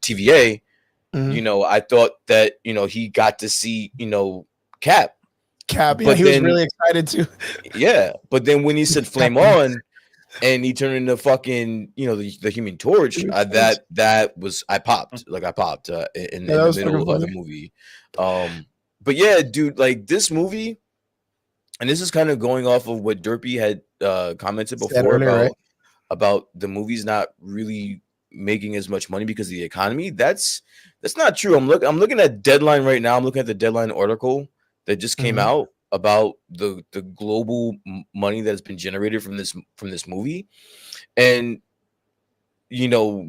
TVA. Mm-hmm. I thought that he got to see Cap. But he was really excited too. Yeah, but then when he said "flame on," and he turned into fucking the Human Torch, that was I popped in the middle of the movie. But yeah, dude, like this movie, and this is kind of going off of what Derpy had commented before about the movies not really making as much money because of the economy. That's not true. I'm looking at Deadline right now. I'm looking at the Deadline article that just came out about the global money that has been generated from this movie, and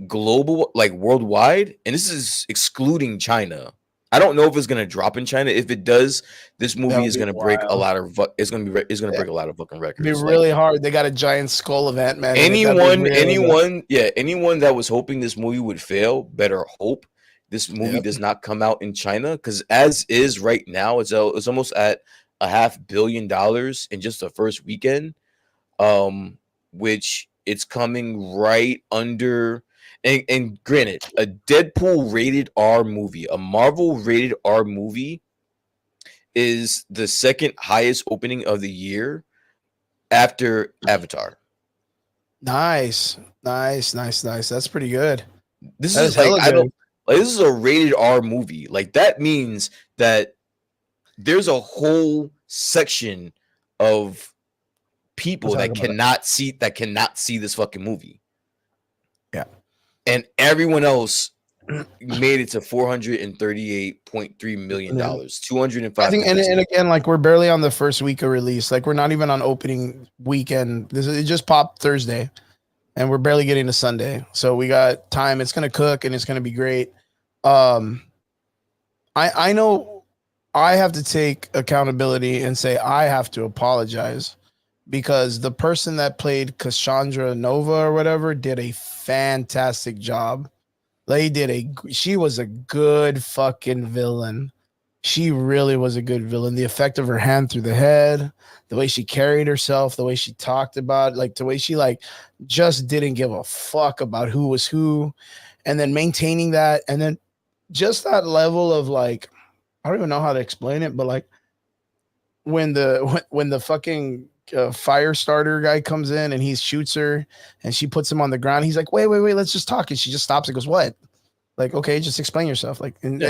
global, like worldwide, and this is excluding China. I don't know if it's going to drop in China. If it does, this movie is going to break a lot of break a lot of fucking records. It'd be really hard. They got a giant skull of Ant-Man. Anyone that was hoping this movie would fail better hope this movie does not come out in China, because as is right now, it's almost at $500 million in just the first weekend, which it's coming right under. And granted, a Deadpool rated R movie, a Marvel rated R movie, is the second highest opening of the year after Avatar. Nice. That's pretty good. This is this is a rated R movie. Like that means that there's a whole section of people that cannot see this fucking movie. Yeah. And everyone else made it to $438.3 million, 205. I think, and again, like we're barely on the first week of release. Like we're not even on opening weekend. It just popped Thursday, and we're barely getting to Sunday. So we got time. It's gonna cook, and it's gonna be great. I know I have to take accountability and say I have to apologize, because the person that played Cassandra Nova or whatever did a fantastic job. She was a good fucking villain. She really was a good villain. The effect of her hand through the head, the way she carried herself, the way she talked about, like the way she just didn't give a fuck about who was who, and then maintaining that, and then just that level of I don't even know how to explain it, but when the fucking fire starter guy comes in and he shoots her and she puts him on the ground, he's like, wait, let's just talk, and she just stops and goes, what? Like, okay, just explain yourself. And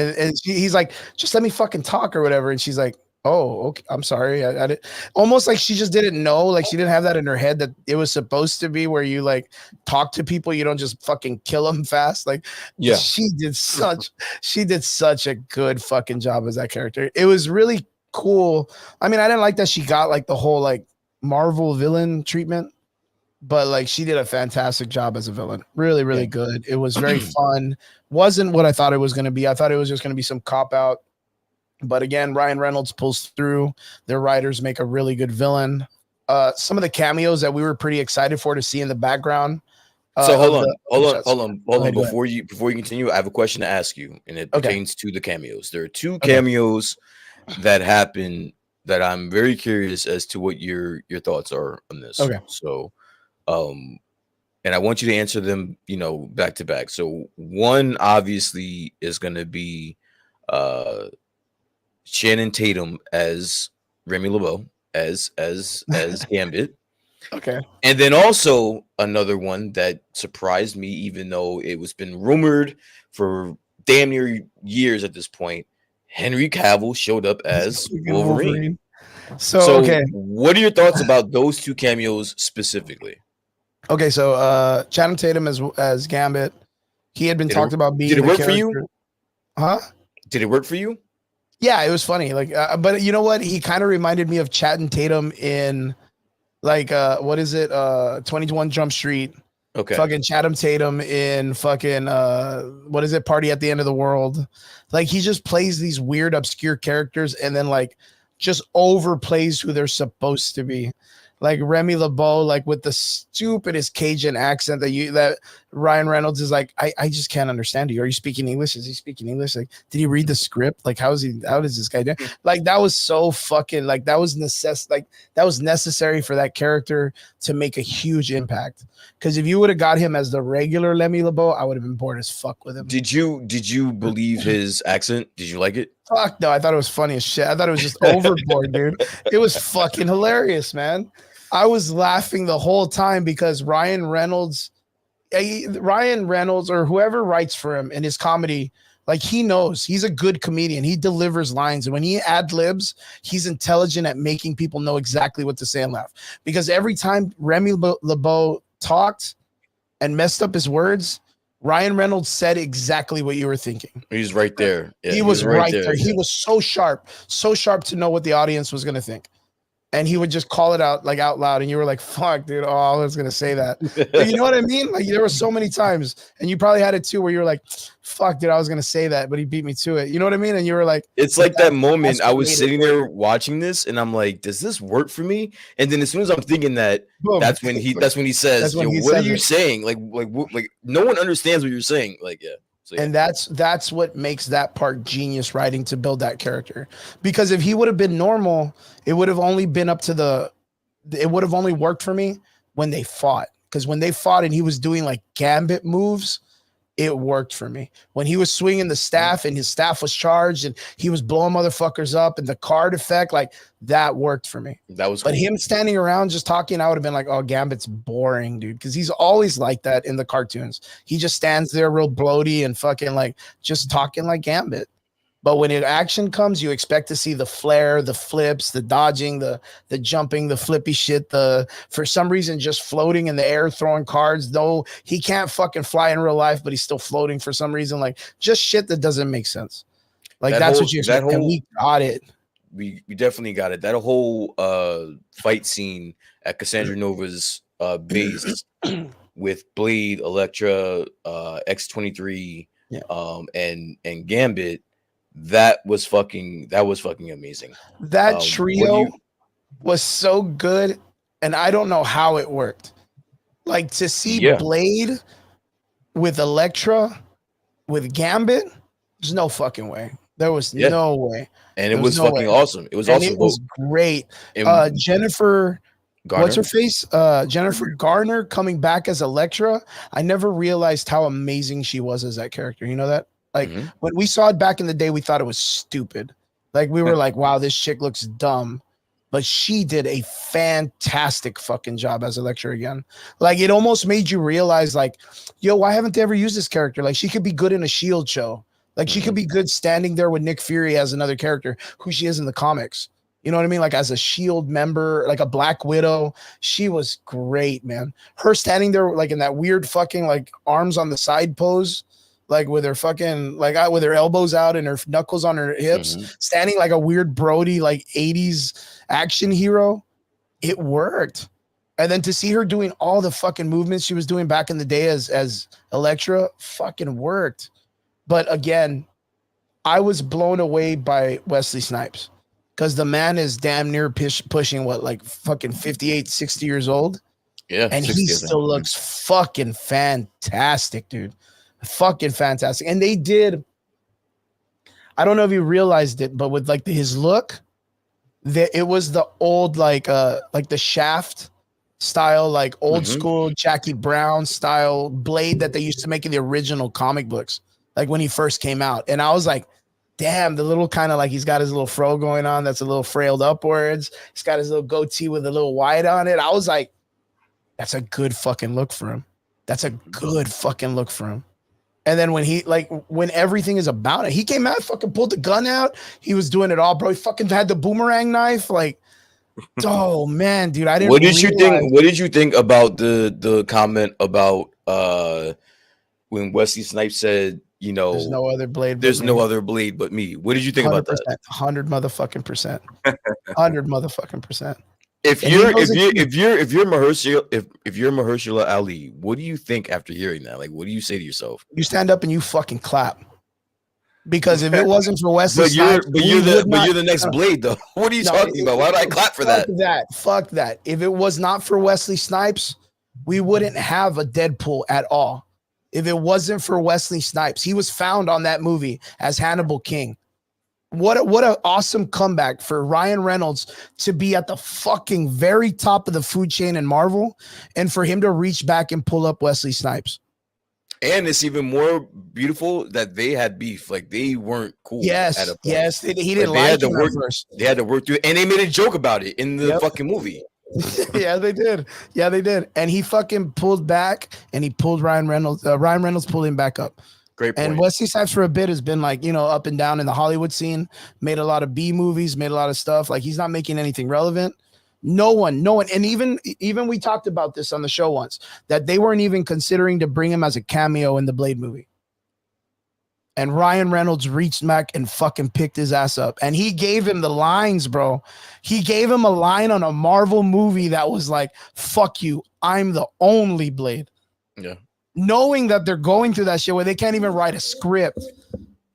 he's like, just let me fucking talk or whatever. And she's like, Oh, okay. I'm sorry. I did, almost like she just didn't know. Like she didn't have that in her head that it was supposed to be where you like talk to people. You don't just fucking kill them fast. Like Yeah. she did such a good fucking job as that character. It was really cool. I mean, I didn't like that she got like the whole like Marvel villain treatment, but like she did a fantastic job as a villain. Really, really good. It was very fun. Wasn't what I thought it was going to be. I thought it was just going to be some cop out. But again, Ryan Reynolds pulls through. Their writers make a really good villain. Some of the cameos that we were pretty excited for to see in the background. So hold on. Ahead, Before you continue, I have a question to ask you, and it pertains to the cameos. There are two Okay. cameos that happen that I'm very curious as to what your thoughts are on this. Okay. So, and I want you to answer them, back to back. So one obviously is going to be Shannon Tatum as Remy LeBeau as Gambit. Okay. And then also another one that surprised me, even though it was been rumored for damn near years at this point. Henry Cavill showed up as Wolverine. So okay. What are your thoughts about those two cameos specifically? Okay, so Channing Tatum as Gambit. He had been talked about being. Did it the work character. for you? Huh? Did it work for you? Yeah, it was funny. Like, but you know what? He kind of reminded me of Channing Tatum in, like, what is it? 21 Jump Street. Okay. Fucking Channing Tatum in fucking what is it? Party at the End of the World. Like he just plays these weird, obscure characters and then like just overplays who they're supposed to be. Like Remy LeBeau, like with the stupidest Cajun accent that Ryan Reynolds is like, I just can't understand you. Are you speaking English? Is he speaking English? Like, did he read the script? Like, how does this guy do? Like, that was so fucking like that was necessary for that character to make a huge impact. Because if you would have got him as the regular Remy LeBeau, I would have been bored as fuck with him. Did you believe his accent? Did you like it? Fuck no, I thought it was funny as shit. I thought it was just overboard, dude. It was fucking hilarious, man. I was laughing the whole time because Ryan Reynolds or whoever writes for him in his comedy, like he knows he's a good comedian. He delivers lines. And when he ad libs, he's intelligent at making people know exactly what to say and laugh. Because every time Remy LeBeau talked and messed up his words, Ryan Reynolds said exactly what you were thinking. He's right there. Yeah, he was right there. Yeah. He was so sharp to know what the audience was going to think. And he would just call it out like out loud. And you were like, fuck, dude. Oh, I was going to say that. But you know what I mean? Like there were so many times and you probably had it too, where you were like, fuck, dude, I was going to say that, but he beat me to it. You know what I mean? And you were like, it's like that moment I was sitting there watching this and I'm like, does this work for me? And then as soon as I'm thinking that, boom. That's when he says, what are you saying? Like no one understands what you're saying. Like, yeah. So, yeah. And that's what makes that part genius writing to build that character. Because if he would have been normal, it would have only been it would have only worked for me when they fought. Because when they fought and he was doing like gambit moves, it worked for me. When he was swinging the staff and his staff was charged and he was blowing motherfuckers up and the card effect, like that worked for me. That was cool. But him standing around just talking, I would have been like, oh, Gambit's boring, dude. Because he's always like that in the cartoons. He just stands there real bloaty and fucking like just talking like Gambit. But when action comes, you expect to see the flair, the flips, the dodging, the jumping, the flippy shit, for some reason just floating in the air, throwing cards. Though he can't fucking fly in real life, but he's still floating for some reason. Like just shit that doesn't make sense. Like that's what you expect. And we got it. We definitely got it. That whole fight scene at Cassandra Nova's base with Blade, Elektra, X-23, and Gambit. That was fucking amazing. That trio was so good, and I don't know how it worked. Like to see Blade with Elektra with Gambit, there's no fucking way. There was no way. And it was fucking awesome. It was awesome. It was great. Jennifer Garner. What's her face? Jennifer Garner coming back as Elektra. I never realized how amazing she was as that character. You know that? Like when we saw it back in the day, we thought it was stupid. Like we were like, wow, this chick looks dumb. But she did a fantastic fucking job as Elektra again. Like it almost made you realize like, yo, why haven't they ever used this character? Like she could be good in a SHIELD show. Like she could be good standing there with Nick Fury as another character who she is in the comics. You know what I mean? Like as a Shield member, like a Black Widow. She was great, man. Her standing there like in that weird fucking like arms on the side pose, like with her fucking like with her elbows out and her knuckles on her hips, standing like a weird Brody like 80s action hero. It worked. And then to see her doing all the fucking movements she was doing back in the day as Elektra fucking worked. But again, I was blown away by Wesley Snipes because the man is damn near pushing what, like fucking 58, 60 years old. Yeah. And he still looks fucking fantastic, dude. Fucking fantastic. And they did, I don't know if you realized it, but with like his look, it was the old like the Shaft style, like old school Jackie Brown style blade that they used to make in the original comic books, like when he first came out. And I was like, damn, the little kind of like he's got his little fro going on that's a little frailed upwards. He's got his little goatee with a little white on it. I was like, that's a good fucking look for him. That's a good fucking look for him. And then when everything is about it, he came out, fucking pulled the gun out. He was doing it all, bro. He fucking had the boomerang knife. Like, oh man, dude, I didn't. What did you think? What did you think about the comment about when Wesley Snipes said, you know, there's no other blade. There's no other blade but me. What did you think about that? 100 motherfucking percent. 100 motherfucking percent. If you're Mahershala Ali, what do you think after hearing that? Like, what do you say to yourself? You stand up and you fucking clap. Because if it wasn't for Wesley Snipes, you're the next Blade though. What are you talking about? Why do I clap for that? Fuck that. If it was not for Wesley Snipes, we wouldn't have a Deadpool at all. If it wasn't for Wesley Snipes, he was found on that movie as Hannibal King. What an awesome comeback for Ryan Reynolds to be at the fucking very top of the food chain in Marvel and for him to reach back and pull up Wesley Snipes. And it's even more beautiful that they had beef. Like they weren't cool. Yes, at a point. yes. He didn't like him at first. They had to work through it. And they made a joke about it in the fucking movie. Yeah, they did. Yeah, they did. And he fucking pulled back and he pulled Ryan Reynolds. Ryan Reynolds pulled him back up. Great point. And Wesley Snipes for a bit has been like, you know, up and down in the Hollywood scene, made a lot of B movies, made a lot of stuff. Like he's not making anything relevant. No one. And even we talked about this on the show once, that they weren't even considering to bring him as a cameo in the Blade movie. And Ryan Reynolds reached back and fucking picked his ass up. And he gave him the lines, bro. He gave him a line on a Marvel movie that was like, fuck you, I'm the only Blade. Yeah. Knowing that they're going through that shit where they can't even write a script.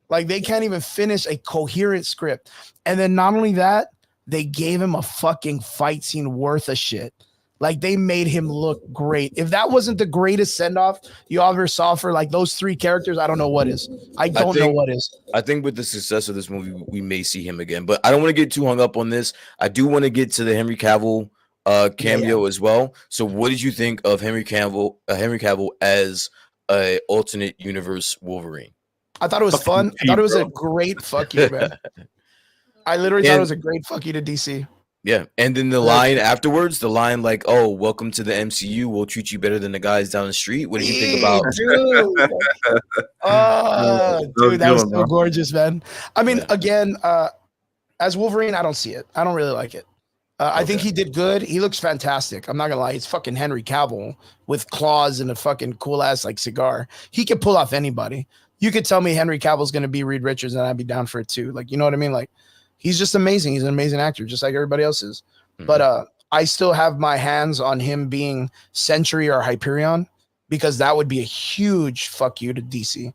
Like they can't even finish a coherent script. And then not only that, they gave him a fucking fight scene worth of shit. Like they made him look great. If that wasn't the greatest send-off you ever saw for like those three characters, I don't know what is. I don't know what is. I think with the success of this movie, we may see him again. But I don't want to get too hung up on this. I do want to get to the Henry Cavill cameo as well. So what did you think of Henry Cavill as a alternate universe Wolverine? I thought it was fun. I thought it was a great fuck you, man. I literally thought it was a great fuck you to DC. Yeah. And then the line afterwards, the line like, oh, welcome to the MCU. We'll treat you better than the guys down the street. What do you think about? Dude, that was so gorgeous, man. I mean, again, as Wolverine, I don't see it. I don't really like it. I think he did good. He looks fantastic. I'm not gonna lie. It's fucking Henry Cavill with claws and a fucking cool ass like cigar. He could pull off anybody. You could tell me Henry Cavill's gonna be Reed Richards, and I'd be down for it too. Like, you know what I mean? Like, he's just amazing. He's an amazing actor, just like everybody else is. Mm-hmm. But I still have my hands on him being Sentry or Hyperion because that would be a huge fuck you to DC.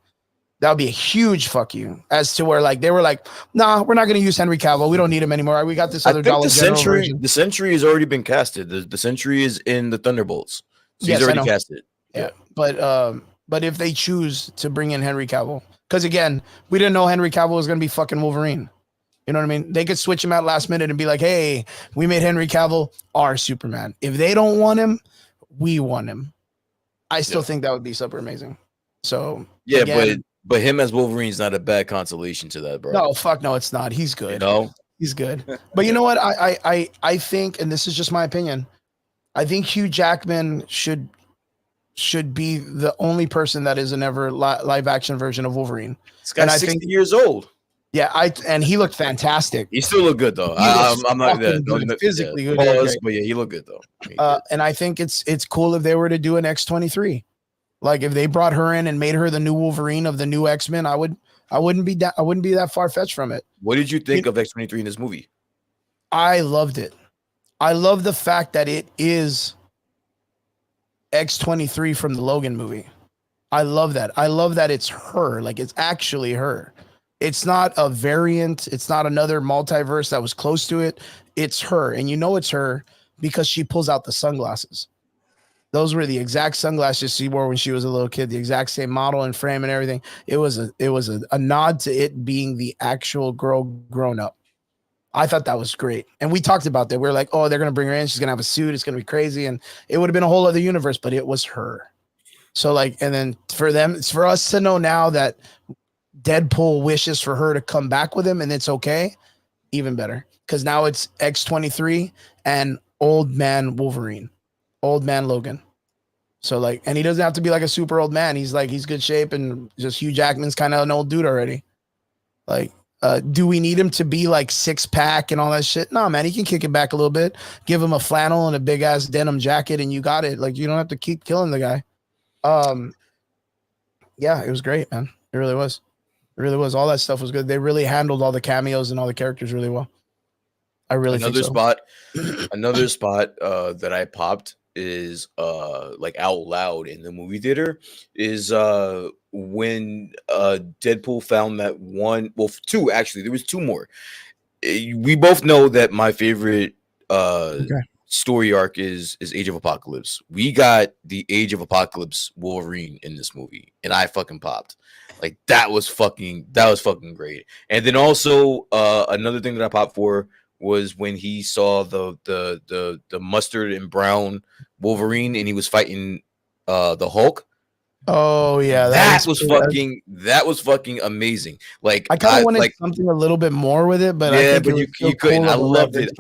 That would be a huge fuck you as to where like they were like, nah, we're not going to use Henry Cavill. We don't need him anymore. We got this other Dollar General version. The Sentry has already been casted. The Sentry is in the Thunderbolts. So he's already casted. Yeah. But if they choose to bring in Henry Cavill, because again, we didn't know Henry Cavill was going to be fucking Wolverine. You know what I mean? They could switch him out last minute and be like, hey, we made Henry Cavill our Superman. If they don't want him, we want him. I still think that would be super amazing. So yeah, again, but him as Wolverine is not a bad consolation to that, bro. No, fuck no, it's not. He's good. You know? He's good. But you know what? I think, and this is just my opinion, I think Hugh Jackman should should be the only person that is an ever live action version of Wolverine. This guy's And I 60 think, years old. yeah, and he looked fantastic. He still look good though. He looks I'm not fucking good, physically good. Pause, but yeah, he looked good though. And I think it's cool if they were to do an X-23. Like if they brought her in and made her the new Wolverine of the new X-Men, I wouldn't be that far fetched from it. What did you think of X-23 in this movie? I loved it. I love the fact that it is X-23 from the Logan movie. I love that. I love that it's her. Like it's actually her. It's not a variant. It's not another multiverse that was close to it. It's her. And you know it's her because she pulls out the sunglasses. Those were the exact sunglasses she wore when she was a little kid, the exact same model and frame and everything. It was a nod to it being the actual girl grown up. I thought that was great. And we talked about that. We were like, oh, they're going to bring her in. She's going to have a suit. It's going to be crazy. And it would have been a whole other universe, but it was her. So like, and then for us to know now that Deadpool wishes for her to come back with him and it's okay, even better. Because now it's X-23 and old man Wolverine, old man Logan. So like, and he doesn't have to be like a super old man. He's good shape and just Hugh Jackman's kind of an old dude already. Like, do we need him to be like 6-pack and all that shit? No, man, he can kick it back a little bit. Give him a flannel and a big ass denim jacket, and you got it. Like you don't have to keep killing the guy. Yeah, it was great, man. It really was. It really was. All that stuff was good. They really handled all the cameos and all the characters really well. I really think so. Another spot that I popped is like out loud in the movie theater is when Deadpool found that one, well, two actually, there was two more. We both know that my favorite story arc is Age of Apocalypse. We got the Age of Apocalypse Wolverine in this movie, and I fucking popped. Like that was fucking great. And then also another thing that I popped for was when he saw the mustard and brown Wolverine and he was fighting the Hulk. Oh yeah, that was fucking amazing. Like I kind of wanted something a little bit more with it, but yeah, but you couldn't. I loved it.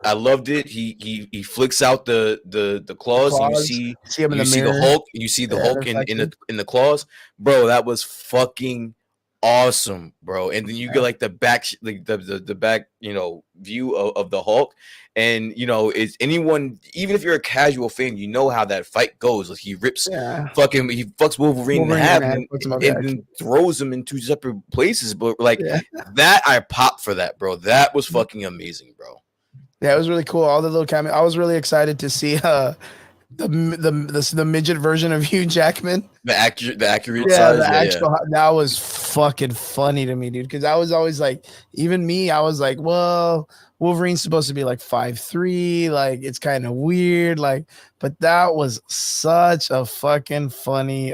I loved it. He flicks out the claws. And you see him in the Hulk. You see the Hulk in the claws, bro. That was fucking awesome, bro. And then you get like the back, like the back, view of the Hulk. And is anyone, even if you're a casual fan, you know how that fight goes. Like he fucks Wolverine in half and then throws him into separate places. But like that, I popped for that, bro. That was fucking amazing, bro. Yeah, it was really cool. All the little cameos. I was really excited to see the midget version of Hugh Jackman. The accurate size. That was fucking funny to me, dude. Because I was always like, even me, I was like, well, Wolverine's supposed to be like 5'3", like it's kind of weird, like, but that was such a fucking funny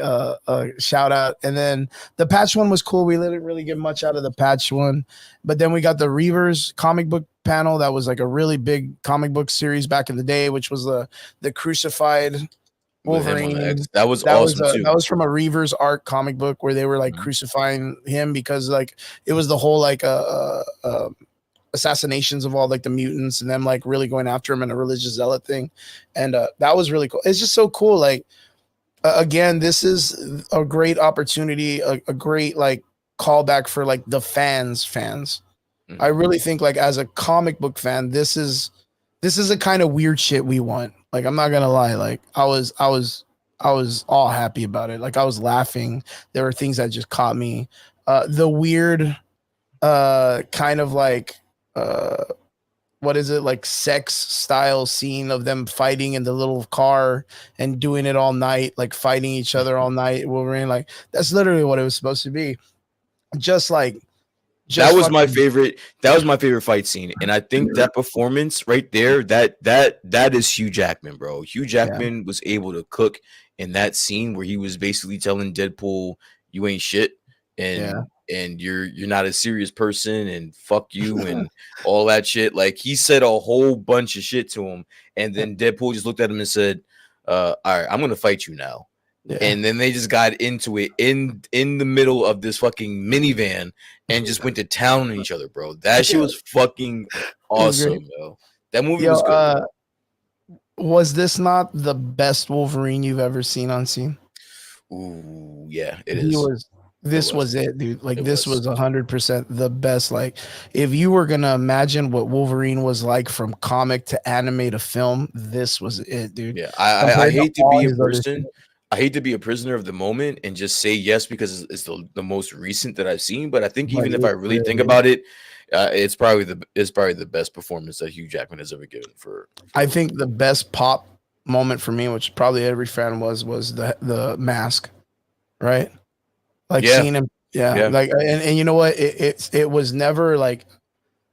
shout out. And then the patch one was cool. We didn't really get much out of the patch one, but then we got the Reavers comic book panel. That was like a really big comic book series back in the day, which was the crucified Wolverine. That was awesome too. That was from a Reavers art comic book where they were like crucifying him because like it was the whole like assassinations of all like the mutants and them like really going after him in a religious zealot thing. And that was really cool. It's just so cool. Like again, this is a great opportunity, a great like callback for like the fans. I really think like as a comic book fan, this is a kind of weird shit we want. Like I'm not gonna lie, like I was all happy about it. Like I was laughing. There were things that just caught me. The weird kind of like what is it, like sex style scene of them fighting in the little car and doing it all night, like fighting each other all night. Wolverine, like that's literally what it was supposed to be. That was my favorite fight scene, and I think that performance right there, that is Hugh Jackman, bro. Hugh Jackman was able to cook in that scene where he was basically telling Deadpool, "You ain't shit," and you're not a serious person, and fuck you, and all that shit. Like he said a whole bunch of shit to him, and then Deadpool just looked at him and said, "All right, I'm gonna fight you now." Yeah. And then they just got into it in the middle of this fucking minivan and just went to town on each other, bro. That shit was fucking awesome, bro. That movie was good. Was this not the best Wolverine you've ever seen on scene? Ooh, yeah, it He is. was. It This was. was it, dude. Like It this was. was 100% the best. Like, if you were gonna imagine what Wolverine was like from comic to anime to film, this was it, dude. Yeah, I Compared to hate to all be a his other shit. person. I hate to be a prisoner of the moment and just say yes because it's the most recent that I've seen. But I think But even if I it really think really is. about it, it's probably the best performance that Hugh Jackman has ever given for I think Wolverine. the best pop moment for me, which probably every fan was the mask, right? Like Yeah, seeing him, yeah. yeah. Like, and you know what? It was never like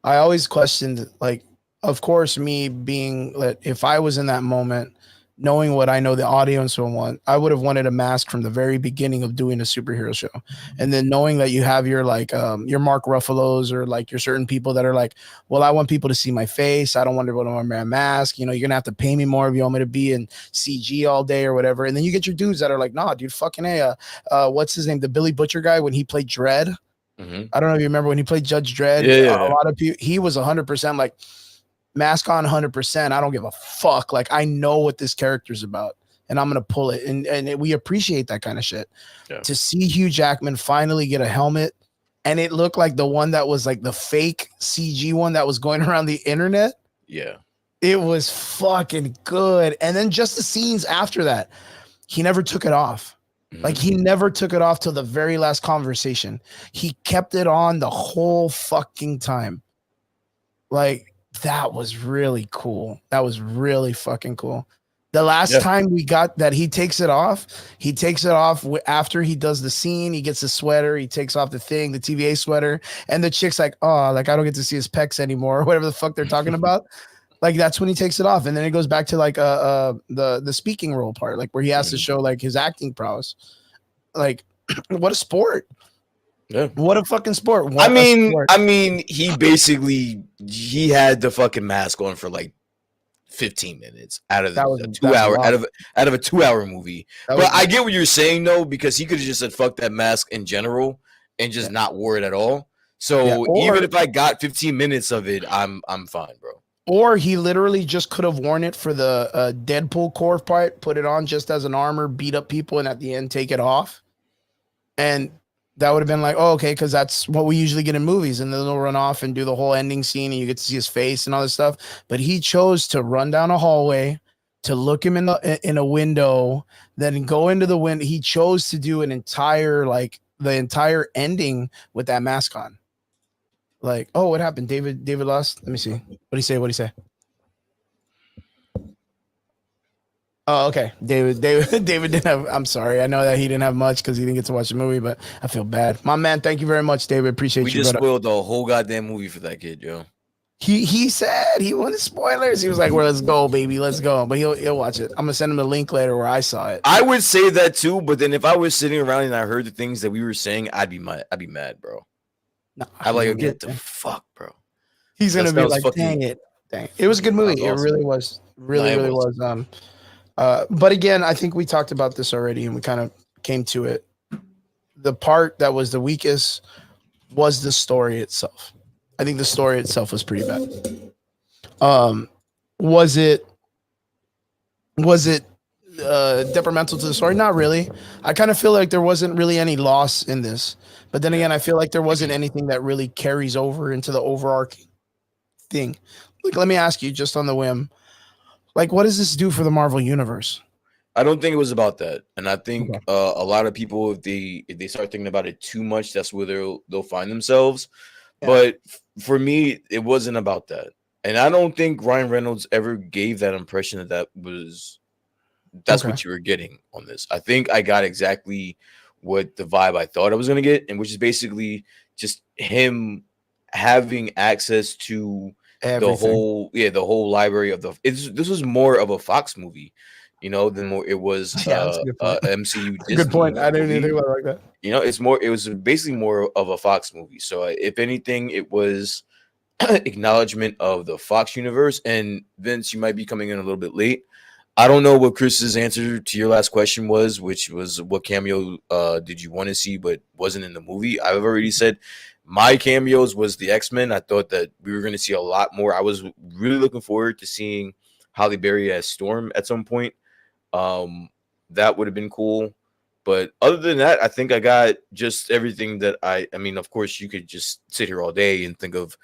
I always questioned, like, of course, me being that if I was in that moment, knowing what I know the audience will want, I would have wanted a mask from the very beginning of doing a superhero show. And then knowing that you have your like your Mark Ruffalo's or like your certain people that are like, well, I want people to see my face. I don't want to wear a mask. You know, you're gonna have to pay me more if you want me to be in CG all day or whatever. And then you get your dudes that are like, nah, dude, fucking what's his name? The Billy Butcher guy when he played Dredd. Hmm. I don't know if you remember when he played Judge Dredd. Yeah, A yeah, yeah. lot of people, he was 100% like mask on 100%. I don't give a fuck. Like, I know what this character's about and I'm going to pull it. And we appreciate that kind of shit. Yeah. To see Hugh Jackman finally get a helmet and it looked like the one that was like the fake CG one that was going around the internet. Yeah. It was fucking good. And then just the scenes after that, he never took it off. Like he never took it off till the very last conversation. He kept it on the whole fucking time. Like that was really cool. That was really fucking cool. The last Yeah. time we got that he takes it off after he does the scene. He gets the sweater, he takes off the thing, the TVA sweater, and the chick's like, oh, like I don't get to see his pecs anymore, or whatever the fuck they're talking about. Like that's when he takes it off, and then it goes back to like the speaking role part, like where he has to show like his acting prowess. Like, what a sport! Yeah. What a fucking sport! What I mean, sport. he basically he had the fucking mask on for like 15 minutes out of a 2 hour out of a 2 hour movie. But I get what you're saying though, because he could have just said fuck that mask in general and just not wore it at all. So even if I got 15 minutes of it, I'm fine, bro. Or he literally just could have worn it for the Deadpool core part, put it on just as an armor, beat up people, and at the end take it off. And that would have been like, oh, okay, because that's what we usually get in movies. And then they'll run off and do the whole ending scene, and you get to see his face and all this stuff. But he chose to run down a hallway, to look him in a window, then go into the window. He chose to do an entire the entire ending with that mask on. Like, oh, what happened? David lost. Let me see. What'd he say? What'd he say? Oh, okay. David didn't have. I'm sorry. I know that he didn't have much because he didn't get to watch the movie, but I feel bad. My man, thank you very much, David. Appreciate you. We just spoiled the whole goddamn movie for that kid, yo. He said he wanted spoilers. He was like, "Well, let's go, baby, let's go." But he'll watch it. I'm gonna send him a link later where I saw it. I would say that too, but then if I was sitting around and I heard the things that we were saying, I'd be mad, bro. No, I'm like, get the fuck, bro. He's gonna be like, dang it. It was a good movie. Awesome. It really was. Really was. But again, I think we talked about this already and we kind of came to it. The part that was the weakest was the story itself. I think the story itself was pretty bad. Was it detrimental to the story? Not really. I kind of feel like there wasn't really any loss in this. But then again, I feel like there wasn't anything that really carries over into the overarching thing. Like, let me ask you just on the whim, like, what does this do for the Marvel universe? I don't think it was about that. And I think a lot of people, if they start thinking about it too much, that's where they'll find themselves. Yeah. But for me, it wasn't about that. And I don't think Ryan Reynolds ever gave that impression that's what you were getting on this. I think I got exactly what the vibe I thought I was going to get, and which is basically just him having access to everything. the whole library of this was more of a Fox movie, than more it was MCU. Good point. I didn't even think about it like that. It was basically more of a Fox movie. So if anything, it was acknowledgement of the Fox universe. And Vince, you might be coming in a little bit late. I don't know what Chris's answer to your last question was, which was what cameo did you want to see but wasn't in the movie. I've already said my cameos was the X-Men. I thought that we were going to see a lot more. I was really looking forward to seeing Halle Berry as Storm at some point. That would have been cool. But other than that, I think I got just everything that I mean, of course, you could just sit here all day and think of,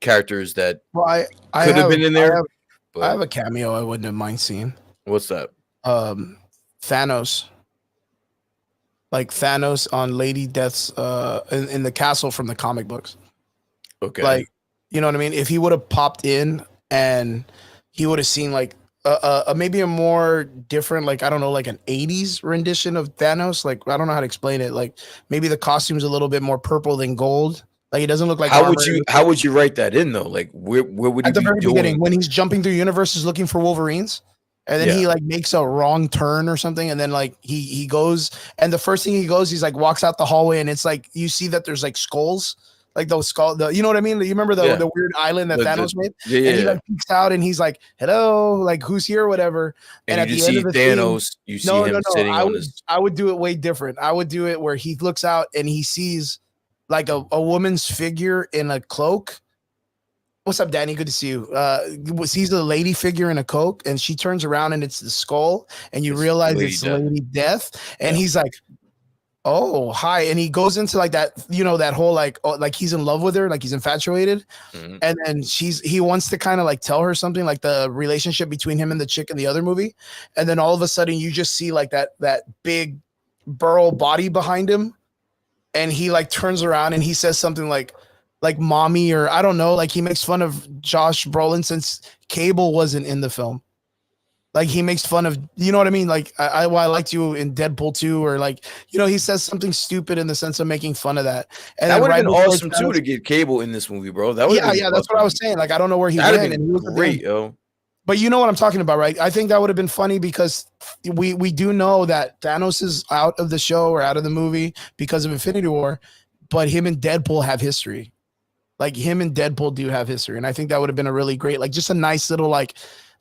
characters that Well, I could have have been in there. I have But a cameo I wouldn't have mind seeing. what's that? Thanos. Like Thanos on Lady Death's in the castle from the comic books. Okay. Like, you know what I mean? If he would have popped in and he would have seen like maybe a more different, like, I don't know, like an 80s rendition of Thanos. Like, I don't know how to explain it. Like maybe the costume's a little bit more purple than gold. Like it doesn't look like how armor. would you write that in though? Like where would he At the be very doing? beginning when he's jumping through universes looking for Wolverines. And then he like makes a wrong turn or something. And then like he goes, and the first thing he goes, he's like walks out the hallway, and it's like you see that there's like skulls, like those you know what I mean? You remember the weird island that Thanos made? Yeah. And he like peeks out and he's like, hello, like who's here or whatever. And at you the just end see of the Thanos, scene, you see him sitting on his. I would do it way different. I would do it where he looks out and he sees like a woman's figure in a cloak. What's up, Danny? Good to see you. Sees a lady figure in a cloak, and she turns around, and it's the skull, and you realize it's Lady Death, and he's like, "Oh, hi!" And he goes into like that, that whole like he's in love with her, like he's infatuated, and then he wants to kind of like tell her something, like the relationship between him and the chick in the other movie, and then all of a sudden you just see like that big burl body behind him, and he like turns around and he says something like mommy, or I don't know, like he makes fun of Josh Brolin since Cable wasn't in the film. Like he makes fun of, you know what I mean? Like I liked you in Deadpool 2, or like, he says something stupid in the sense of making fun of that. And that would have right been awesome too to get Cable in this movie, bro. That yeah, that's what I was saying. Like I don't know where he went, and he was great, yo. But you know what I'm talking about, right? I think that would have been funny because we do know that Thanos is out of the show or out of the movie because of Infinity War, but him and Deadpool have history. Like him and Deadpool do have history. And I think that would have been a really great, like just a nice little, like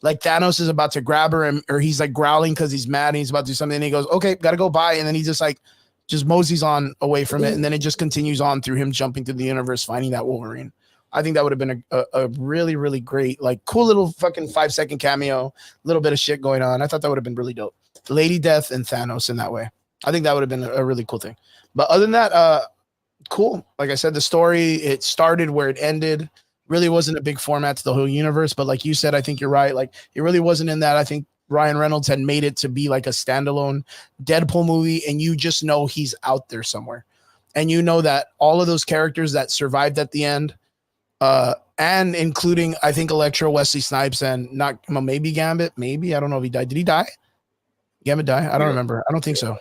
Thanos is about to grab her, or he's like growling because he's mad and he's about to do something. And he goes, okay, got to go by. And then he just moseys on away from it. And then it just continues on through him jumping through the universe, finding that Wolverine. I think that would have been a really, really great, like cool little fucking 5-second cameo, little bit of shit going on. I thought that would have been really dope. Lady Death and Thanos in that way. I think that would have been a really cool thing. But other than that, cool. Like I said, the story, it started where it ended. Really wasn't a big format to the whole universe, but like you said, I think you're right. Like it really wasn't in that. I think Ryan Reynolds had made it to be like a standalone Deadpool movie, and you just know he's out there somewhere. And you know that all of those characters that survived at the end, and including, I think, Electro, Wesley Snipes, and maybe Gambit. Maybe, I don't know if he died. Did he die? Gambit die? I don't remember. I don't think so.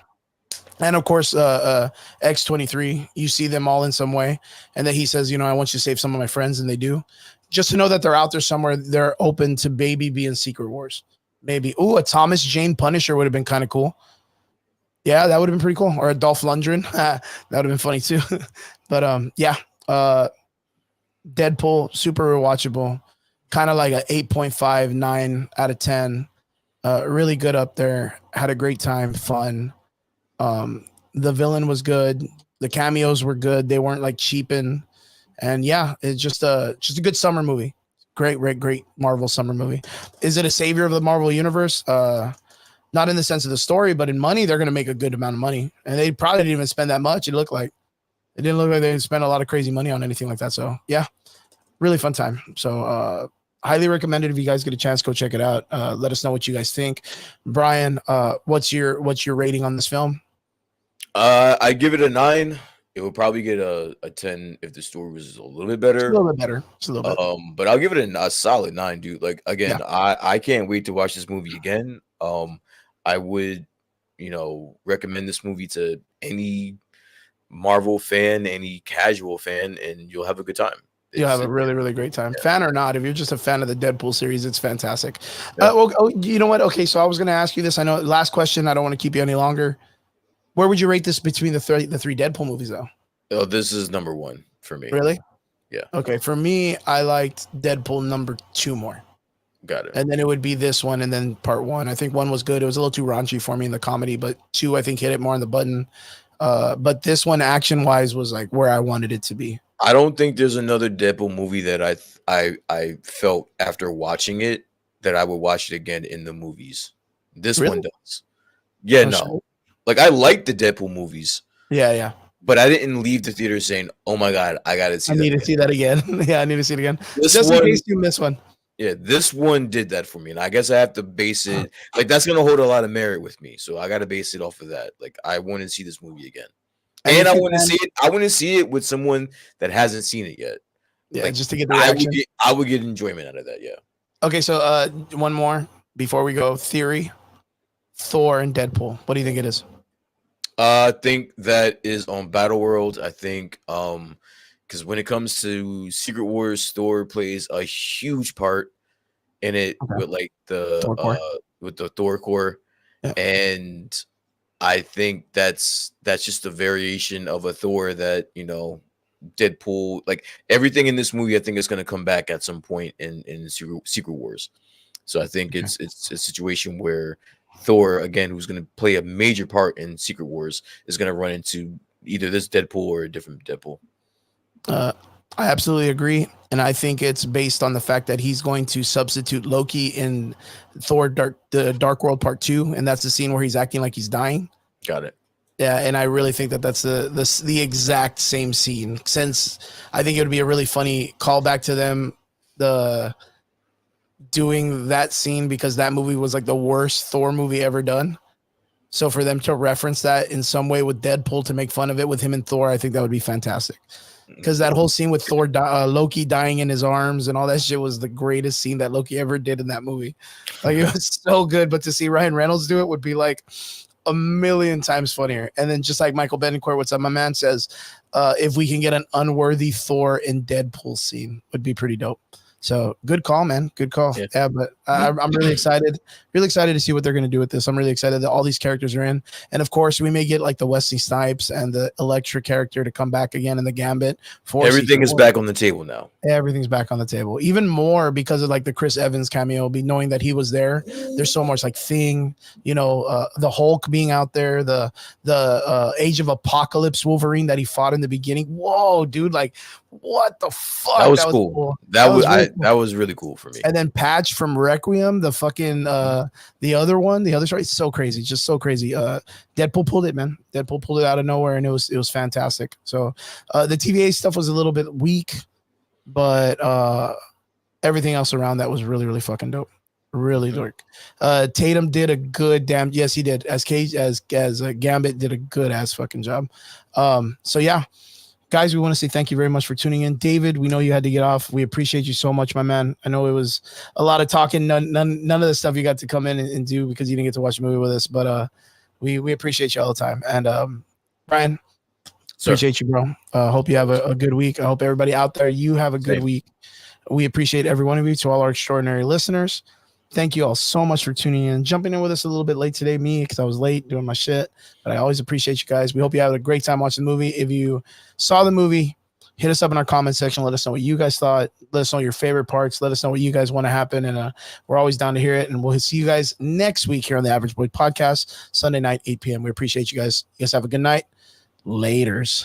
And of course, X-23, you see them all in some way. And then he says, I want you to save some of my friends. And they do. Just to know that they're out there somewhere, they're open to maybe being Secret Wars. Maybe. Ooh, a Thomas Jane Punisher would have been kind of cool. Yeah, that would have been pretty cool. Or a Dolph Lundgren. That would have been funny too. But yeah. Deadpool, super rewatchable. Kind of like a 8.5, 9 out of 10. Really good up there. Had a great time. Fun. The villain was good. The cameos were good. They weren't like cheapened. And yeah, it's just a good summer movie. Great Marvel summer movie. Is it a savior of the Marvel universe? Not in the sense of the story, but in money, they're going to make a good amount of money. And they probably didn't even spend that much. It didn't look like they spent a lot of crazy money on anything like that. So yeah, really fun time. So highly recommended. If you guys get a chance, go check it out. Let us know what you guys think. Brian, what's your rating on this film? I give it a 9. It would probably get a 10 if the story was a little bit better. It's a little bit better. It's a little bit. But I'll give it a solid 9, dude. Like again, I can't wait to watch this movie again. I would, recommend this movie to any Marvel fan, any casual fan, and you'll have a good time. You'll have a really, really great time. Yeah. Fan or not, if you're just a fan of the Deadpool series, it's fantastic. Yeah. You know what? Okay, so I was going to ask you this. I know, last question. I don't want to keep you any longer. Where would you rate this between the three Deadpool movies, though? Oh, this is number 1 for me. Really? Yeah. Okay, for me, I liked Deadpool number 2 more. Got it. And then it would be this one, and then part 1. I think 1 was good. It was a little too raunchy for me in the comedy, but 2, I think, hit it more on the button. But this one, action-wise, was like where I wanted it to be. I don't think there's another Deadpool movie that I felt after watching it that I would watch it again in the movies. This Really? one does. Yeah, Oh, no. shit. Like I like the Deadpool movies, Yeah. but I didn't leave the theater saying, "Oh my god, I gotta see I that need to again." see that again. Yeah, I need to see it again. This Just in one, case you miss one. yeah, this one did that for me, and I guess I have to base it like that's gonna hold a lot of merit with me. So I gotta base it off of that. Like I want to see this movie again, and I want to see it. I want to see it with someone that hasn't seen it yet. Yeah, Like just to get the reaction. I would get enjoyment out of that. Yeah. Okay, so one more before we go. Theory: Thor and Deadpool. What do you think it is? I think that is on Battle World. I think because when it comes to Secret Wars, Thor plays a huge part in it with like with the Thor core, and I think that's just a variation of a Thor that Deadpool, like everything in this movie, I think is going to come back at some point in Secret Wars. So I think it's a situation where Thor, again, who's going to play a major part in Secret Wars, is going to run into either this Deadpool or a different Deadpool. I absolutely agree, and I think it's based on the fact that he's going to substitute Loki in Thor: the Dark World Part 2, and that's the scene where he's acting like he's dying. Got it. Yeah, and I really think that that's the exact same scene. Since I think it would be a really funny callback to them doing that scene, because that movie was like the worst Thor movie ever done. So for them to reference that in some way with Deadpool to make fun of it with him and Thor, I think that would be fantastic. Because that whole scene with Thor, Loki dying in his arms and all that shit was the greatest scene that Loki ever did in that movie. Like it was so good, but to see Ryan Reynolds do it would be like a million times funnier. And then just like Michael Betancourt, what's up, my man, says, if we can get an unworthy Thor in Deadpool scene, would be pretty dope. So good call, man. Good call. Yeah, but I'm really excited to see what they're going to do with this. I'm really excited that all these characters are in. And of course, we may get like the Wesley Snipes and the Elektra character to come back again in the Gambit. Everything is back on the table now. Everything's back on the table. Even more because of like the Chris Evans cameo, knowing that he was there. There's so much like Thing, the Hulk being out there, the Age of Apocalypse Wolverine that he fought in the beginning. Whoa, dude, like what the fuck? That was cool. That was really cool for me. And then Patch from Requiem, the fucking the other story, it's so crazy, just so crazy. Deadpool pulled it, man. Deadpool pulled it out of nowhere, and it was fantastic. So the TVA stuff was a little bit weak, but everything else around that was really, really fucking dope. Really dope. Tatum did a good yes, he did. As Gambit did a good ass fucking job. So yeah. Guys, we want to say thank you very much for tuning in. David, we know you had to get off. We appreciate you so much, my man. I know it was a lot of talking. None of the stuff you got to come in and do because you didn't get to watch the movie with us. But we appreciate you all the time. And Brian, appreciate you, bro. Hope you have a good week. I hope everybody out there, you have a good week. We appreciate every one of you. To all our extraordinary listeners, thank you all so much for tuning in, jumping in with us a little bit late today, me, because I was late doing my shit. But I always appreciate you guys. We hope you had a great time watching the movie. If you saw the movie, hit us up in our comment section. Let us know what you guys thought. Let us know your favorite parts. Let us know what you guys want to happen. And we're always down to hear it. And we'll see you guys next week here on the Average Boy Podcast, Sunday night, 8 p.m. We appreciate you guys. You guys have a good night. Laters.